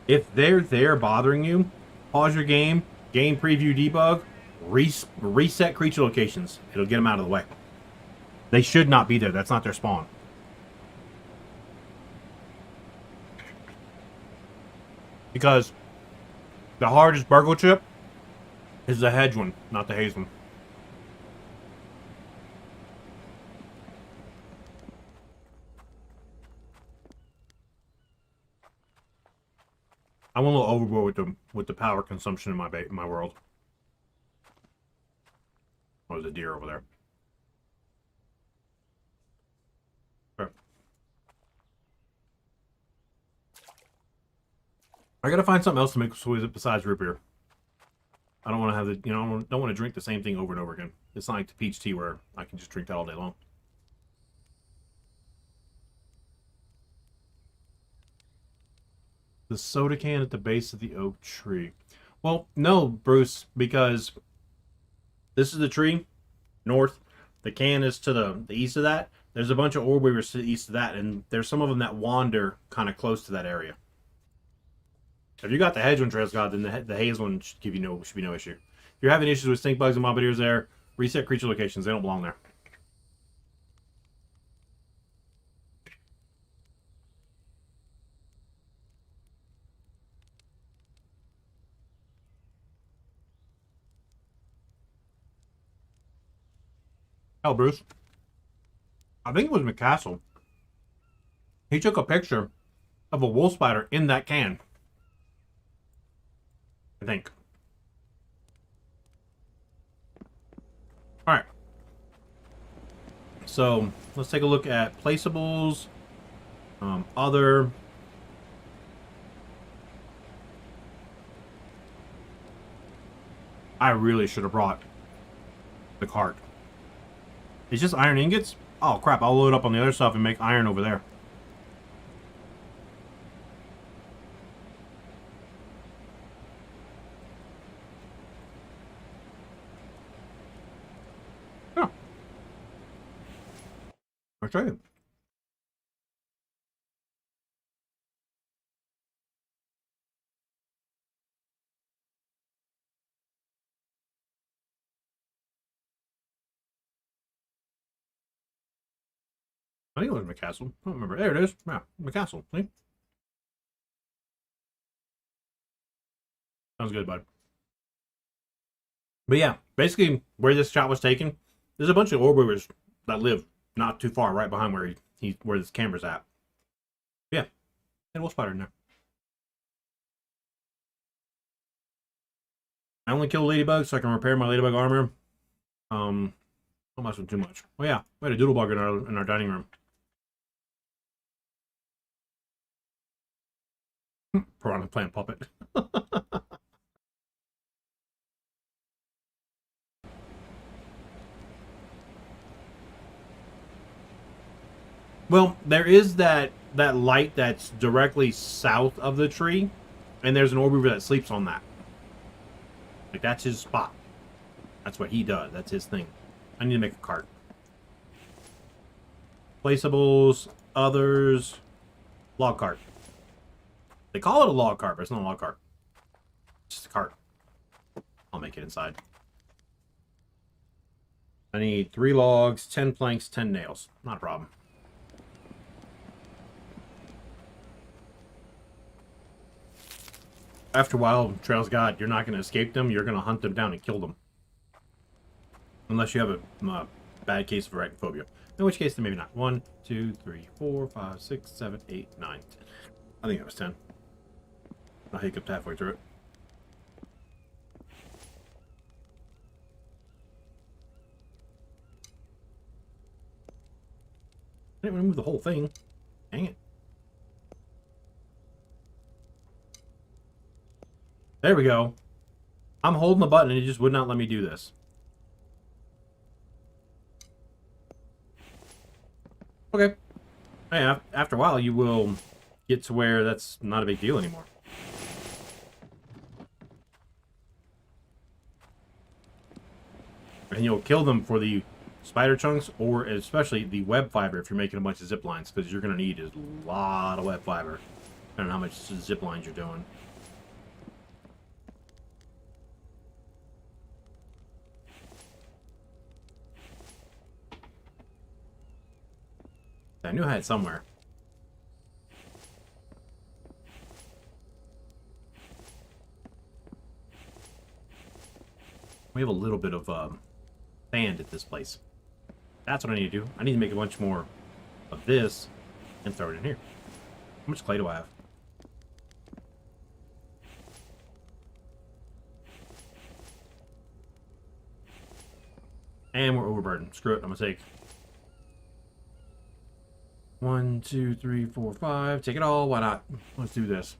If they're there bothering you, pause your game, game preview debug, reset creature locations. It'll get them out of the way. They should not be there. That's not their spawn. Because the hardest burgle chip is the hedge one, not the haze one. I went a little overboard with the power consumption in my world. Oh, there's a deer over there. Okay. I gotta find something else to make with it besides root beer. I don't want to have the, you know, I don't want to drink the same thing over and over again. It's not like the peach tea where I can just drink that all day long. The soda can at the base of the oak tree. Well, no, Bruce, because this is the tree, north. The can is to the east of that. There's a bunch of orb weavers to the east of that, and there's some of them that wander kind of close to that area. If you got the hedge one, Trails God, then the haze one should be no issue. If you're having issues with stink bugs and bombardiers there, reset creature locations. They don't belong there. Hell, Bruce. I think it was McCastle. He took a picture of a wolf spider in that can. I think. Alright. So, let's take a look at placeables. Other. I really should have brought the cart. It's just iron ingots? Oh crap, I'll load up on the other stuff and make iron over there. Yeah. I'll show you. I think it was McCastle. I don't remember. There it is. Yeah, McCastle. See? Sounds good, bud. But yeah, basically where this shot was taken, there's a bunch of orb weavers that live not too far, right behind where where this camera's at. Yeah, and wolf spider in there. I only kill ladybugs so I can repair my ladybug armor. Don't mess with too much. Oh yeah, we had a doodlebug in our dining room. Piranha plant puppet. Well, there is that light that's directly south of the tree, and there's an orb weaver that sleeps on that. Like, that's his spot. That's what he does. That's his thing. I need to make a cart. Placeables, others, log cart. They call it a log cart, but it's not a log cart. It's just a cart. I'll make it inside. I need 3 logs, 10 planks, 10 nails. Not a problem. After a while, Trails God, you're not going to escape them. You're going to hunt them down and kill them. Unless you have a bad case of arachnophobia. In which case, then maybe not. 1, 2, 3, 4, 5, 6, 7, 8, 9, 10. I think it was 10. I hiccuped halfway through it. I didn't remove the whole thing. Dang it. There we go. I'm holding the button and it just would not let me do this. Okay. Hey, after a while, you will get to where that's not a big deal anymore. And you'll kill them for the spider chunks, or especially the web fiber if you're making a bunch of zip lines, because you're going to need a lot of web fiber. I don't know how much zip lines you're doing. I knew I had it somewhere. We have a little bit of sand at this place. That's what I need to do. I need to make a bunch more of this and throw it in here. How much clay do I have? And we're overburdened. Screw it. I'm going to take 1, 2, 3, 4, 5. Take it all. Why not? Let's do this.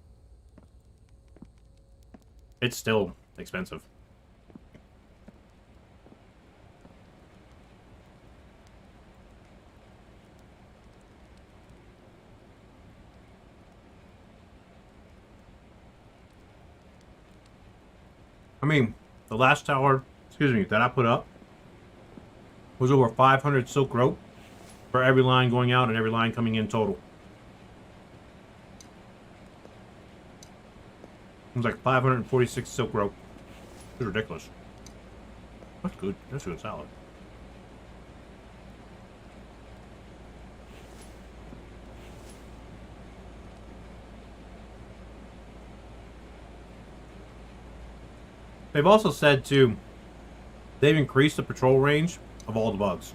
It's still expensive. I mean, the last tower, excuse me, that I put up was over 500 silk rope for every line going out and every line coming in total. It was like 546 silk rope. It's ridiculous. That's good. That's good salad. They've also said, too, they've increased the patrol range of all the bugs.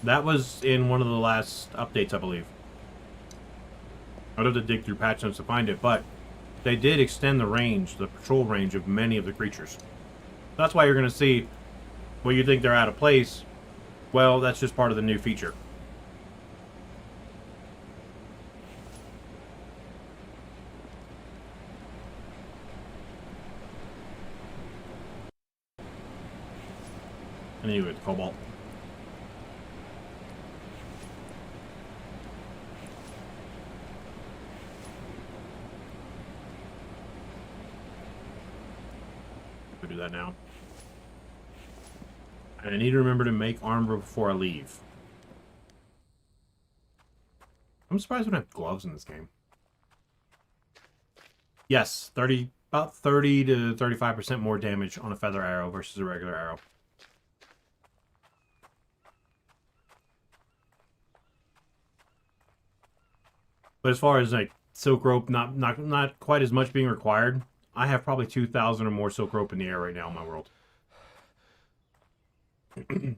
That was in one of the last updates, I believe. I'd have to dig through patch notes to find it, but they did extend the range, the patrol range of many of the creatures. That's why you're going to see, well, you think they're out of place. Well, that's just part of the new feature. And anyway, the cobalt. We'll do that now. And I need to remember to make armor before I leave. I'm surprised we don't have gloves in this game. Yes, about 30 to 35% more damage on a feather arrow versus a regular arrow. But as far as like silk rope, not quite as much being required. I have probably 2,000 or more silk rope in the air right now in my world.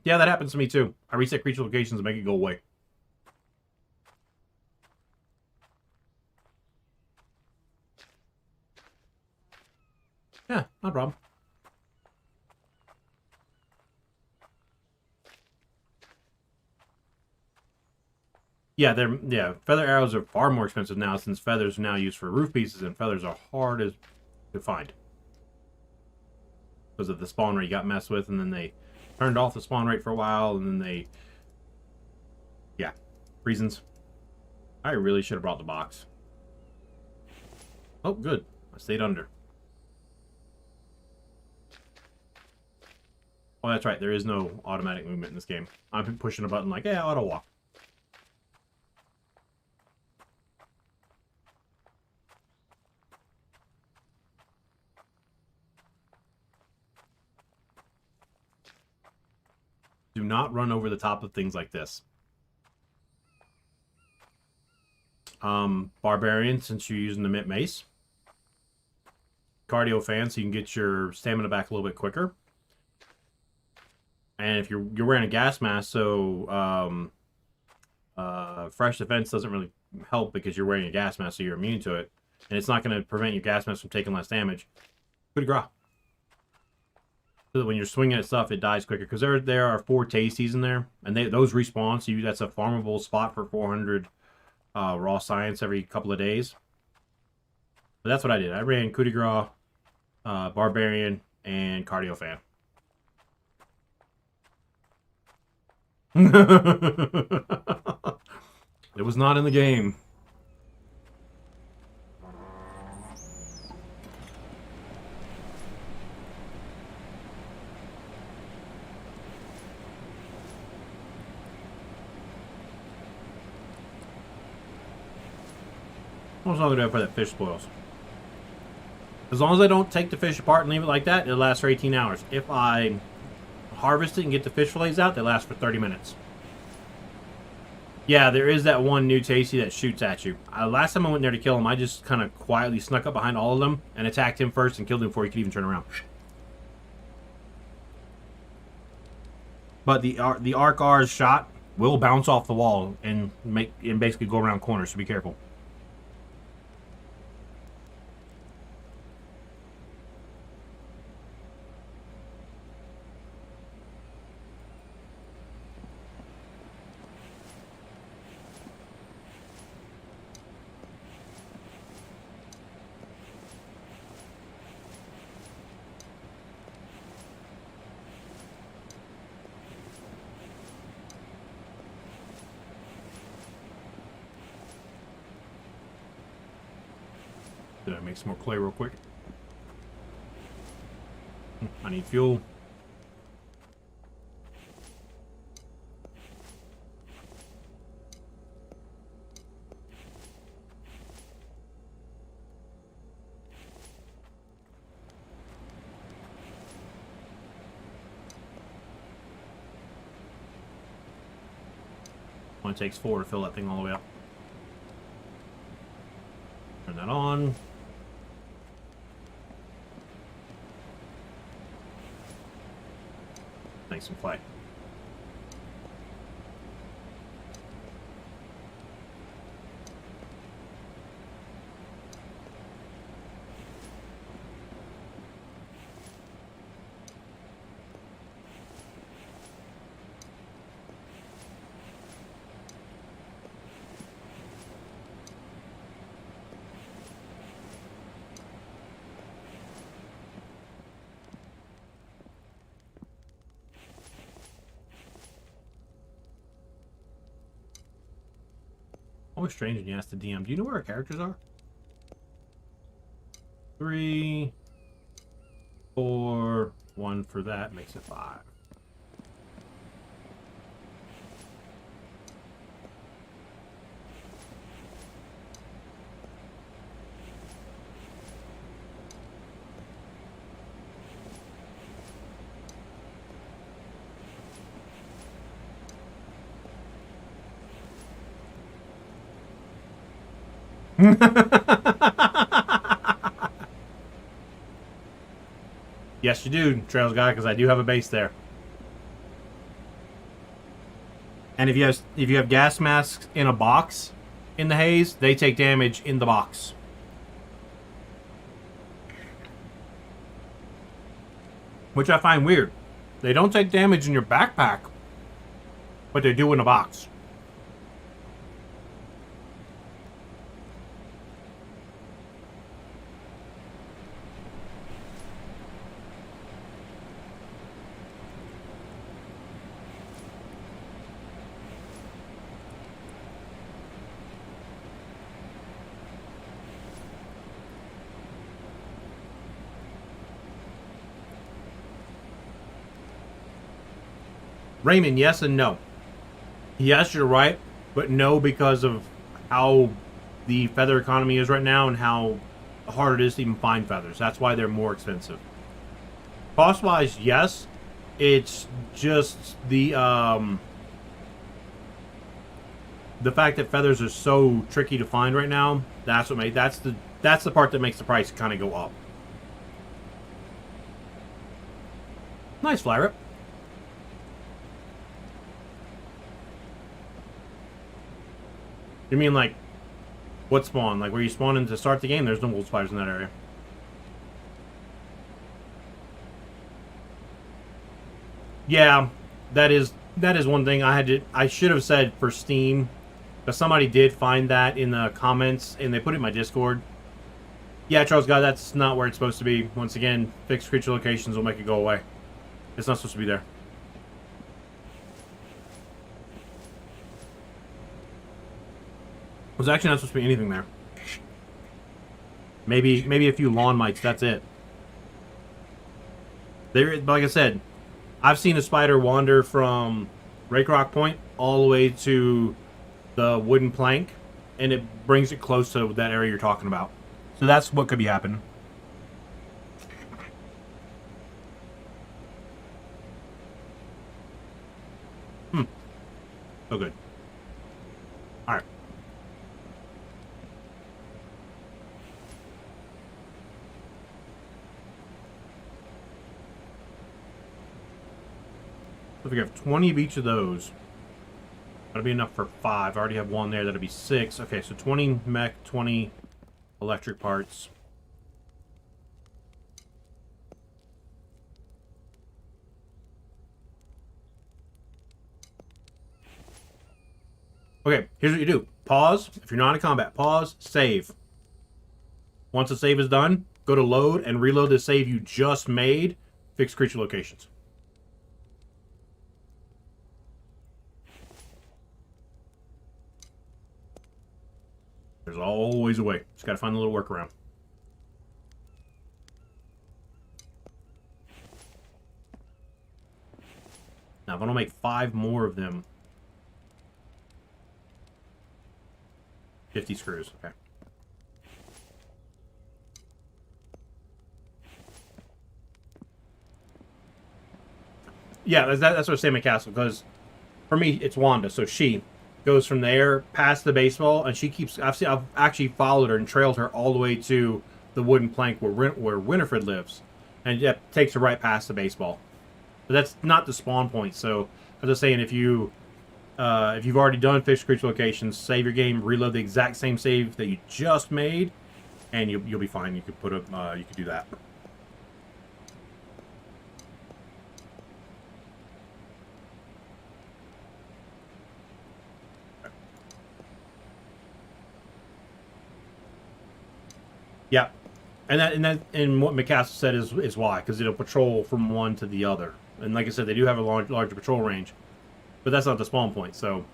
Yeah, that happens to me too. I reset creature locations and make it go away. Yeah, no problem. Yeah, feather arrows are far more expensive now since feathers are now used for roof pieces and feathers are hard to find. Because of the spawn rate got messed with and then they turned off the spawn rate for a while and then they... Yeah, reasons. I really should have brought the box. Oh, good. I stayed under. Oh, that's right. There is no automatic movement in this game. I've been pushing a button like, yeah, auto walk. Do not run over the top of things like this. Barbarian, since you're using the Mint Mace. Cardio fan, so you can get your stamina back a little bit quicker. And if you're wearing a gas mask, so fresh defense doesn't really help because you're wearing a gas mask, so you're immune to it. And it's not going to prevent your gas mask from taking less damage. Coup de grace. So that when you're swinging at stuff, it dies quicker. Because there are 4 tasties in there, and those respawn, so that's a farmable spot for 400 raw science every couple of days. But that's what I did. I ran coup de grace, barbarian, and cardio fan. It was not in the game. How much longer do I put that fish spoils? As long as I don't take the fish apart and leave it like that, it'll last for 18 hours. If I harvest it and get the fish fillets out, they last for 30 minutes. Yeah, there is that one new tasty that shoots at you. Last time I went there to kill him, I just kind of quietly snuck up behind all of them and attacked him first and killed him before he could even turn around. But the Arc R's shot will bounce off the wall and basically go around corners, so be careful. Did I make some more clay real quick? I need fuel. Only takes 4 to fill that thing all the way up. Turn that on. Nice and flat. Always strange when you ask the DM, do you know where our characters are? 3, 4, 1 for that makes it 5. Yes, you do, Trails Guy, because I do have a base there. And if you have gas masks in a box in the haze, they take damage in the box. Which I find weird. They don't take damage in your backpack, but they do in a box. Raymond, yes and no. Yes, you're right, but no because of how the feather economy is right now and how hard it is to even find feathers. That's why they're more expensive. Cost-wise, yes. It's just the fact that feathers are so tricky to find right now. That's the part that makes the price kind of go up. Nice fly rip. You mean like what spawn? Like where you spawn in to start the game? There's no wolf spiders in that area. Yeah, that is one thing I should have said for Steam, because somebody did find that in the comments and they put it in my Discord. Yeah, Charles God, that's not where it's supposed to be. Once again, fixed creature locations will make it go away. It's not supposed to be there. There's actually not supposed to be anything there. Maybe a few lawn mites. That's it. There, like I said, I've seen a spider wander from Rake Rock Point all the way to the wooden plank, and it brings it close to that area you're talking about. So that's what could be happening. So good. All right. So if we have 20 of each of those, that'll be enough for 5. I already have one there. That'll be 6. Okay, so 20 mech, 20 electric parts. Okay, here's what you do. Pause. If you're not in combat, pause, save. Once the save is done, go to load and reload the save you just made. Fix creature locations. There's always a way. Just gotta find a little workaround. Now, if I don't make 5 more of them, 50 screws. Okay. Yeah, that's what I was saying, my castle, because for me, it's Wanda. So she goes from there past the baseball, and she keeps. I've actually followed her and trailed her all the way to the wooden plank where Winifred lives, and yeah, takes her right past the baseball. But that's not the spawn point. So I was just saying, if you've already done fixed creature locations, save your game, reload the exact same save that you just made, and you'll be fine. You could put you could do that. Yeah, and what McCaster said is why, because it'll patrol from one to the other, and like I said, they do have a larger patrol range, but that's not the spawn point. So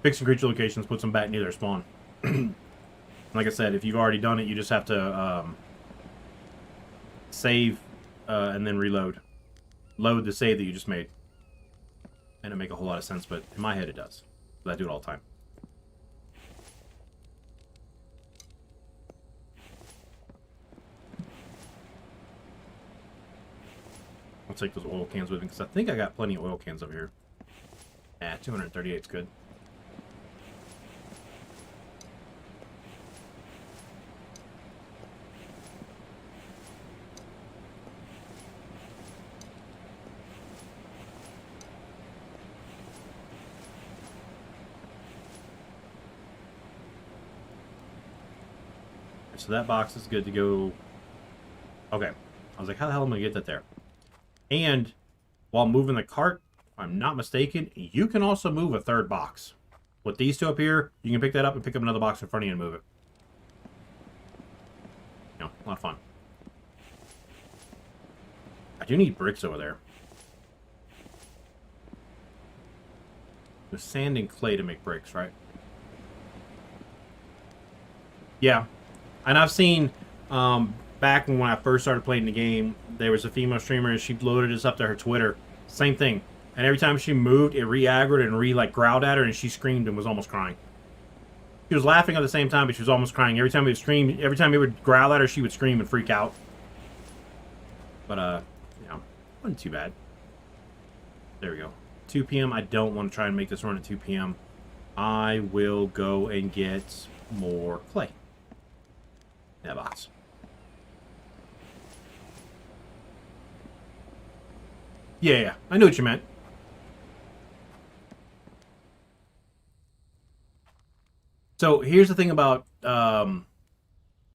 fixing creature locations puts them back near their spawn. Like I said, if you've already done it, you just have to save and then load the save that you just made, and it make a whole lot of sense. But in my head, it does. But I do it all the time. I'll take those oil cans with me, because I think I got plenty of oil cans over here. 238 is good. So that box is good to go. Okay. I was like, how the hell am I going to get that there? And while moving the cart, if I'm not mistaken, you can also move a third box. With these two up here, you can pick that up and pick up another box in front of you and move it. You know, a lot of fun. I do need bricks over there. There's sand and clay to make bricks, right? Yeah. And I've seen... back when I first started playing the game, there was a female streamer and she loaded us up to her Twitter. Same thing. And every time she moved, it re-aggroed and growled at her, and she screamed and was almost crying. She was laughing at the same time, but she was almost crying. Every time it would growl at her, she would scream and freak out. But, you know, wasn't too bad. There we go. 2 p.m. I don't want to try and make this run at 2 p.m. I will go and get more clay. In that box. Yeah, I knew what you meant. So here's the thing about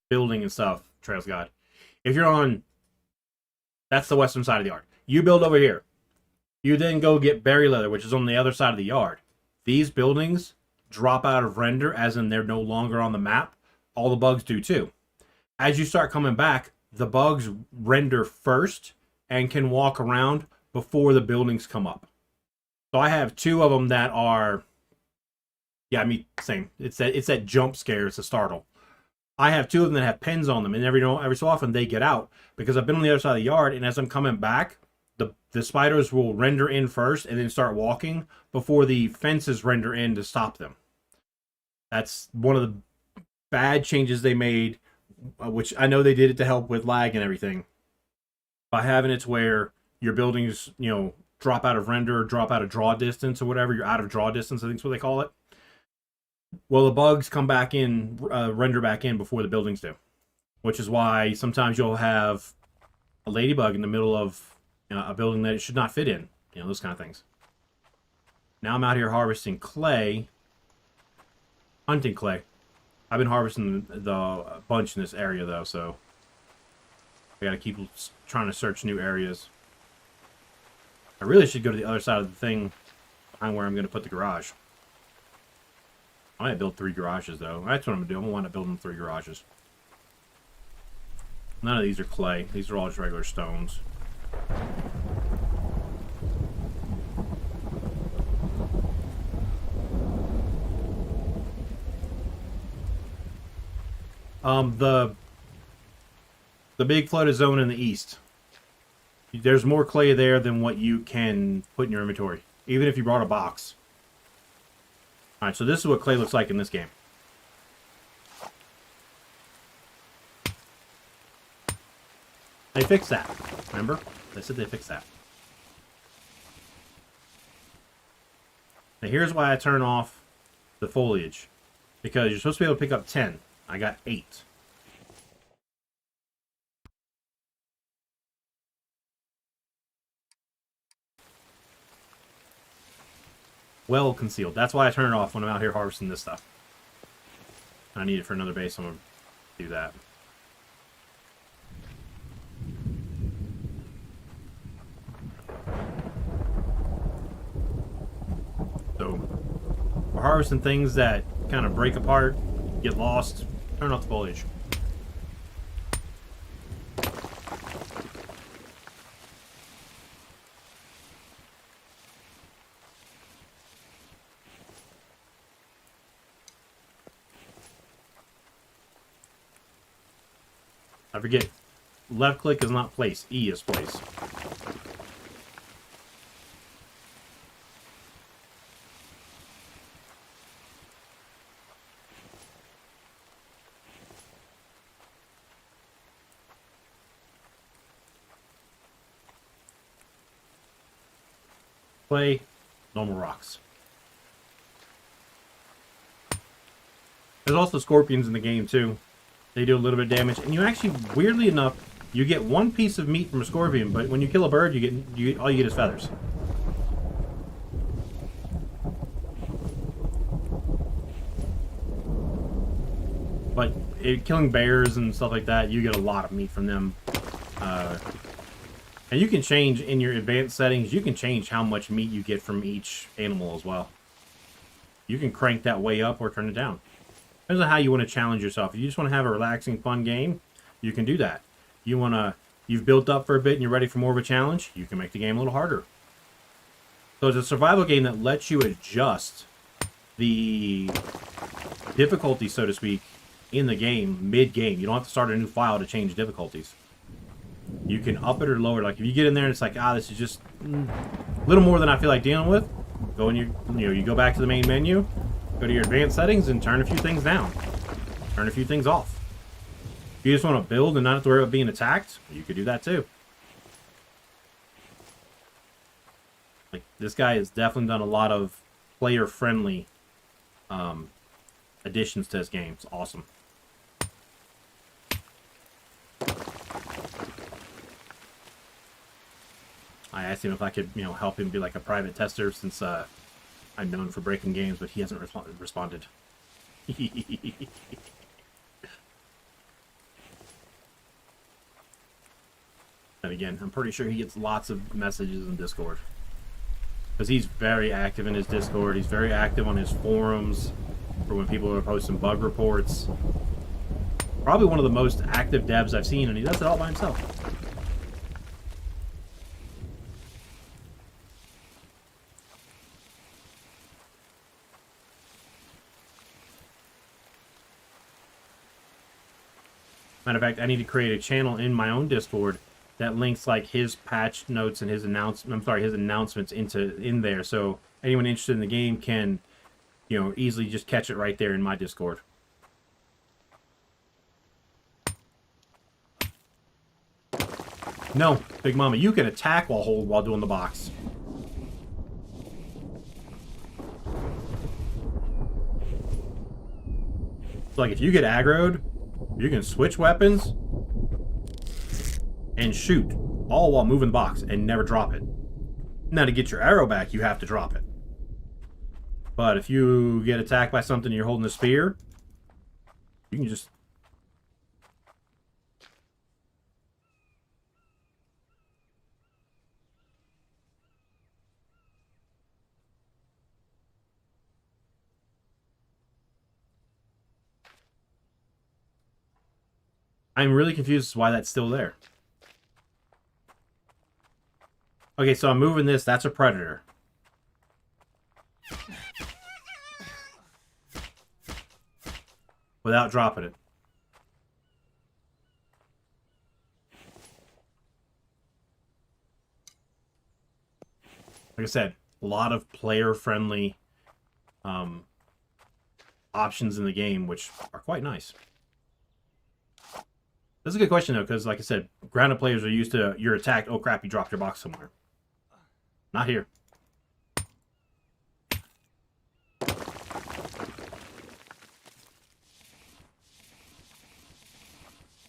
building and stuff, Trails God. If you're on, that's the western side of the yard. You build over here. You then go get berry leather, which is on the other side of the yard. These buildings drop out of render, as in they're no longer on the map. All the bugs do too. As you start coming back, the bugs render first and can walk around before the buildings come up. So I have 2 of them that are Yeah, I mean, same. It's that jump scare. It's a startle. I have two of them that have pins on them, and every so often they get out because I've been on the other side of the yard, and as I'm coming back, the spiders will render in first and then start walking before the fences render in to stop them. That's one of the bad changes they made, which I know they did it to help with lag and everything. By having it to where your buildings, drop out of render, drop out of draw distance or whatever, you're out of draw distance, I think is what they call it. Well, the bugs come back in, render back in before the buildings do, which is why sometimes you'll have a ladybug in the middle of a building that it should not fit in, those kind of things. Now I'm out here harvesting clay, hunting clay. I've been harvesting the bunch in this area though, so I gotta keep trying to search new areas. I really should go to the other side of the thing behind where I'm going to put the garage. I might build 3 garages though. That's what I'm going to do. I'm going to wind up building 3 garages. None of these are clay. These are all just regular stones. The big flooded zone in the east. There's more clay there than what you can put in your inventory, even if you brought a box. Alright, so this is what clay looks like in this game. They fixed that. Remember? They said they fixed that. Now here's why I turn off the foliage. Because you're supposed to be able to pick up 10. I got 8. Well concealed. That's why I turn it off when I'm out here harvesting this stuff. I need it for another base, so I'm going to do that. So, we're harvesting things that kind of break apart, get lost, turn off the foliage. I forget, left click is not place, E is place. Clay, normal rocks. There's also scorpions in the game too. They do a little bit of damage, and you actually, weirdly enough, you get 1 piece of meat from a scorpion, but when you kill a bird, all you get is feathers. But killing bears and stuff like that, you get a lot of meat from them. And you can change in your advanced settings, you can change how much meat you get from each animal as well. You can crank that way up or turn it down. Depends on how you want to challenge yourself. If you just want to have a relaxing, fun game, you can do that. You've built up for a bit and you're ready for more of a challenge, you can make the game a little harder. So it's a survival game that lets you adjust the difficulty, so to speak, in the game, mid-game. You don't have to start a new file to change difficulties. You can up it or lower it. Like if you get in there and it's like, this is just a little more than I feel like dealing with, go in you go back to the main menu, go to your advanced settings and turn a few things down. Turn a few things off. If you just want to build and not have to worry about being attacked, you could do that too. Like this guy has definitely done a lot of player-friendly additions to this game. It's awesome. I asked him if I could, help him be like a private tester since I'm known for breaking games, but he hasn't responded. And again, I'm pretty sure he gets lots of messages in Discord. Because he's very active in his Discord. He's very active on his forums for when people are posting bug reports. Probably one of the most active devs I've seen, and he does it all by himself. Matter of fact, I need to create a channel in my own Discord that links like his patch notes and his announcements in there, so anyone interested in the game can, easily just catch it right there in my Discord. No, Big Mama, you can attack while doing the box. So, like, if you get aggroed, you can switch weapons and shoot, all while moving the box and never drop it. Now, to get your arrow back, you have to drop it. But if you get attacked by something and you're holding a spear, you can just... I'm really confused as to why that's still there. Okay, so I'm moving this. That's a predator. Without dropping it. Like I said, a lot of player-friendly options in the game, which are quite nice. That's a good question, though, because, like I said, grounded players are used to, you're attacked, oh crap, you dropped your box somewhere. Not here.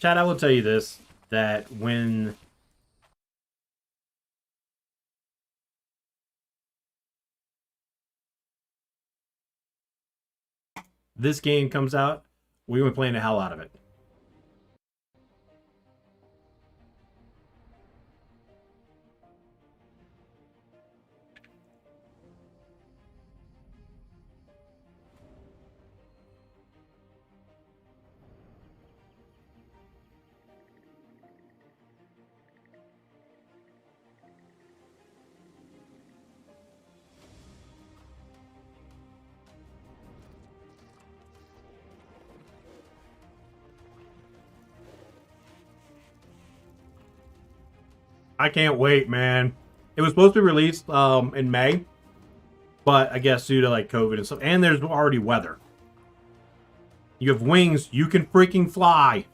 Chad, I will tell you this, that when this game comes out, we will be playing the hell out of it. I can't wait, man. It was supposed to be released in May, but I guess due to like COVID and stuff, and there's already weather. You have wings, you can freaking fly.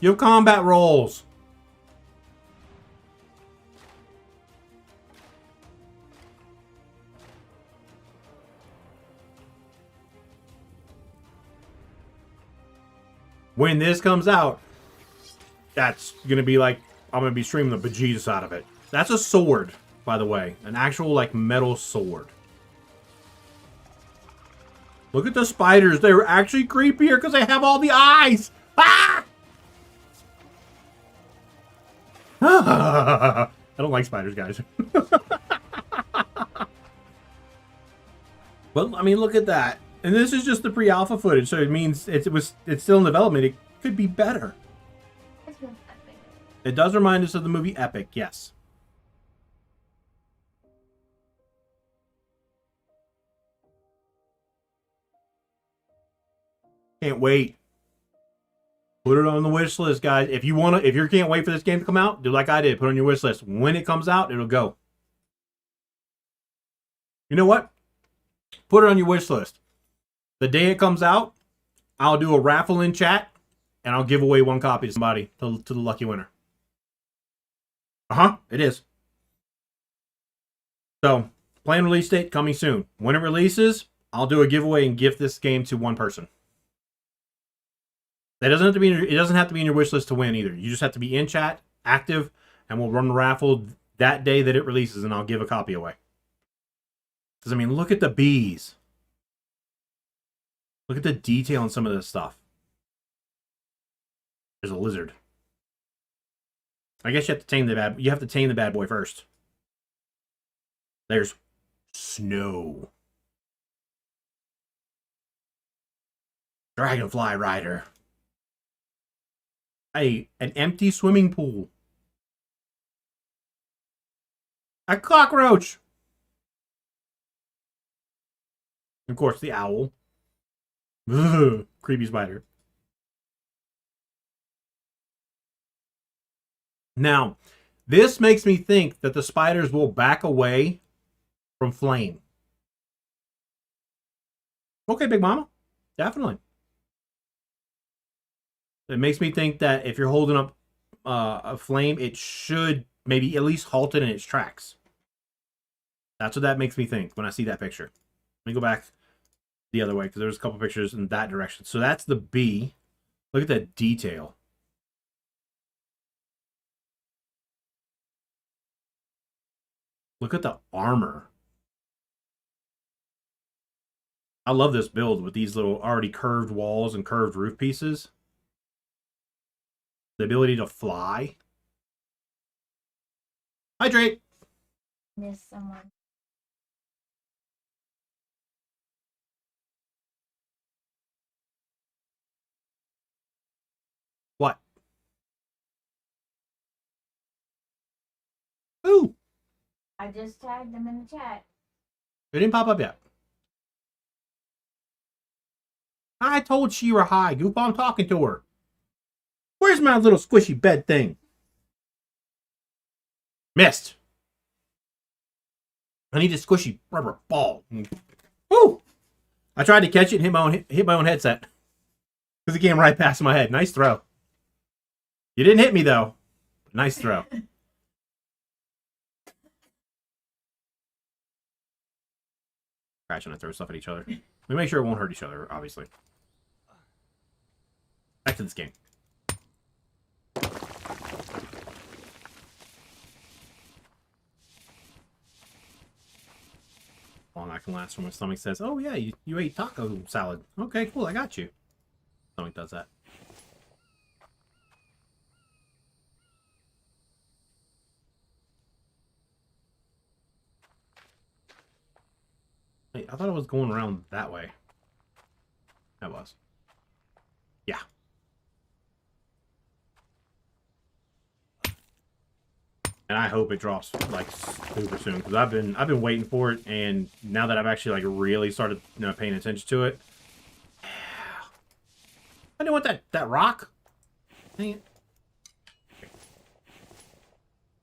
You have combat rolls. When this comes out, that's going to be like, I'm going to be streaming the bejesus out of it. That's a sword, by the way. An actual, like, metal sword. Look at the spiders. They're actually creepier because they have all the eyes. Ah! I don't like spiders, guys. Well, I mean, look at that. And this is just the pre-alpha footage, so it means it's still in development. It could be better. It does remind us of the movie Epic, yes. Can't wait. Put it on the wish list, guys. If you can't wait for this game to come out, do like I did. Put it on your wish list. When it comes out, it'll go. You know what? Put it on your wish list. The day it comes out, I'll do a raffle in chat, and I'll give away one copy to somebody, to the lucky winner. It is. So, planned release date coming soon. When it releases, I'll do a giveaway and gift this game to one person. It doesn't have to be in your wish list to win either. You just have to be in chat, active, and we'll run the raffle that day that it releases, and I'll give a copy away. Because, I mean, look at the bees. Look at the detail on some of this stuff. There's a lizard. I guess you have to tame the bad boy first. There's snow. Dragonfly Rider. An empty swimming pool. A cockroach. Of course, the owl. Ugh, creepy spider. Now, this makes me think that the spiders will back away from flame. Okay, Big Mama. Definitely. It makes me think that if you're holding up a flame, it should maybe at least halt it in its tracks. That's what that makes me think when I see that picture. Let me go back the other way because there's a couple pictures in that direction. So that's the bee. Look at that detail. Look at the armor. I love this build with these little already curved walls and curved roof pieces. The ability to fly. Hydrate! Miss someone. What? Ooh! I just tagged them in the chat. It didn't pop up yet. I told Shira hi. Goofball, I'm talking to her. Where's my little squishy bed thing? Missed. I need a squishy rubber ball. Woo! I tried to catch it and hit my own headset. Because it came right past my head. Nice throw. You didn't hit me, though. Nice throw. Crash when I throw stuff at each other. We make sure it won't hurt each other, obviously. Back to this game. Long I can last when my stomach says, oh yeah, you ate taco salad. Okay, cool, I got you. Stomach does that. Hey, I thought I was going around that way. That was. Yeah. And I hope it drops like super soon because I've been waiting for it, and now that I've actually like really started paying attention to it, I didn't want that rock. Dang it!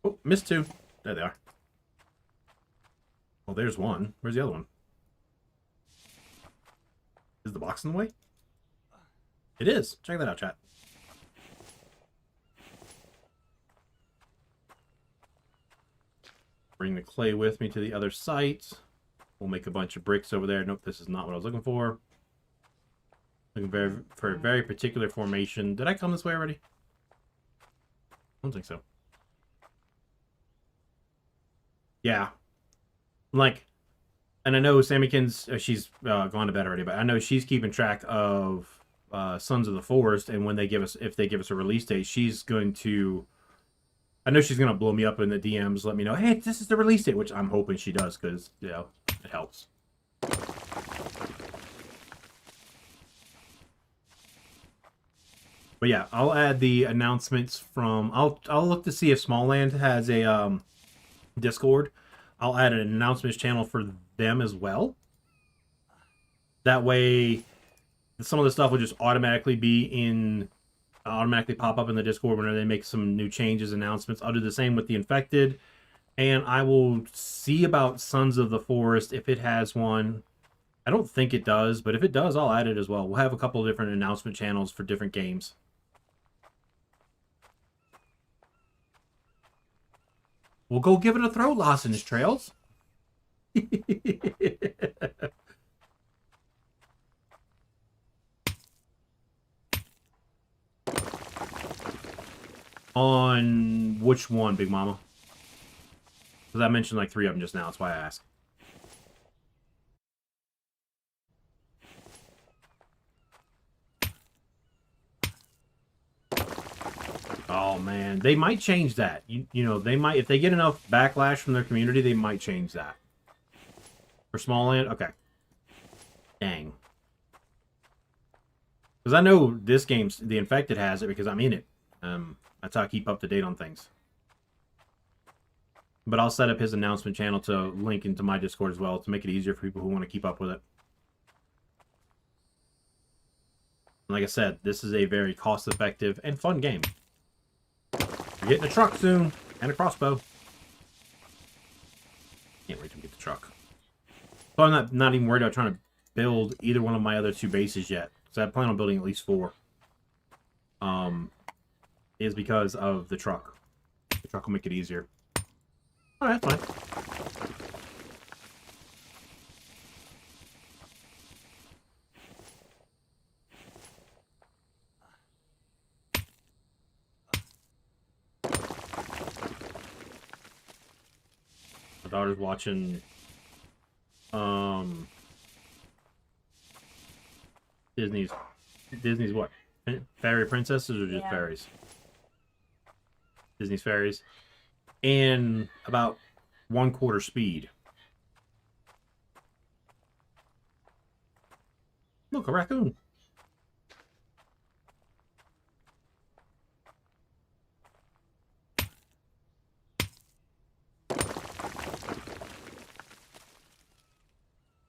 Oh, missed two. There they are. Well, there's one. Where's the other one? Is the box in the way? It is. Check that out, chat. Bring the clay with me to the other site. We'll make a bunch of bricks over there. Nope, this is not what I was looking for. Looking for a very particular formation. Did I come this way already? I don't think so. Yeah. Like, and I know Sammykins, she's gone to bed already, but I know she's keeping track of Sons of the Forest, and when they give us, if they give us a release date, she's going to, I know she's going to blow me up in the DMs, let me know, hey, this is the release date, which I'm hoping she does, because, you know, it helps. But yeah, I'll add the announcements from, I'll look to see if Smallland has a Discord. I'll add an announcements channel for them as well. That way, some of the stuff will just automatically pop up in the Discord whenever they make some new changes, announcements. I'll do the same with the Infected. And I will see about Sons of the Forest if it has one. I don't think it does, but if it does, I'll add it as well. We'll have a couple of different announcement channels for different games. We'll go give it a throw, Lawson's Trails. On which one, Big Mama? Because I mentioned like 3 of them just now. That's why I asked. Oh man, they might change that. You know, they might, if they get enough backlash from their community, they might change that. For Smallland, okay. Dang. Because I know this game's the Infected has it because I'm in it. That's how I keep up to date on things. But I'll set up his announcement channel to link into my Discord as well to make it easier for people who want to keep up with it. Like I said, this is a very cost-effective and fun game. We're getting a truck soon. And a crossbow. Can't wait to get the truck. So I'm not even worried about trying to build either one of my other 2 bases yet. So I plan on building at least 4. Is because of the truck. The truck will make it easier. Alright, fine. My daughter's watching Disney's what? Fairy Princesses or just fairies? Disney's fairies. In about 1/4 speed. Look, a raccoon.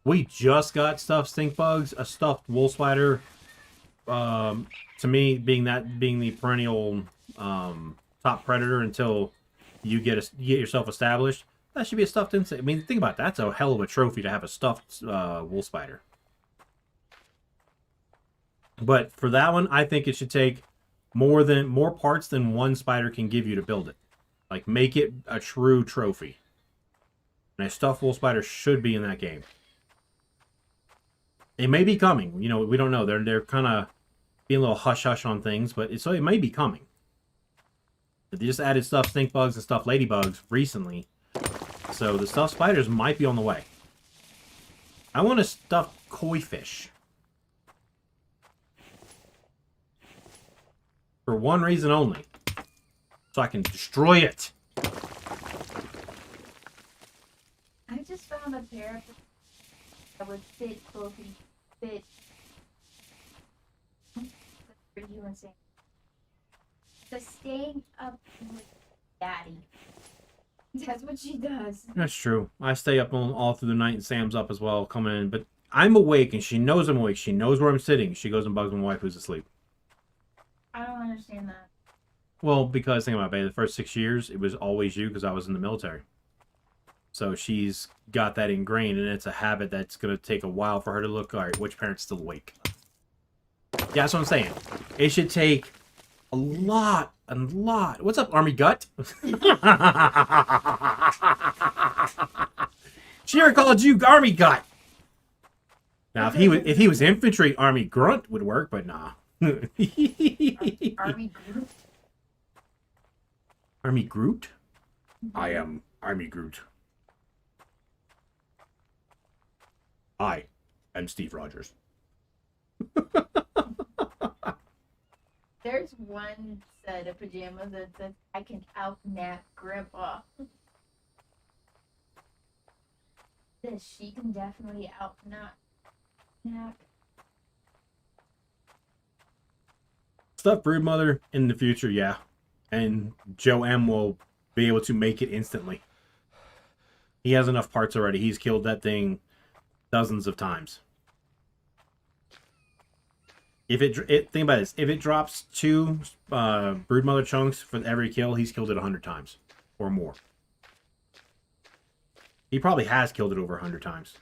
We just got stuffed stink bugs, a stuffed wool spider. To me, being the perennial top predator until you get yourself established, that should be a stuffed insect. I mean, think about that. That's a hell of a trophy to have a stuffed wool spider. But for that one, I think it should take more parts than one spider can give you to build it. Like, make it a true trophy. And a stuffed wool spider should be in that game. It may be coming. You know, we don't know. They're kind of being a little hush-hush on things, but it may be coming. They just added stuffed stink bugs and stuffed ladybugs recently. So the stuffed spiders might be on the way. I want a stuffed koi fish. For one reason only. So I can destroy it. I just found a pair of that would fit both fit for you and Sam. The staying up with Daddy. That's what she does. That's true. I stay up all through the night and Sam's up as well, coming in. But I'm awake and she knows I'm awake. She knows where I'm sitting. She goes and bugs my wife who's asleep. I don't understand that. Well, because think about it, babe, the first 6 years, it was always you because I was in the military. So she's got that ingrained, and it's a habit that's going to take a while for her to look, all right, which parent's still awake? Yeah, that's what I'm saying. It should take a lot. What's up, Army Gut? She never called you Army Gut. Now, if he was infantry, Army Grunt would work, but nah. Army Groot? Army Groot? I am Army Groot. I am Steve Rogers. There's one set of pajamas that says I can outnap Grandpa. Says she can definitely outnap. Stuff Broodmother in the future, yeah. And Joe M will be able to make it instantly. He has enough parts already. He's killed that thing dozens of times. Think about this. If it drops 2 Broodmother chunks for every kill, he's killed it 100 times or more. He probably has killed it over 100 times.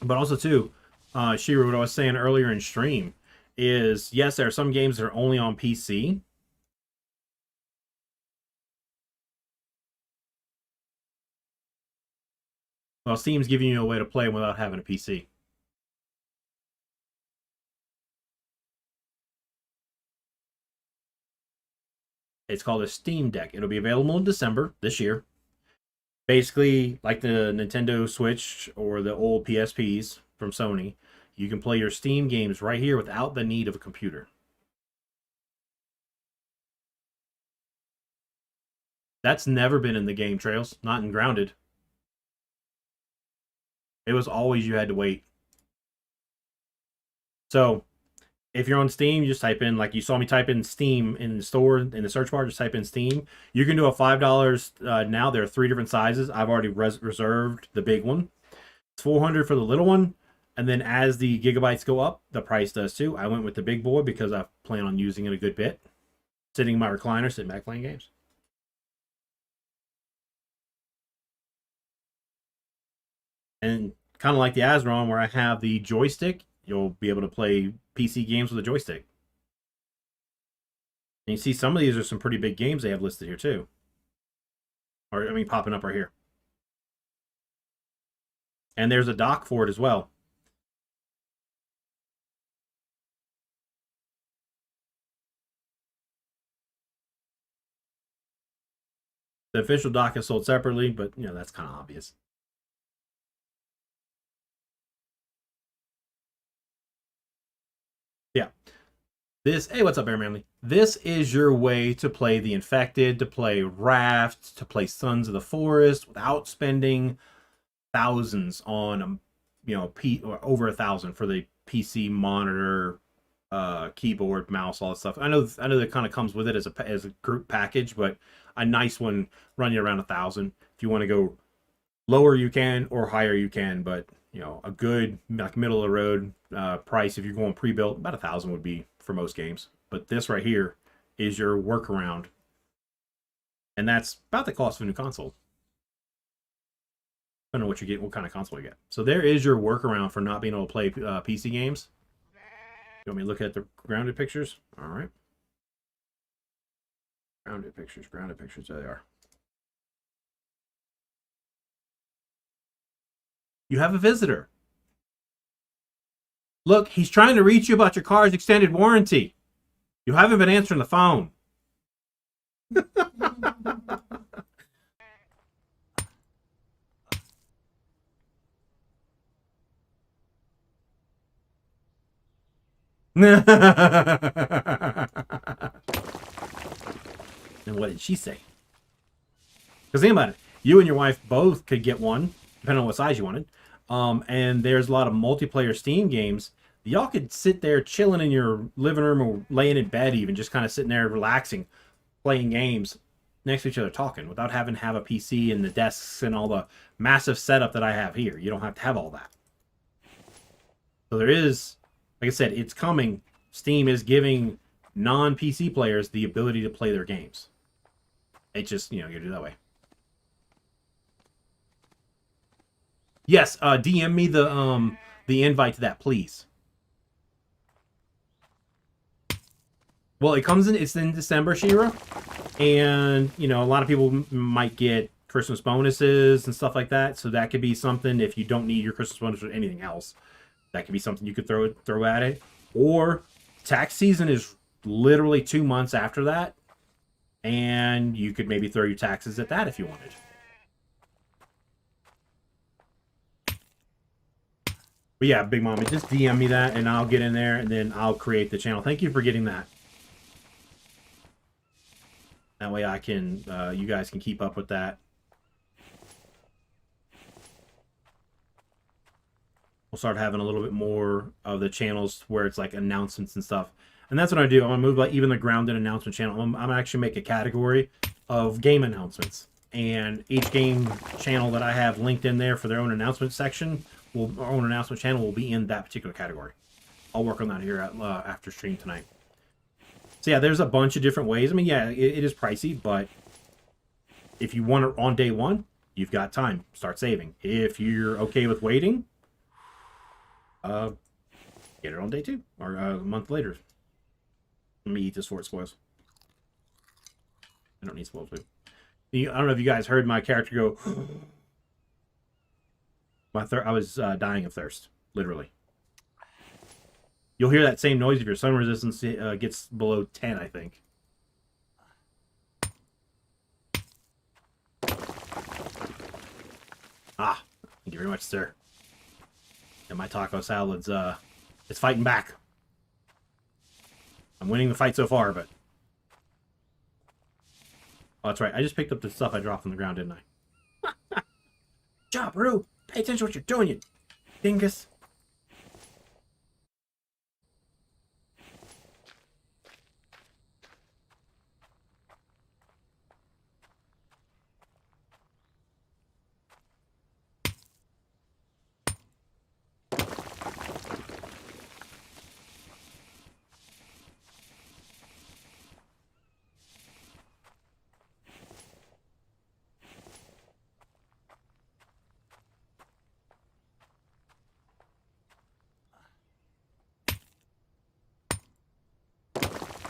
But also, too, Shiro, what I was saying earlier in stream is, yes, there are some games that are only on PC. Well, Steam's giving you a way to play without having a PC. It's called a Steam Deck. It'll be available in December this year. Basically, like the Nintendo Switch or the old PSPs from Sony, you can play your Steam games right here without the need of a computer. That's never been in the game trails, not in Grounded. It was always you had to wait. So, If you're on Steam, you just type in, like you saw me type in Steam in the store, in the search bar, just type in Steam. You can do a $5 now. There are 3 different sizes. I've already reserved the big one. It's 400 for the little one. And then as the gigabytes go up, the price does too. I went with the big boy because I plan on using it a good bit. Sitting in my recliner, sitting back playing games. And kind of like the Azeron, where I have the joystick, you'll be able to play PC games with a joystick. And you see some of these are some pretty big games they have listed here too. Or, I mean, popping up right here. And there's a dock for it as well. The official dock is sold separately, but, you know, that's kind of obvious. Yeah. Hey, what's up, Air Manly? This is your way to play the Infected, to play Raft, to play Sons of the Forest without spending thousands on, you know, or over 1,000 for the PC monitor, keyboard, mouse, all that stuff. I know that kind of comes with it as a group package, but a nice one run you around 1,000. If you want to go lower, you can, or higher, you can. But you know, a good like middle of the road price if you're going pre-built, about 1,000 would be for most games. But this right here is your workaround, and that's about the cost of a new console. I don't know what you get, what kind of console you get. So there is your workaround for not being able to play PC games. You want me to look at the grounded pictures? All right. Grounded pictures, there they are. You have a visitor. Look, he's trying to reach you about your car's extended warranty. You haven't been answering the phone. And what did she say? Because think about it. You and your wife both could get one, depending on what size you wanted. And there's a lot of multiplayer Steam games. Y'all could sit there chilling in your living room or laying in bed even, just kind of sitting there relaxing, playing games next to each other talking without having to have a PC and the desks and all the massive setup that I have here. You don't have to have all that. So there is, like I said, it's coming. Steam is giving non-PC players the ability to play their games. It just, you know, you do it that way. Yes, DM me the invite to that, please. Well, it's in December, Shira, and you know a lot of people might get Christmas bonuses and stuff like that. So that could be something if you don't need your Christmas bonus or anything else. That could be something you could throw at it. Or tax season is literally 2 months after that, and you could maybe throw your taxes at that if you wanted. But yeah, Big Mommy, just DM me that, and I'll get in there, and then I'll create the channel. Thank you for getting that. That way I can, you guys can keep up with that. We'll start having a little bit more of the channels where it's like announcements and stuff. And that's what I do. I'm going to move like even the grounded announcement channel. I'm actually make a category of game announcements. And each game channel that I have linked in there for their own announcement section, our own announcement channel will be in that particular category. I'll work on that here at, after stream tonight. So yeah, there's a bunch of different ways. I mean, yeah, it is pricey, but if you want it on day one, you've got time. Start saving. If you're okay with waiting, get it on day 2 or a month later. Let me eat this before it spoils. I don't need spoiled food. I don't know if you guys heard my character go. I was dying of thirst, literally. You'll hear that same noise if your sun resistance gets below 10, I think. Ah, thank you very much, sir. And my taco salad's it's fighting back. I'm winning the fight so far, but oh, that's right. I just picked up the stuff I dropped on the ground, didn't I? Job, Roo. Pay attention to what you're doing, you dingus.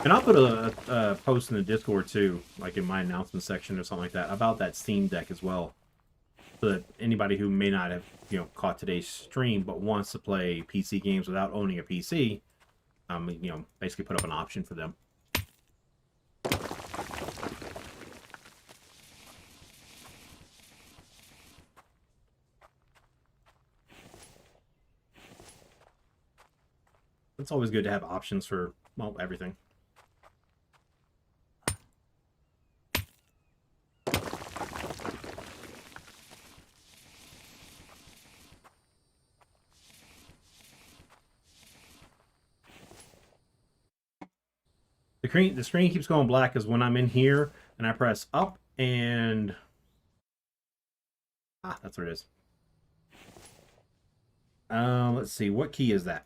And I'll put a post in the Discord too, like in my announcement section or something like that, about that Steam Deck as well. So that anybody who may not have, caught today's stream but wants to play PC games without owning a PC, basically put up an option for them. It's always good to have options for, well, everything. The screen keeps going black because when I'm in here and I press up and... that's what it is. Let's see. What key is that?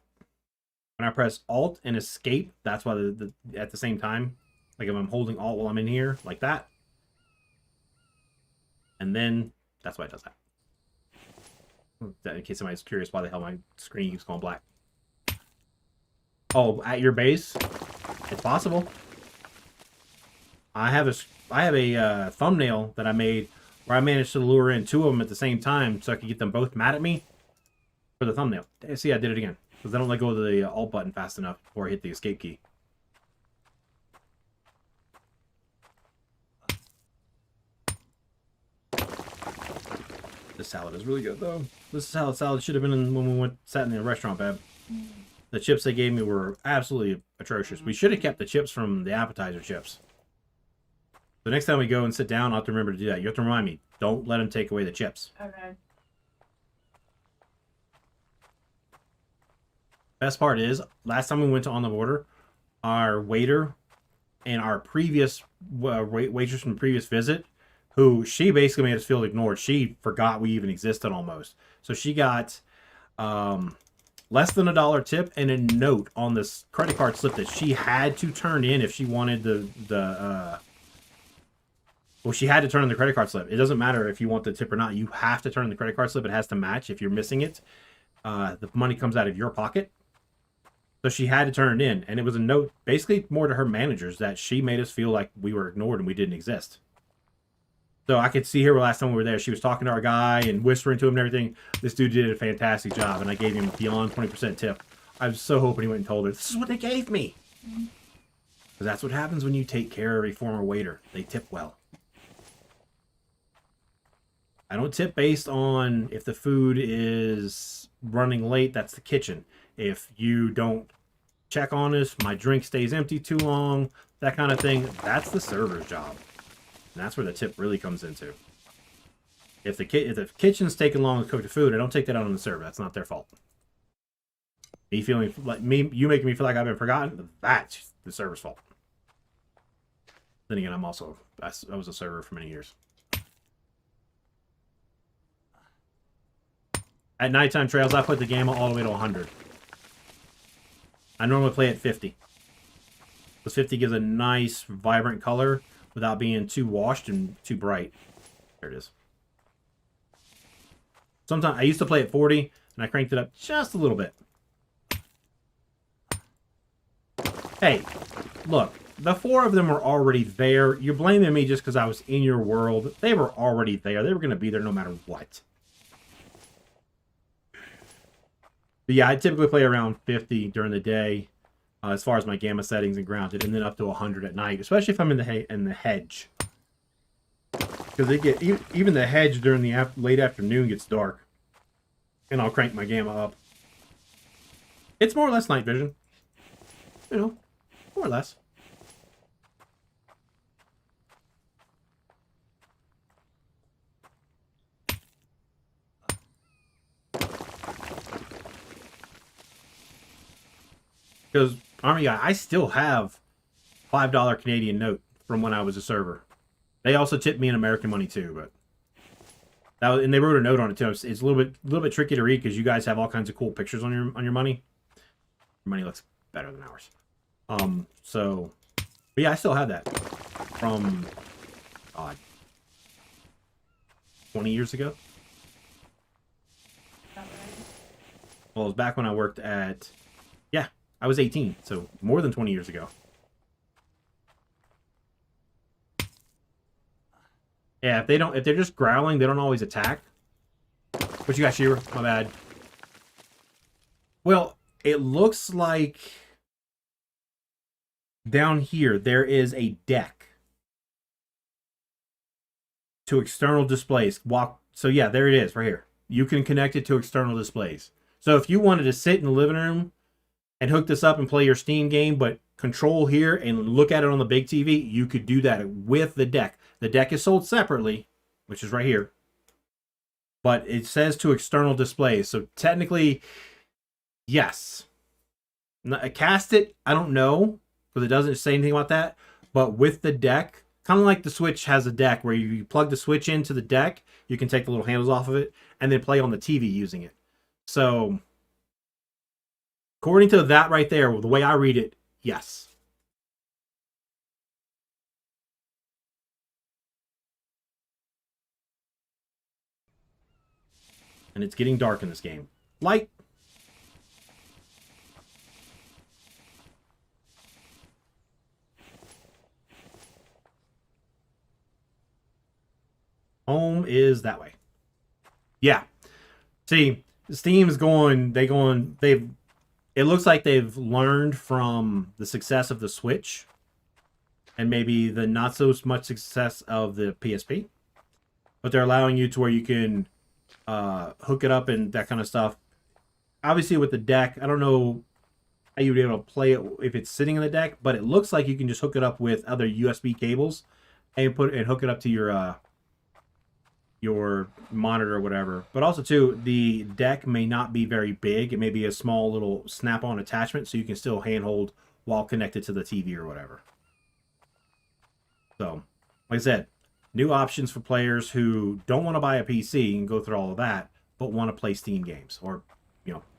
When I press Alt and Escape, that's why at the same time, like if I'm holding Alt while I'm in here, like that. And then, that's why it does that. In case somebody's curious why the hell my screen keeps going black. Oh, at your base? It's possible. I have a thumbnail that I made where I managed to lure in two of them at the same time so I could get them both mad at me for the thumbnail. See, I did it again. Because I don't let go of the Alt button fast enough before I hit the Escape key. This salad is really good, though. This salad should have been in when we sat in the restaurant, babe. The chips they gave me were absolutely atrocious. We should have kept the chips from the appetizer chips. The next time we go and sit down, I'll have to remember to do that. You have to remind me. Don't let them take away the chips. Okay. Best part is, last time we went to On the Border, our waiter and our previous waitress from the previous visit, who she basically made us feel ignored. She forgot we even existed almost. So she got less than $1 tip and a note on this credit card slip that she had to turn in if she wanted well, she had to turn in the credit card slip. It doesn't matter if you want the tip or not. You have to turn in the credit card slip. It has to match. If you're missing it, the money comes out of your pocket. So she had to turn it in. And it was a note, basically more to her managers, that she made us feel like we were ignored and we didn't exist. So I could see her last time we were there. She was talking to our guy and whispering to him and everything. This dude did a fantastic job, and I gave him beyond 20% tip. I was so hoping he went and told her, this is what they gave me. Because that's what happens when you take care of a former waiter. They tip well. I don't tip based on if the food is running late, that's the kitchen. If you don't check on us, my drink stays empty too long, that kind of thing, that's the server's job. And that's where the tip really comes into. If the kitchen's taking long to cook the food, I don't take that out on the server. That's not their fault. You making me feel like I've been forgotten, that's the server's fault. Then again, I was a server for many years. At nighttime trails, I put the gamma all the way to 100. I normally play at 50. Because 50 gives a nice, vibrant color without being too washed and too bright. There it is. Sometimes I used to play at 40, and I cranked it up just a little bit. Hey, look, the 4 of them were already there. You're blaming me just because I was in your world. They were already there. They were going to be there no matter what. But yeah, I typically play around 50 during the day, as far as my gamma settings and grounded, and then up to 100 at night, especially if I'm in the hedge. Because even the hedge during the late afternoon gets dark, and I'll crank my gamma up. It's more or less night vision, more or less. Because, Army Guy, I still have $5 Canadian note from when I was a server. They also tipped me in American money too, but and they wrote a note on it too. It's a little bit tricky to read because you guys have all kinds of cool pictures on your money. Your money looks better than ours. But yeah, I still have that from 20 years ago. Well, it was back when I worked at, I was 18, so more than 20 years ago. Yeah, if they're just growling, they don't always attack. What you got, Shira? My bad. Well, it looks like down here there is a deck to external displays. So yeah, there it is right here. You can connect it to external displays. So if you wanted to sit in the living room and hook this up and play your Steam game, but control here and look at it on the big TV, you could do that with the deck. The deck is sold separately, which is right here. But it says to external displays. So technically, yes. Cast it, I don't know, because it doesn't say anything about that. But with the deck, kind of like the Switch has a deck where you plug the Switch into the deck, you can take the little handles off of it, and then play on the TV using it. So, according to that right there, the way I read it, yes. And it's getting dark in this game. Light. Home is that way. Yeah. See, Steam's it looks like they've learned from the success of the Switch and maybe the not so much success of the PSP. But they're allowing you to where you can hook it up and that kind of stuff. Obviously with the deck, I don't know how you'd be able to play it if it's sitting in the deck, but it looks like you can just hook it up with other USB cables and hook it up to your monitor or whatever. But also too, the deck may not be very big. It may be a small little snap-on attachment, so you can still handhold while connected to the TV or whatever. So, like I said, new options for players who don't want to buy a PC and go through all of that, but want to play Steam games. Or,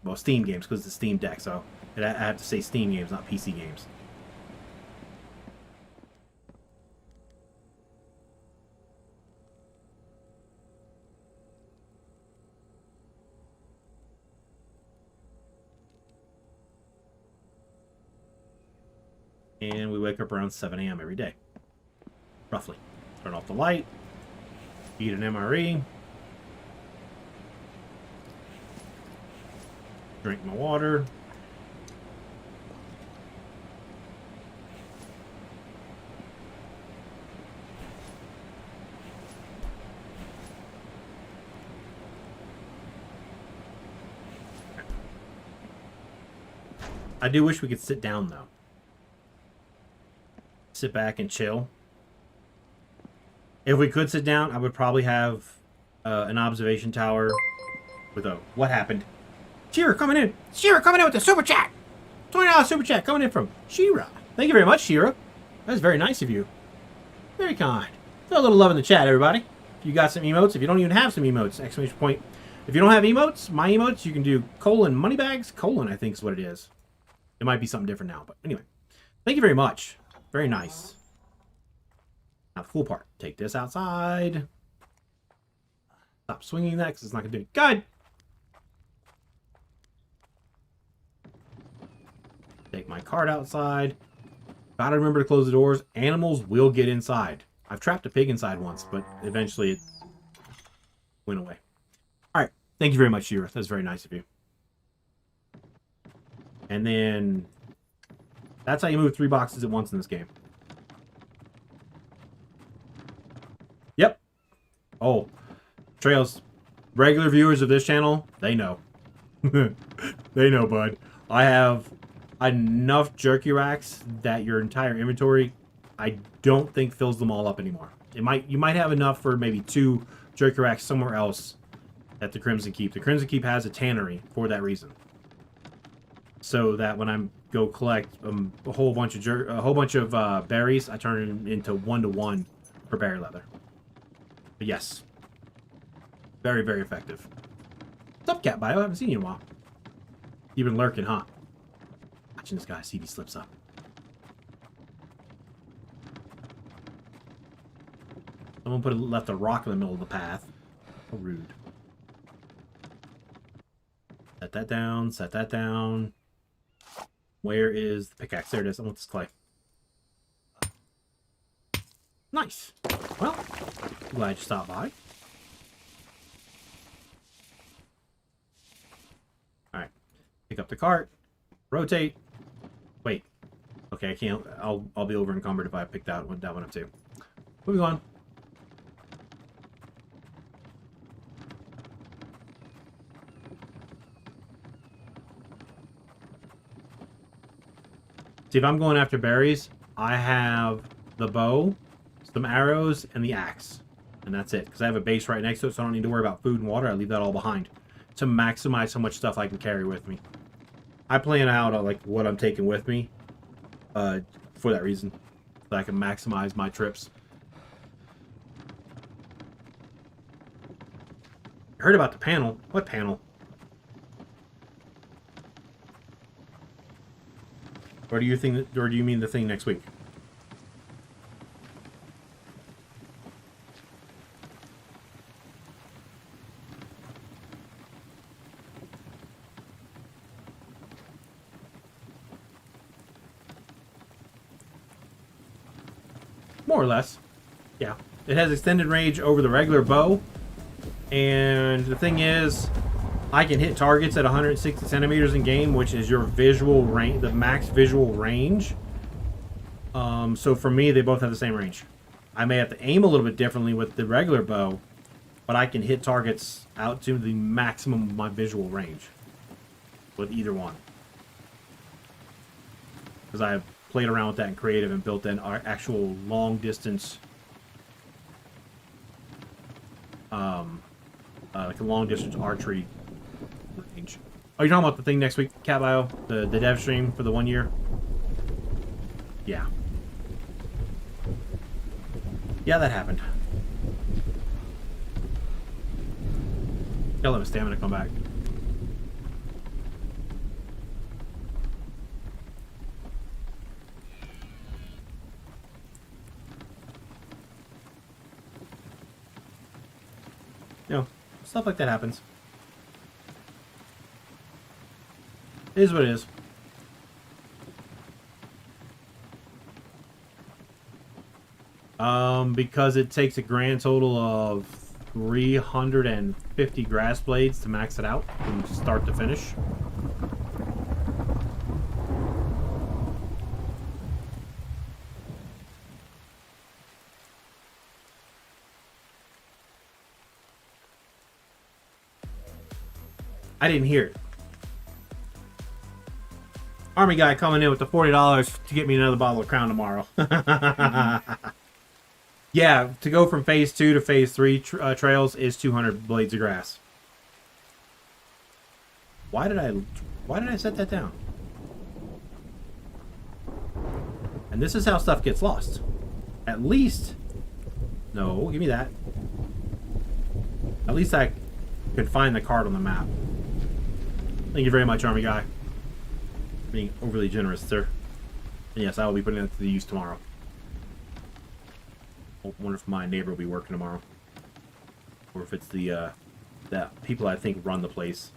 well, Steam games, because it's the Steam Deck, so I have to say Steam games, not PC games. And we wake up around 7 a.m. every day. Roughly. Turn off the light. Eat an MRE. Drink my water. I do wish we could sit down, though. Sit back and chill. If we could sit down, I would probably have an observation tower with a... What happened? Shira coming in. Shira coming in with the super chat. $20 super chat coming in from Shira. Thank you very much, Shira. That's very nice of you. Very kind. Throw a little love in the chat, everybody. If you got some emotes, if you don't even have some emotes, exclamation point. If you don't have emotes, my emotes, you can do $moneybags. I think is what it is. It might be something different now, but anyway. Thank you very much. Very nice. Now, the cool part. Take this outside. Stop swinging that because it's not going to do it. Good. Take my cart outside. Gotta remember to close the doors. Animals will get inside. I've trapped a pig inside once, but eventually it went away. Alright. Thank you very much, Shira. That's very nice of you. And then... That's how you move 3 boxes at once in this game. Yep. Oh. Trails. Regular viewers of this channel, they know. They know, bud. I have enough jerky racks that your entire inventory, I don't think fills them all up anymore. You might have enough for maybe 2 jerky racks somewhere else at the Crimson Keep. The Crimson Keep has a tannery for that reason. So that when I go collect a whole bunch of berries, I turn it into 1-to-1 for berry leather. But yes, very, very effective. What's up, Cat Bio? I haven't seen you in a while. You've been lurking, huh? Watching this guy see if he slips up. Someone left a rock in the middle of the path. How rude. Set that down. Set that down. Where is the pickaxe? There it is. I want this clay. Nice. Well, Glad you stopped by. Alright. Pick up the cart. Rotate. Wait. Okay, I can't. I'll be over encumbered if I pick that one up too. Moving on. See, if I'm going after berries, I have the bow, some arrows, and the axe. And that's it. Because I have a base right next to it, so I don't need to worry about food and water. I leave that all behind to maximize how much stuff I can carry with me. I plan out like what I'm taking with me for that reason. So I can maximize my trips. I heard about the panel. What panel? Or do you think that, or do you mean the thing next week? More or less. Yeah. It has extended range over the regular bow. And the thing is, I can hit targets at 160 centimeters in game, which is your visual range, the max visual range. So for me, they both have the same range. I may have to aim a little bit differently with the regular bow, but I can hit targets out to the maximum of my visual range with either one. Because I have played around with that in creative and built in our actual long distance, like a long distance archery range. Oh, you're talking about the thing next week, Cat Bio? The dev stream for the 1 year? Yeah. Yeah, that happened. Gotta let my stamina come back. You know, stuff like that happens. It is what it is. Because it takes a grand total of 350 grass blades to max it out from start to finish. I didn't hear it. Army guy coming in with the $40 to get me another bottle of Crown tomorrow. Yeah, to go from phase 2 to phase 3 trails is 200 blades of grass. Why did I set that down? And this is how stuff gets lost. At least, no, give me that. At least I could find the card on the map. Thank you very much, Army guy. Being overly generous, sir. And yes, I will be putting that to the use tomorrow. I wonder if my neighbor will be working tomorrow, or if it's the that people I think run the place.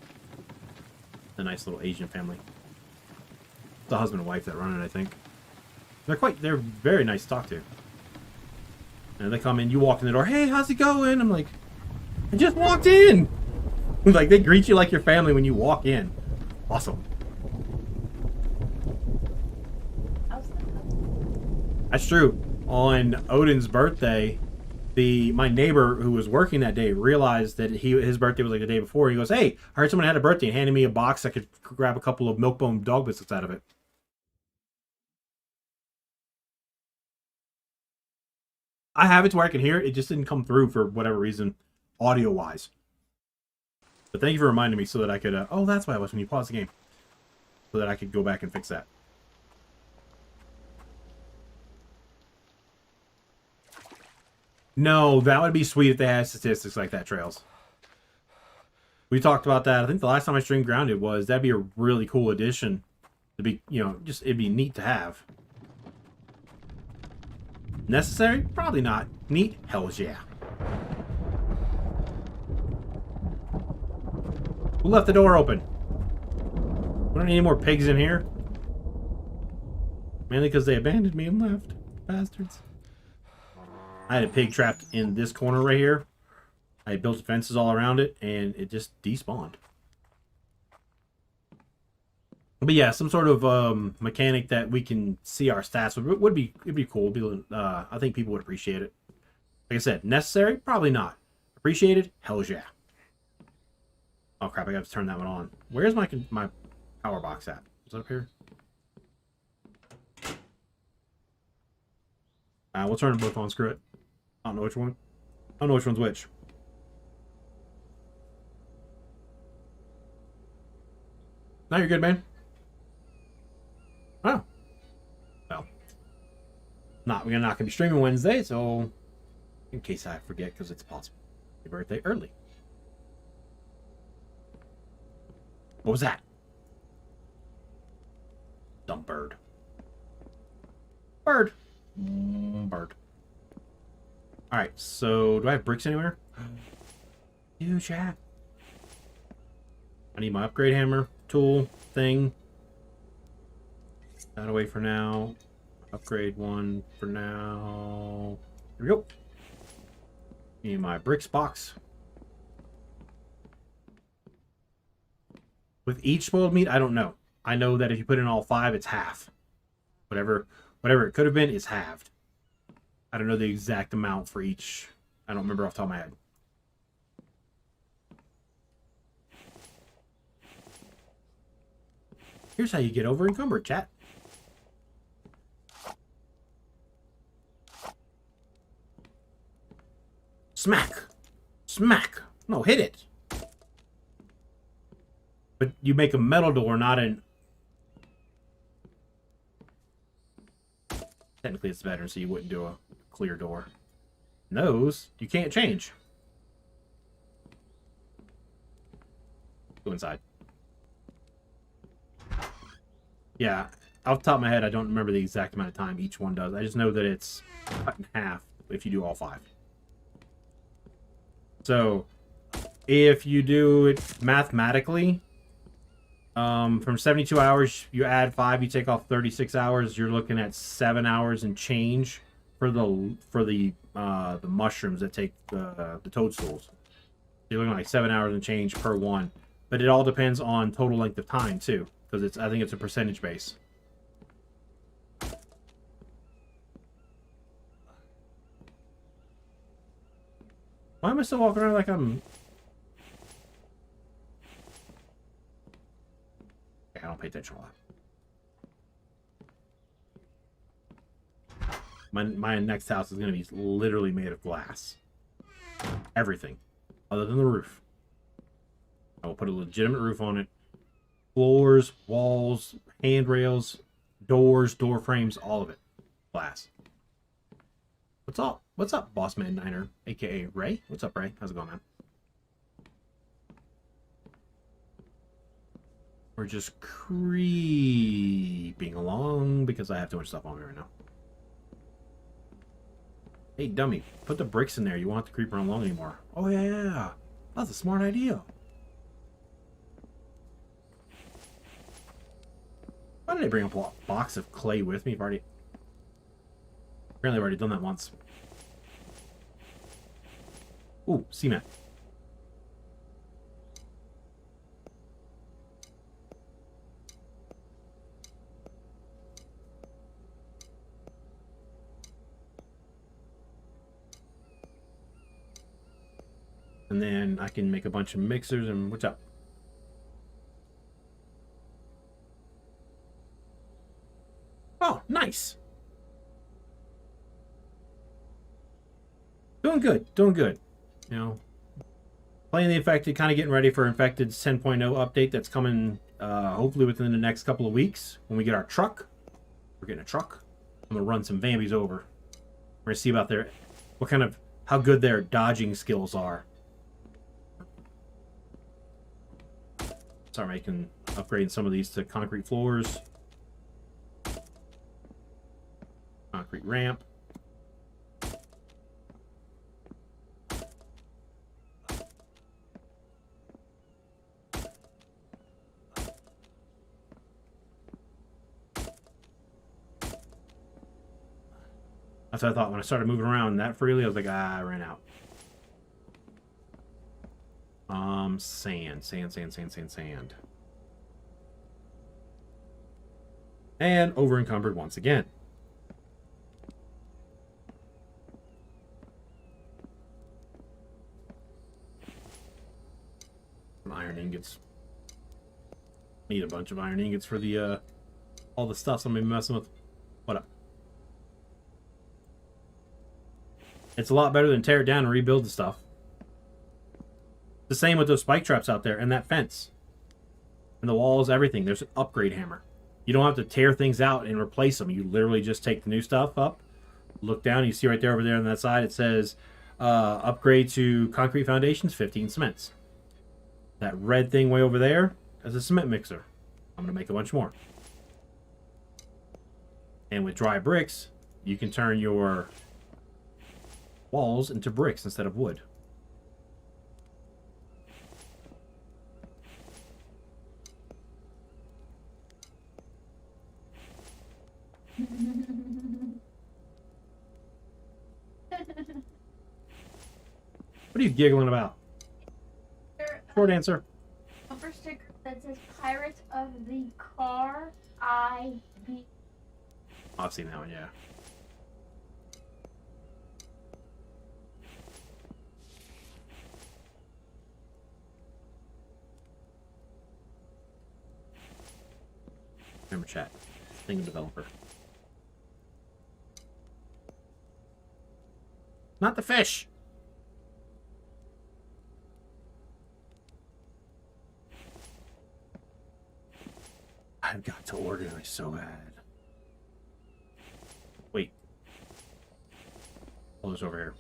The nice little Asian family. The husband and wife that run it, I think. They're very nice to talk to. And they come in, you walk in the door, hey, how's it going? I'm like, I just walked in. Like, they greet you like your family when you walk in. Awesome. That's true. On Odin's birthday, my neighbor who was working that day realized that his birthday was like the day before. He goes, hey, I heard someone had a birthday, and handed me a box I could grab a couple of Milk-Bone dog biscuits out of it. I have it to where I can hear it. It just didn't come through for whatever reason, audio-wise. But thank you for reminding me so that I could... oh, that's why it was when you paused the game. So that I could go back and fix that. No, that would be sweet if they had statistics like that, Trails. We talked about that. I think the last time I streamed Grounded was that'd be a really cool addition. To be, you know, just it'd be neat to have. Necessary? Probably not. Neat? Hells yeah. Who left the door open? We don't need any more pigs in here. Mainly because they abandoned me and left. Bastards. I had a pig trapped in this corner right here. I built fences all around it, and it just despawned. But yeah, some sort of mechanic that we can see our stats would be it'd be cool. I think people would appreciate it. Like I said, necessary? Probably not. Appreciated? Hell yeah. Oh crap! I got to turn that one on. Where's my power box at? Is it up here? We'll turn them both on. Screw it. I don't know which one. I don't know which one's which. Now you're good, man. Oh. Well. We're not gonna be streaming Wednesday, so in case I forget, because it's possible. Your birthday early. What was that? Dumb bird. Bird. Bird. Alright, so do I have bricks anywhere? Huge hat. I need my upgrade hammer, tool, thing. That away for now. Upgrade one for now. Here we go. Need my bricks box. With each spoiled meat, I don't know. I know that if you put in all 5, it's half. Whatever it could have been, it's halved. I don't know the exact amount for each. I don't remember off the top of my head. Here's how you get over encumbered, chat. Smack! Smack! No, hit it! But you make a metal door, not an... Technically it's better, so you wouldn't do a clear door. Nose, you can't change. Go inside. Yeah, off the top of my head, I don't remember the exact amount of time each one does. I just know that it's cut in half if you do all 5. So, if you do it mathematically, from 72 hours, you add 5, you take off 36 hours. You're looking at 7 hours and change for the mushrooms that take the toadstools. You're looking at like 7 hours and change per one. But it all depends on total length of time too, because I think it's a percentage base. Why am I still walking around like I'm... I don't pay attention a lot. My next house is going to be literally made of glass. Everything. Other than the roof. I will put a legitimate roof on it. Floors, walls, handrails, doors, door frames, all of it. Glass. What's up? What's up, Bossman Niner, aka Ray? What's up, Ray? How's it going, man? We're just creeping along because I have too much stuff on me right now. Hey, dummy, put the bricks in there. You won't have to creep around long anymore. Oh, yeah. That's a smart idea. Why did I bring up a box of clay with me? Apparently I've already done that once. Ooh, cement. And then I can make a bunch of mixers and what's up? Oh, nice. Doing good, doing good. You know, playing the infected, kind of getting ready for Infected's 10.0 update that's coming hopefully within the next couple of weeks when we get our truck. We're getting a truck. I'm gonna run some Vambies over. We're gonna see about how good their dodging skills are. Start upgrading some of these to concrete floors. Concrete ramp. That's what I thought when I started moving around that freely. I was like, I ran out. Sand. And over encumbered once again. Some iron ingots. Need a bunch of iron ingots for the all the stuff I'm gonna be messing with. What up? It's a lot better than tear it down and rebuild the stuff. The same with those spike traps out there and that fence. And the walls, everything. There's an upgrade hammer. You don't have to tear things out and replace them. You literally just take the new stuff up, look down, you see right there over there on that side, it says upgrade to concrete foundations, 15 cements. That red thing way over there is a cement mixer. I'm going to make a bunch more. And with dry bricks, you can turn your walls into bricks instead of wood. What are you giggling about? Short answer. Bumper sticker that says Pirates of the Car IB. I've seen that one, yeah. Remember chat. Thing developer. Not the fish. I've got to organize so bad. Wait. Pull this over here.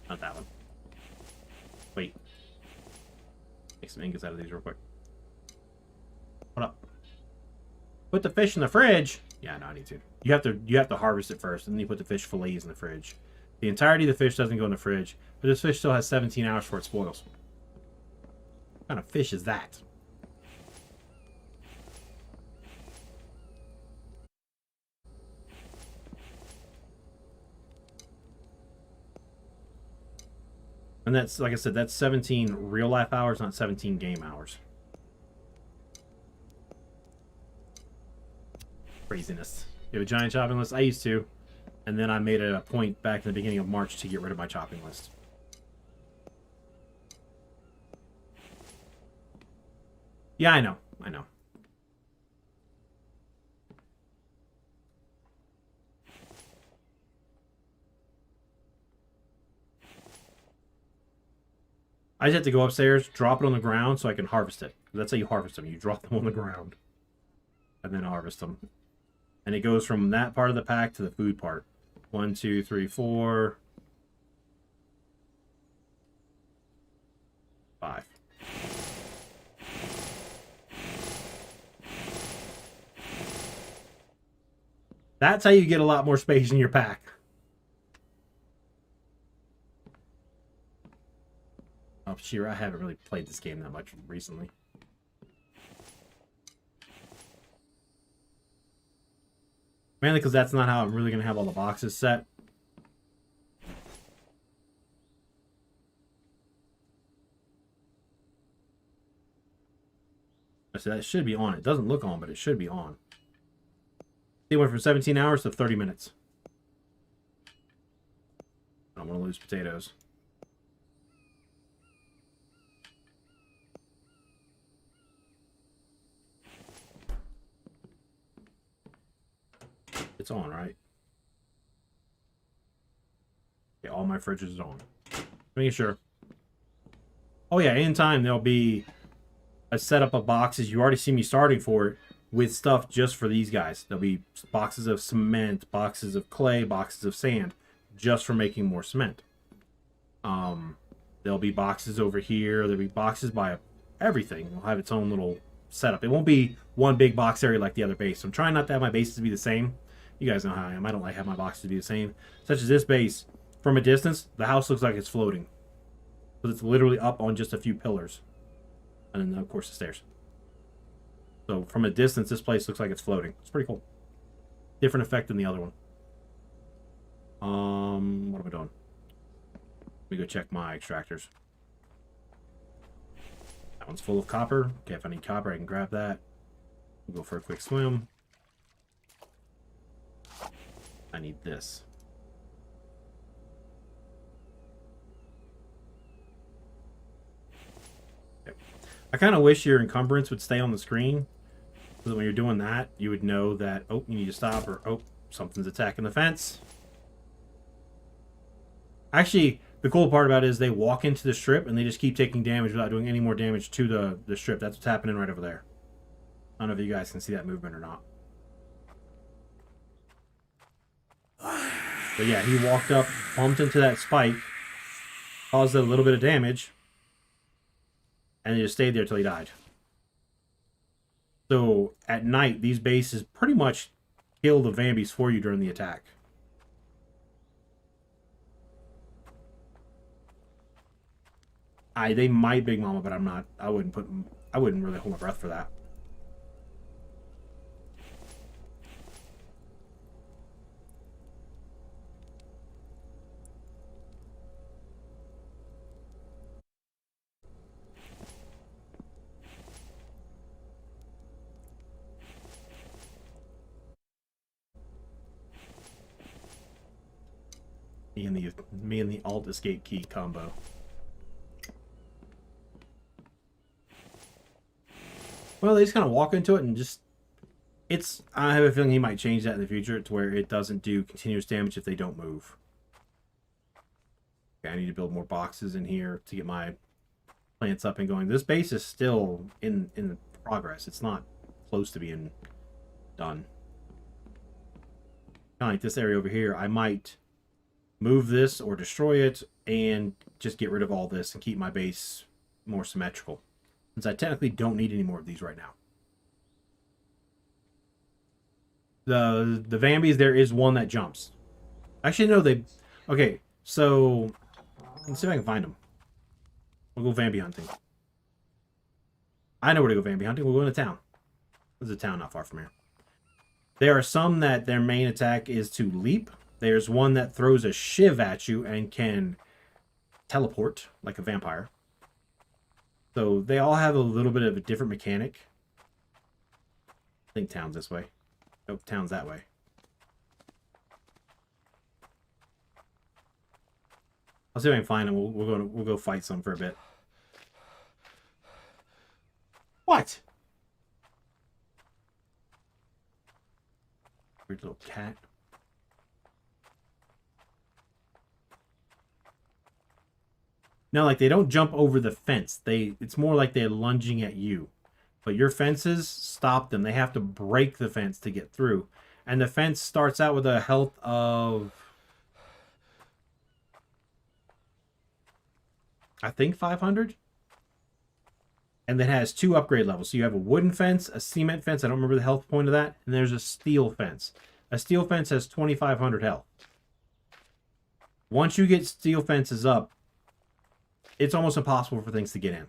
Not that one. Wait. Make some ingots out of these real quick. What up? Put the fish in the fridge. Yeah, no, I need to. You have to harvest it first, and then you put the fish fillets in the fridge. The entirety of the fish doesn't go in the fridge, but this fish still has 17 hours before it spoils. What kind of fish is that? And that's, like I said, that's 17 real life hours, not 17 game hours. Craziness. You have a giant shopping list? I used to. And then I made it a point back in the beginning of March to get rid of my shopping list. Yeah, I know. I know. I just have to go upstairs, drop it on the ground so I can harvest it. That's how you harvest them. You drop them on the ground and then harvest them. And it goes from that part of the pack to the food part. 1, 2, 3, 4, 5. That's how you get a lot more space in your pack. Oh, Shira, I haven't really played this game that much recently. Mainly because that's not how I'm really going to have all the boxes set. So that should be on. It doesn't look on, but it should be on. It went from 17 hours to 30 minutes. I don't want to lose potatoes. It's on, right? Yeah, all my fridges is on. Making sure. Oh yeah, in time there'll be a setup of boxes. You already see me starting for it with stuff just for these guys. There'll be boxes of cement, boxes of clay, boxes of sand, just for making more cement. There'll be boxes over here. There'll be boxes by everything. It'll have its own little setup. It won't be one big box area like the other base. So I'm trying not to have my bases to be the same. You guys know how I am. I don't like having my boxes to be the same. Such as this base. From a distance, the house looks like it's floating. But it's literally up on just a few pillars. And then, of course, the stairs. So from a distance, this place looks like it's floating. It's pretty cool. Different effect than the other one. What am I doing? Let me go check my extractors. That one's full of copper. Okay, if I need copper, I can grab that. We'll go for a quick swim. I need this. Okay. I kind of wish your encumbrance would stay on the screen, so that when you're doing that, you would know that, oh, you need to stop, or, oh, something's attacking the fence. Actually, the cool part about it is they walk into the strip and they just keep taking damage without doing any more damage to the strip. That's what's happening right over there. I don't know if you guys can see that movement or not. But yeah, he walked up, bumped into that spike, caused it a little bit of damage, and he just stayed there till he died. So at night, these bases pretty much kill the Vambies for you during the attack. They might Big Mama, but I'm not. I wouldn't really hold my breath for that. Me and the Alt Escape key combo. Well, they just kind of walk into it and just... I have a feeling he might change that in the future to where it doesn't do continuous damage if they don't move. Okay, I need to build more boxes in here to get my plants up and going. This base is still in progress. It's not close to being done. Kind of like this area over here, I might move this or destroy it and just get rid of all this and keep my base more symmetrical, since I technically don't need any more of these right now. The Vambies, there is one that jumps. Actually, no, they... Okay, so... Let's see if I can find them. We'll go Vambi hunting. I know where to go Vambi hunting. We'll go into town. There's a town not far from here. There are some that their main attack is to leap. There's one that throws a shiv at you and can teleport, like a vampire. So they all have a little bit of a different mechanic. I think town's this way. Nope, town's that way. I'll see if I can find them. We'll go fight some for a bit. What? Weird little cat. No, like they don't jump over the fence. It's more like they're lunging at you. But your fences stop them. They have to break the fence to get through. And the fence starts out with a health of... I think 500? And that has 2 upgrade levels. So you have a wooden fence, a cement fence. I don't remember the health point of that. And there's a steel fence. A steel fence has 2,500 health. Once you get steel fences up, it's almost impossible for things to get in.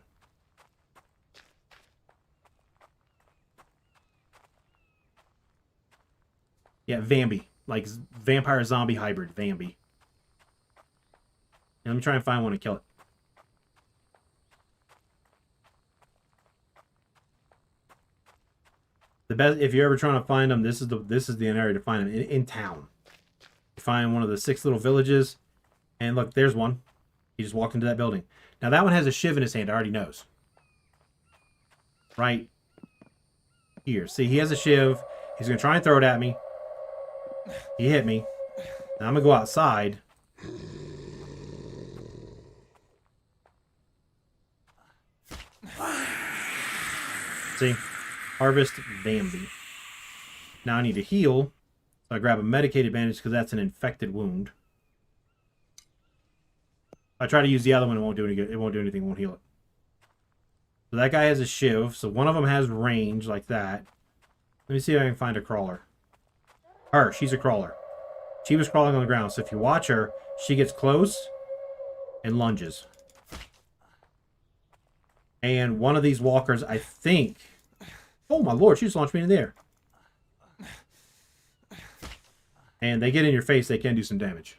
Yeah, Vambi. Like vampire zombie hybrid. Vambi. Let me try and find one and kill it. The best, if you're ever trying to find them, this is the area to find them in town. You find one of the 6 little villages, and look, there's one. He just walked into that building. Now that one has a shiv in his hand. I already knows. Right here. See, he has a shiv. He's gonna try and throw it at me. He hit me. Now I'm gonna go outside. See? Harvest Vambi. Now I need to heal. So I grab a medicated bandage because that's an infected wound. I try to use the other one, it won't do any good. It won't do anything, it won't heal it. So that guy has a shiv. So one of them has range like that. Let me see if I can find a crawler. Her, she's a crawler. She was crawling on the ground. So if you watch her, she gets close and lunges. And one of these walkers, I think... Oh my lord, she just launched me in the air. And they get in your face, they can do some damage.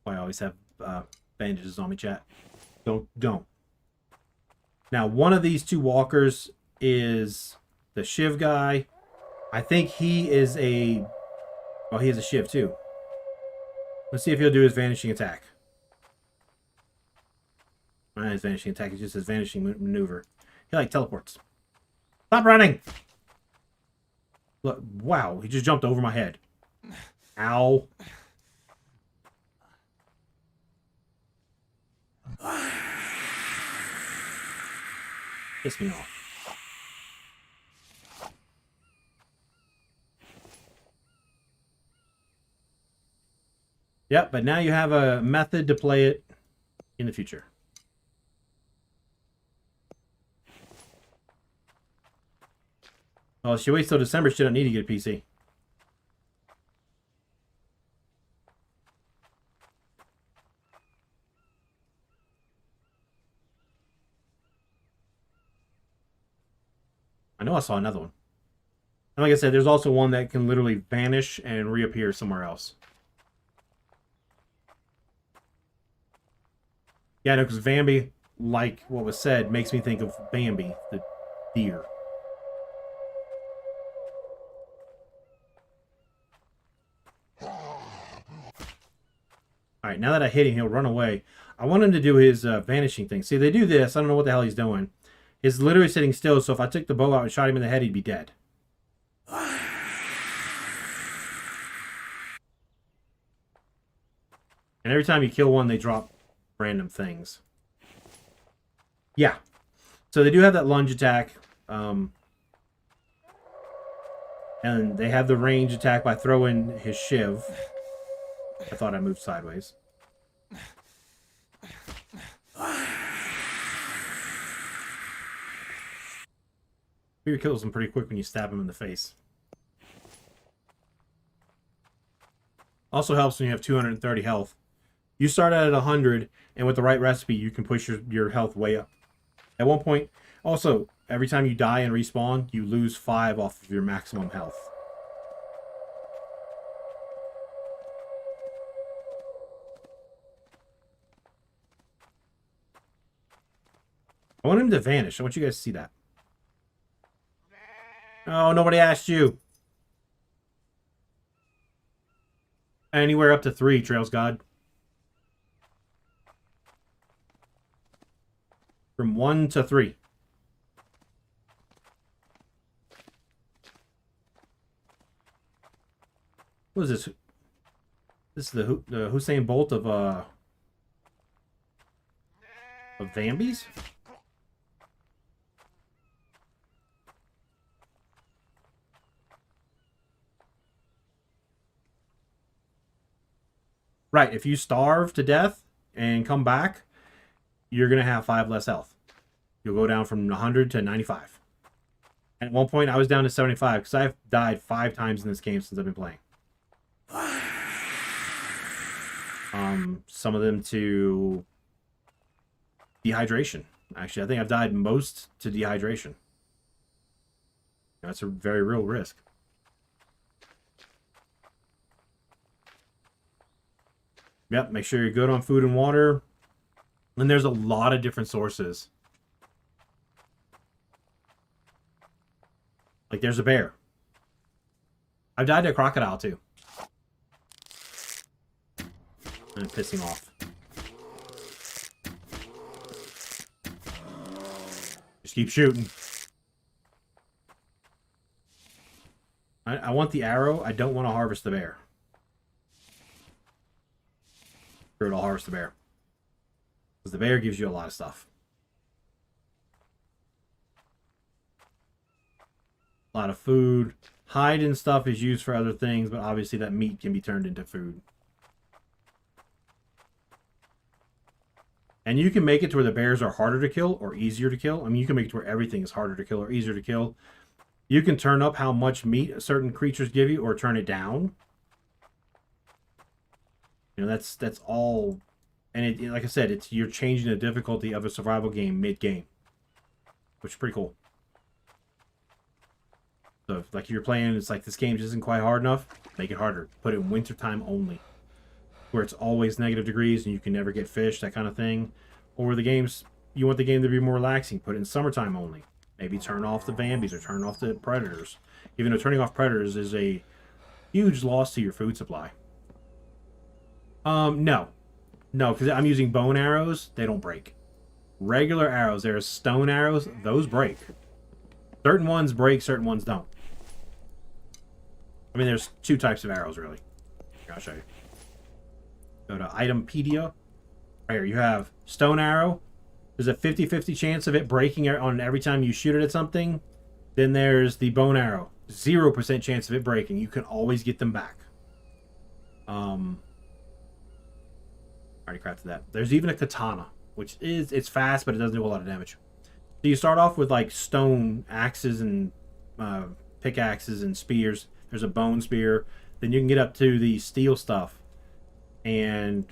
Why I always have bandages on me, chat. Don't. Now, one of these two walkers is the Shiv guy. I think he is a... Oh, he has a Shiv, too. Let's see if he'll do his vanishing attack. Not his vanishing attack, it's just his vanishing maneuver. He, like, teleports. Stop running! Look, wow, he just jumped over my head. Ow. Piss me off. Yep, but now you have a method to play it in the future. Well, if she waits till December, she don't need to get a PC. I know I saw another one. And like I said, there's also one that can literally vanish and reappear somewhere else. Yeah, no, because Bambi, like what was said, makes me think of Bambi, the deer. Alright, now that I hit him, he'll run away. I want him to do his vanishing thing. See, they do this. I don't know what the hell he's doing. He's literally sitting still, so if I took the bow out and shot him in the head, he'd be dead. And every time you kill one, they drop random things. Yeah. So they do have that lunge attack. And they have the range attack by throwing his Shiv. I thought I moved sideways. Fear kills him pretty quick when you stab him in the face. Also helps when you have 230 health. You start out at 100, and with the right recipe, you can push your health way up. At one point, also, every time you die and respawn, you lose 5 off of your maximum health. I want him to vanish. I want you guys to see that. Oh, nobody asked you. Anywhere up to 3, Trails God. From 1 to 3. What is this? This is the Hussein Bolt of Vambies? Right, if you starve to death and come back, you're going to have 5 less health. You'll go down from 100 to 95. And at one point, I was down to 75 because I've died 5 times in this game since I've been playing. Some of them to dehydration. Actually, I think I've died most to dehydration. That's a very real risk. Yep, make sure you're good on food and water. And there's a lot of different sources. Like there's a bear. I've died to a crocodile too. And piss him off. Just keep shooting. I want the arrow. I don't want to harvest the bear. Sure, it'll harvest the bear. Because the bear gives you a lot of stuff. A lot of food. Hide and stuff is used for other things, but obviously that meat can be turned into food. And you can make it to where the bears are harder to kill or easier to kill. I mean, you can make it to where everything is harder to kill or easier to kill. You can turn up how much meat certain creatures give you or turn it down. You know, that's all. And like I said, you're changing the difficulty of a survival game mid-game. Which is pretty cool. So, like, if you're playing, it's like this game just isn't quite hard enough, make it harder. Put it in wintertime only. where it's always negative degrees and you can never get fish, that kind of thing. Or you want the game to be more relaxing, put it in summertime only. Maybe turn off the Vambies or turn off the Predators. Even though turning off Predators is a huge loss to your food supply. No. No, because I'm using bone arrows, they don't break. Regular arrows, there's stone arrows, those break. Certain ones break, certain ones don't. I mean, there's two types of arrows, really. Here, I'll show you. Go to Itempedia. Right here, you have stone arrow. There's a 50-50 chance of it breaking on every time you shoot it at something. Then there's the bone arrow. 0% chance of it breaking. You can always get them back. Already crafted that. There's even a katana, which it's fast, but it doesn't do a lot of damage. So you start off with like stone axes and pickaxes and spears. There's a bone spear. Then you can get up to the steel stuff. And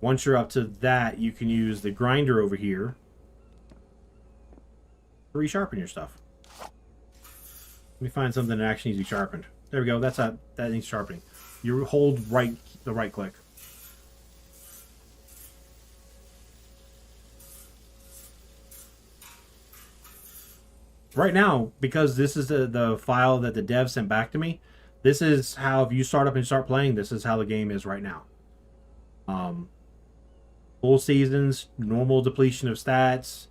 once you're up to that, you can use the grinder over here to resharpen your stuff. Let me find something that actually needs to be sharpened. There we go. That needs sharpening. You hold the right click. Right now, because this is the file that the dev sent back to me, this is how, if you start up and start playing, this is how the game is right now. Full seasons, normal depletion of stats,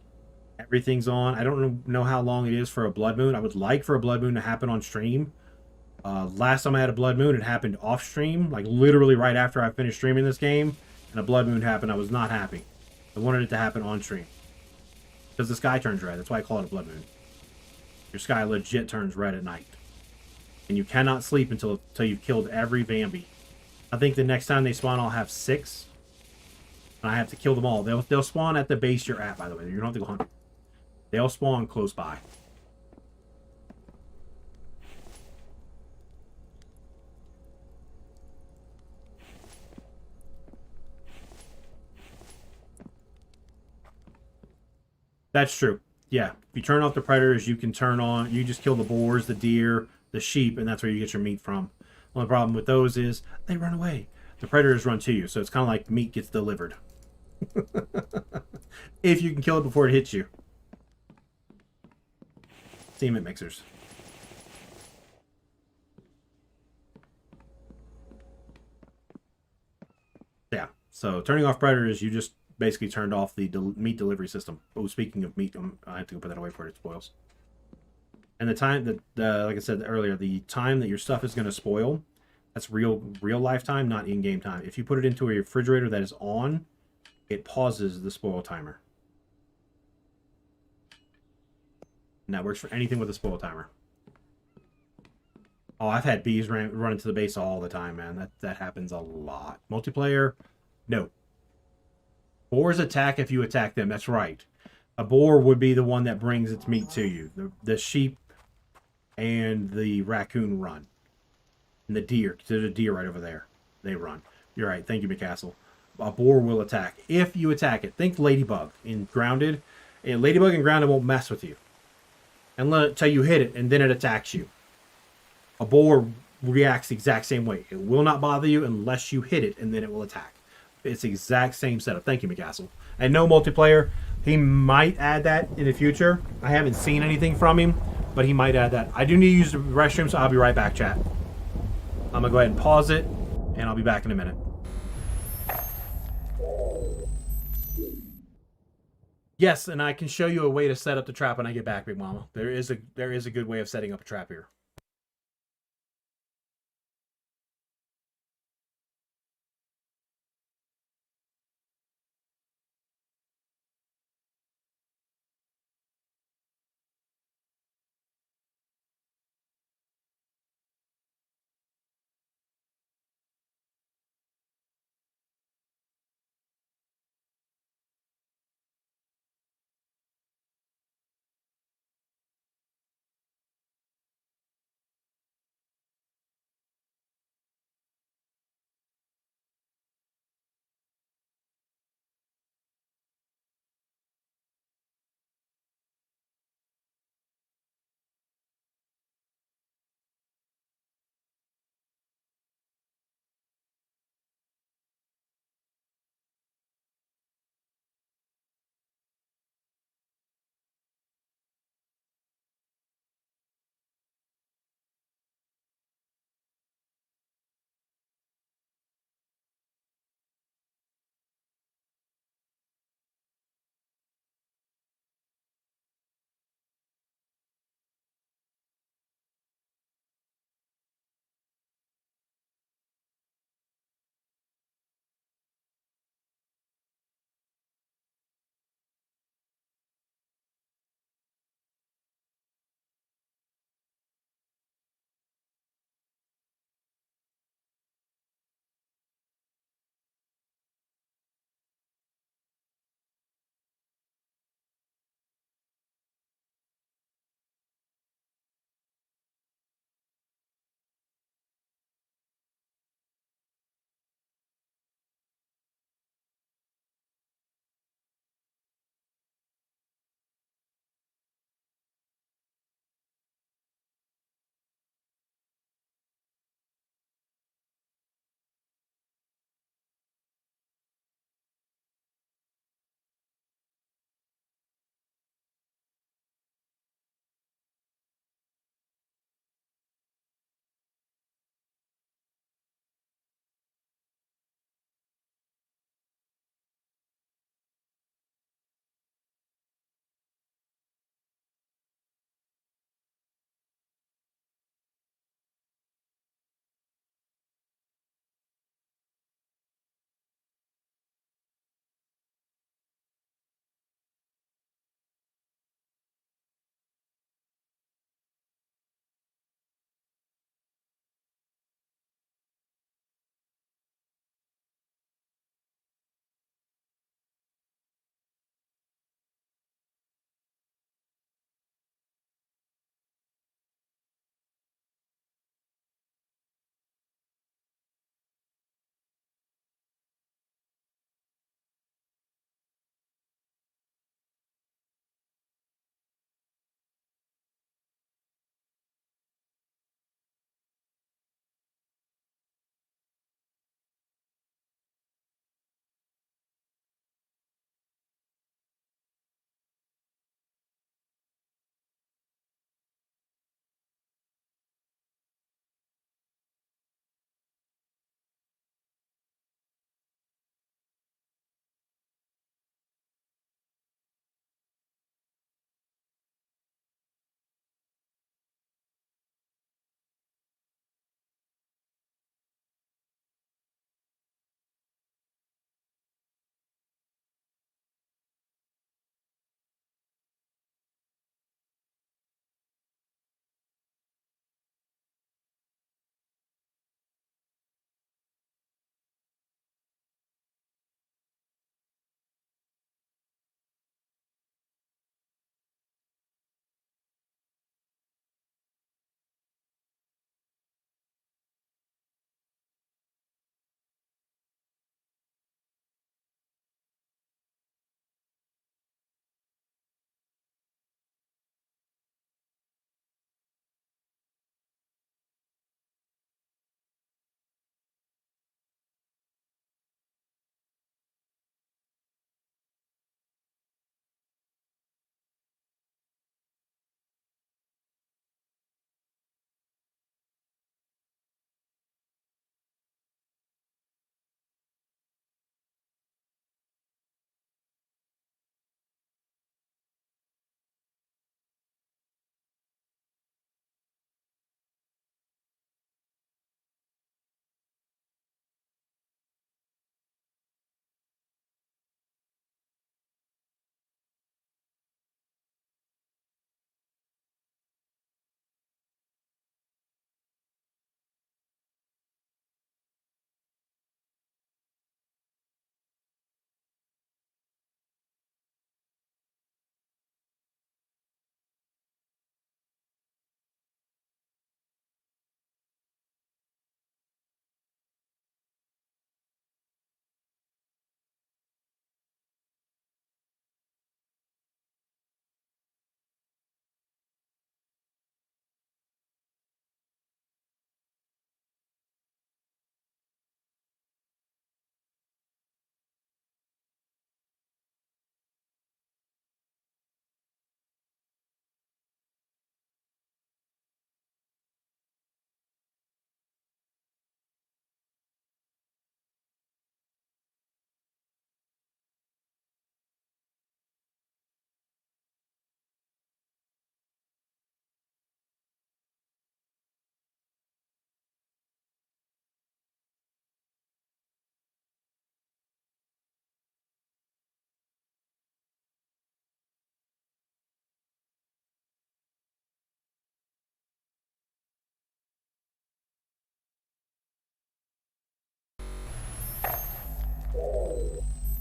everything's on. I don't know how long it is for a blood moon. I would like for a blood moon to happen on stream. Last time I had a blood moon, it happened off stream, like literally right after I finished streaming this game, and a blood moon happened. I was not happy. I wanted it to happen on stream because the sky turns red. That's why I call it a blood moon. Your sky legit turns red at night. And you cannot sleep until you've killed every Vambi. I think the next time they spawn, I'll have 6. And I have to kill them all. They'll spawn at the base you're at, by the way. You don't have to go hunt. They'll spawn close by. That's true. Yeah, if you turn off the predators, you can you just kill the boars, the deer, the sheep, and that's where you get your meat from. The only problem with those is they run away. The predators run to you, so it's kind of like meat gets delivered. If you can kill it before it hits you. Semen mixers. Yeah, so turning off predators, you just basically turned off the meat delivery system. Oh, speaking of meat, I have to go put that away before it spoils. And the time that, like I said earlier, the time that your stuff is going to spoil, that's real life time, not in-game time. If you put it into a refrigerator that is on, it pauses the spoil timer. And that works for anything with a spoil timer. Oh, I've had bees run into the base all the time, man. That happens a lot. Multiplayer, no. Boars attack if you attack them. That's right. A boar would be the one that brings its meat to you. The sheep and the raccoon run. And the deer. There's a deer right over there. They run. You're right. Thank you, McCastle. A boar will attack. If you attack it. Think Ladybug in Grounded. And Ladybug in Grounded won't mess with you. Until you hit it, and then it attacks you. A boar reacts the exact same way. It will not bother you unless you hit it, and then it will attack. It's the exact same setup. Thank you, McCastle. And no multiplayer. He might add that in the future. I haven't seen anything from him, but he might add that. I do need to use the restroom, so I'll be right back, chat. I'm going to go ahead and pause it, and I'll be back in a minute. Yes, and I can show you a way to set up the trap when I get back, Big Mama. There is a good way of setting up a trap here.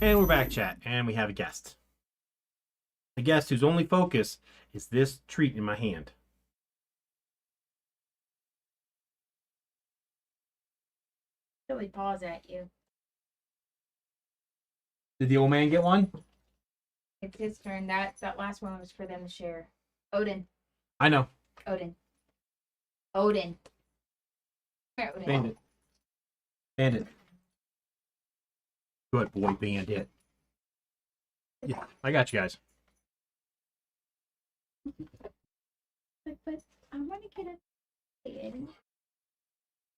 And we're back, chat, and we have a guest. A guest whose only focus is this treat in my hand. Really paws at you. Did the old man get one? It's his turn. That last one was for them to share. Odin. I know. Odin. Odin. Where Odin? Bandit. Bandit. Good boy, Bandit. Yeah, I got you guys. But I want to get a.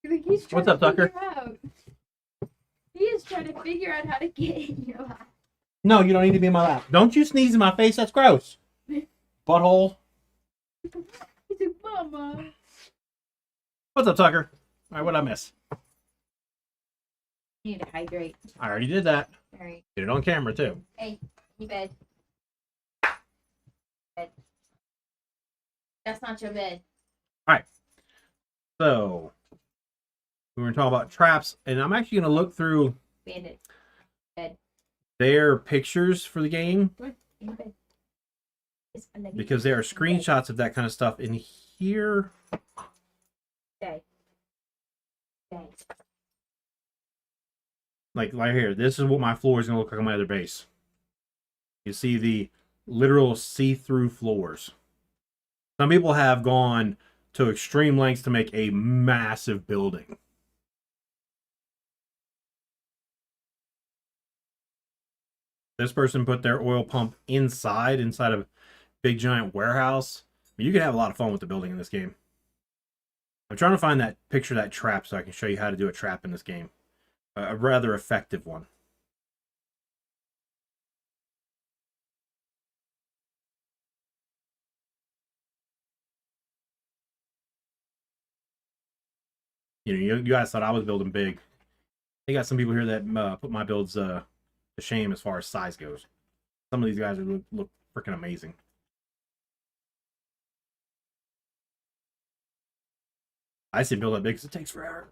He's trying What's up, to Tucker? figure out. He is trying to figure out how to get in your lap. No, you don't need to be in my lap. Don't you sneeze in my face. That's gross. Butthole. He's like, Mama. What's up, Tucker? All right, what'd I miss? You need to hydrate. I already did that. All right. Did it on camera, too. Hey, you bed. Bed. That's not your bed. So, we're going to talk about traps, and I'm actually going to look through Bandit. their pictures for the game, Good. In bed. It's a leg. because there are screenshots of that kind of stuff in here. Stay. Stay. Like right here, this is what my floor is going to look like on my other base. You see the literal see-through floors. Some people have gone to extreme lengths to make a massive building. This person put their oil pump inside of a big giant warehouse. You can have a lot of fun with the building in this game. I'm trying to find that picture of that trap so I can show you how to do a trap in this game. A rather effective one. You know, you guys thought I was building big. They got some people here that put my builds to shame as far as size goes. Some of these guys look freaking amazing. I see build that big because it takes forever.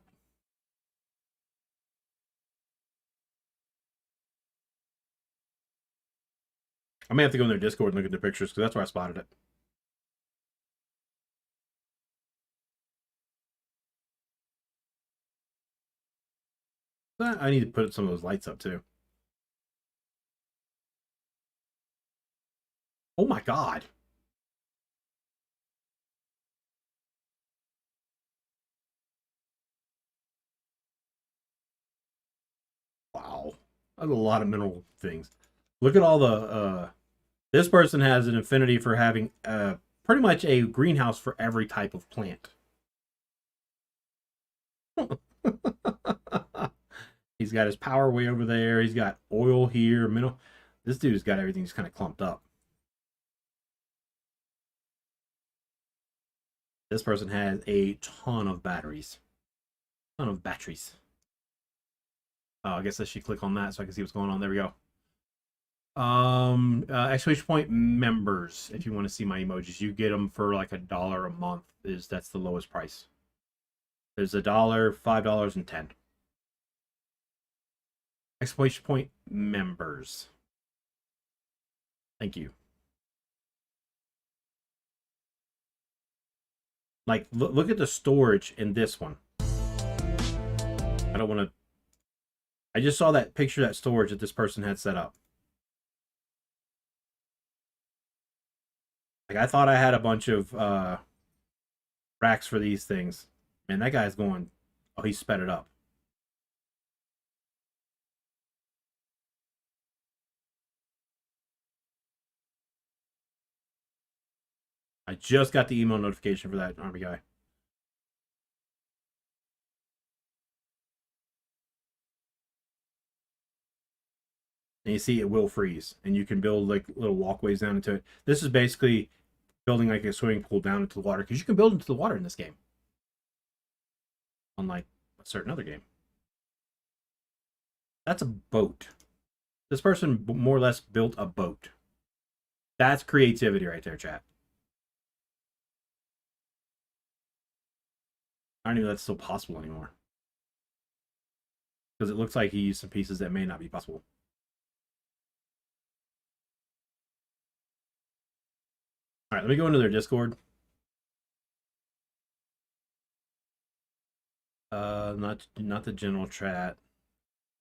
I may have to go in their Discord and look at their pictures because that's where I spotted it. But I need to put some of those lights up too. Oh my god. Wow. That's a lot of mineral things. Look at all the this person has an affinity for having pretty much a greenhouse for every type of plant. He's got his power way over there. He's got oil here, mineral. This dude's got everything just kind of clumped up. This person has a ton of batteries. Ton of batteries. Oh, I guess I should click on that so I can see what's going on. There we go. Exclamation point members. If you want to see my emojis, you get them for like $1 a month. That's the lowest price. There's $1, $5, and $10. Exclamation point members. Thank you. Like, look at the storage in this one. I don't want to. I just saw that picture of that storage that this person had set up. Like, I thought I had a bunch of racks for these things. Man, that guy's going. Oh, he sped it up. I just got the email notification for that army guy. And you see it will freeze. And you can build like little walkways down into it. This is basically building like a swimming pool down into the water. Because you can build into the water in this game. Unlike a certain other game. That's a boat. This person more or less built a boat. That's creativity right there, chat. I don't even know if that's still possible anymore. because it looks like he used some pieces that may not be possible. All right, let me go into their Discord. Not the general chat.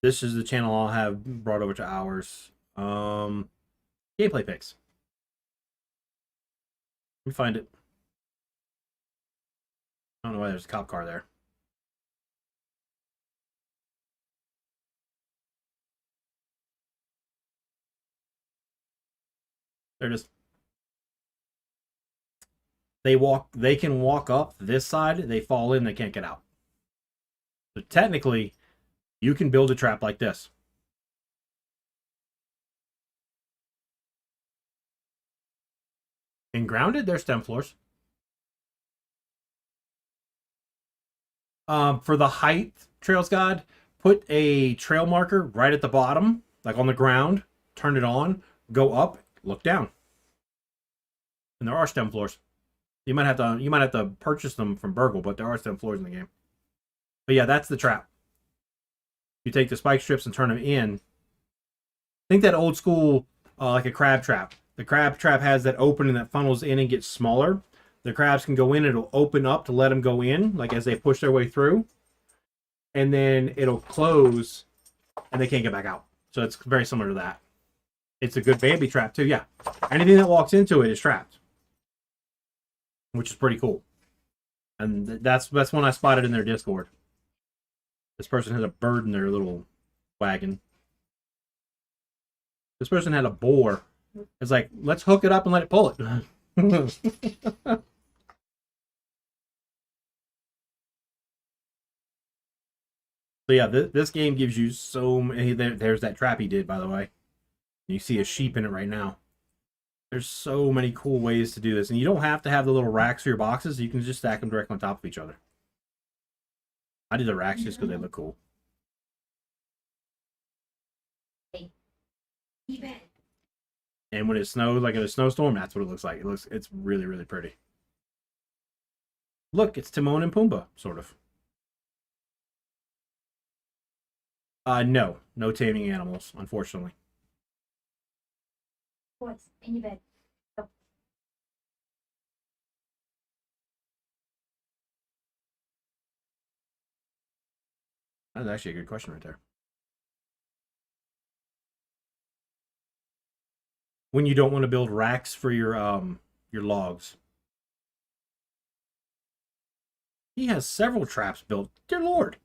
This is the channel I'll have brought over to ours. Gameplay picks. Let me find it. I don't know why there's a cop car there. There it is. They can walk up this side, they fall in, they can't get out. So technically, you can build a trap like this. In grounded, there's stem floors. For the height, Trails God, put a trail marker right at the bottom, like on the ground, turn it on, go up, look down. And there are stem floors. You might have to purchase them from Burgle, but there are stem floors in the game. But yeah, that's the trap. You take the spike strips and turn them in. Think that old school, like a crab trap. The crab trap has that opening that funnels in and gets smaller. The crabs can go in, it'll open up to let them go in, like as they push their way through. And then it'll close, and they can't get back out. So it's very similar to that. It's a good Bambi trap, too, yeah. Anything that walks into it is trapped. Which is pretty cool. And that's one I spotted in their Discord. This person has a bird in their little wagon. This person had a boar. It's like, let's hook it up and let it pull it. So yeah, this game gives you so many. There's that trap he did, by the way. You see a sheep in it right now. There's so many cool ways to do this. And you don't have to have the little racks for your boxes. You can just stack them directly on top of each other. I did the racks just because they look cool. And when it snows, like in a snowstorm, that's what it looks like. It's really, really pretty. Look, it's Timon and Pumbaa, sort of. No taming animals, unfortunately. What's in your bed? Go. That's actually a good question right there. When you don't want to build racks for your logs. He has several traps built. Dear Lord.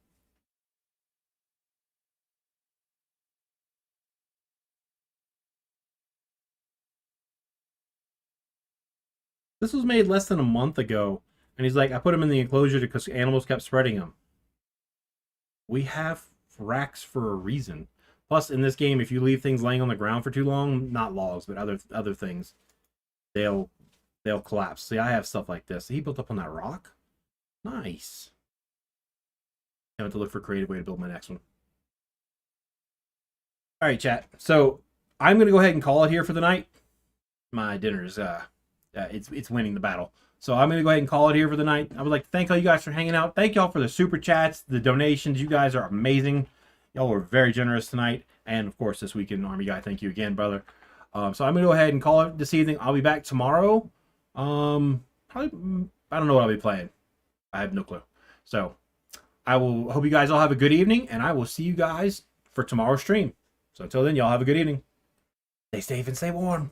This was made less than a month ago. And he's like, I put them in the enclosure because animals kept spreading them. We have racks for a reason. Plus, in this game, if you leave things laying on the ground for too long, not logs, but other things, they'll collapse. See, I have stuff like this. He built up on that rock. Nice. I have to look for a creative way to build my next one. All right, chat. So I'm gonna go ahead and call it here for the night. My dinner's it's winning the battle. So I'm gonna go ahead and call it here for the night. I would like to thank all you guys for hanging out. Thank y'all for the super chats, the donations. You guys are amazing. Y'all were very generous tonight. And of course, this weekend, Army Guy, thank you again, brother. So I'm gonna go ahead and call it this evening. I'll be back tomorrow. Probably, I don't know what I'll be playing. I have no clue. So I will hope you guys all have a good evening, and I will see you guys for tomorrow's stream. So until then, y'all have a good evening. Stay safe and stay warm.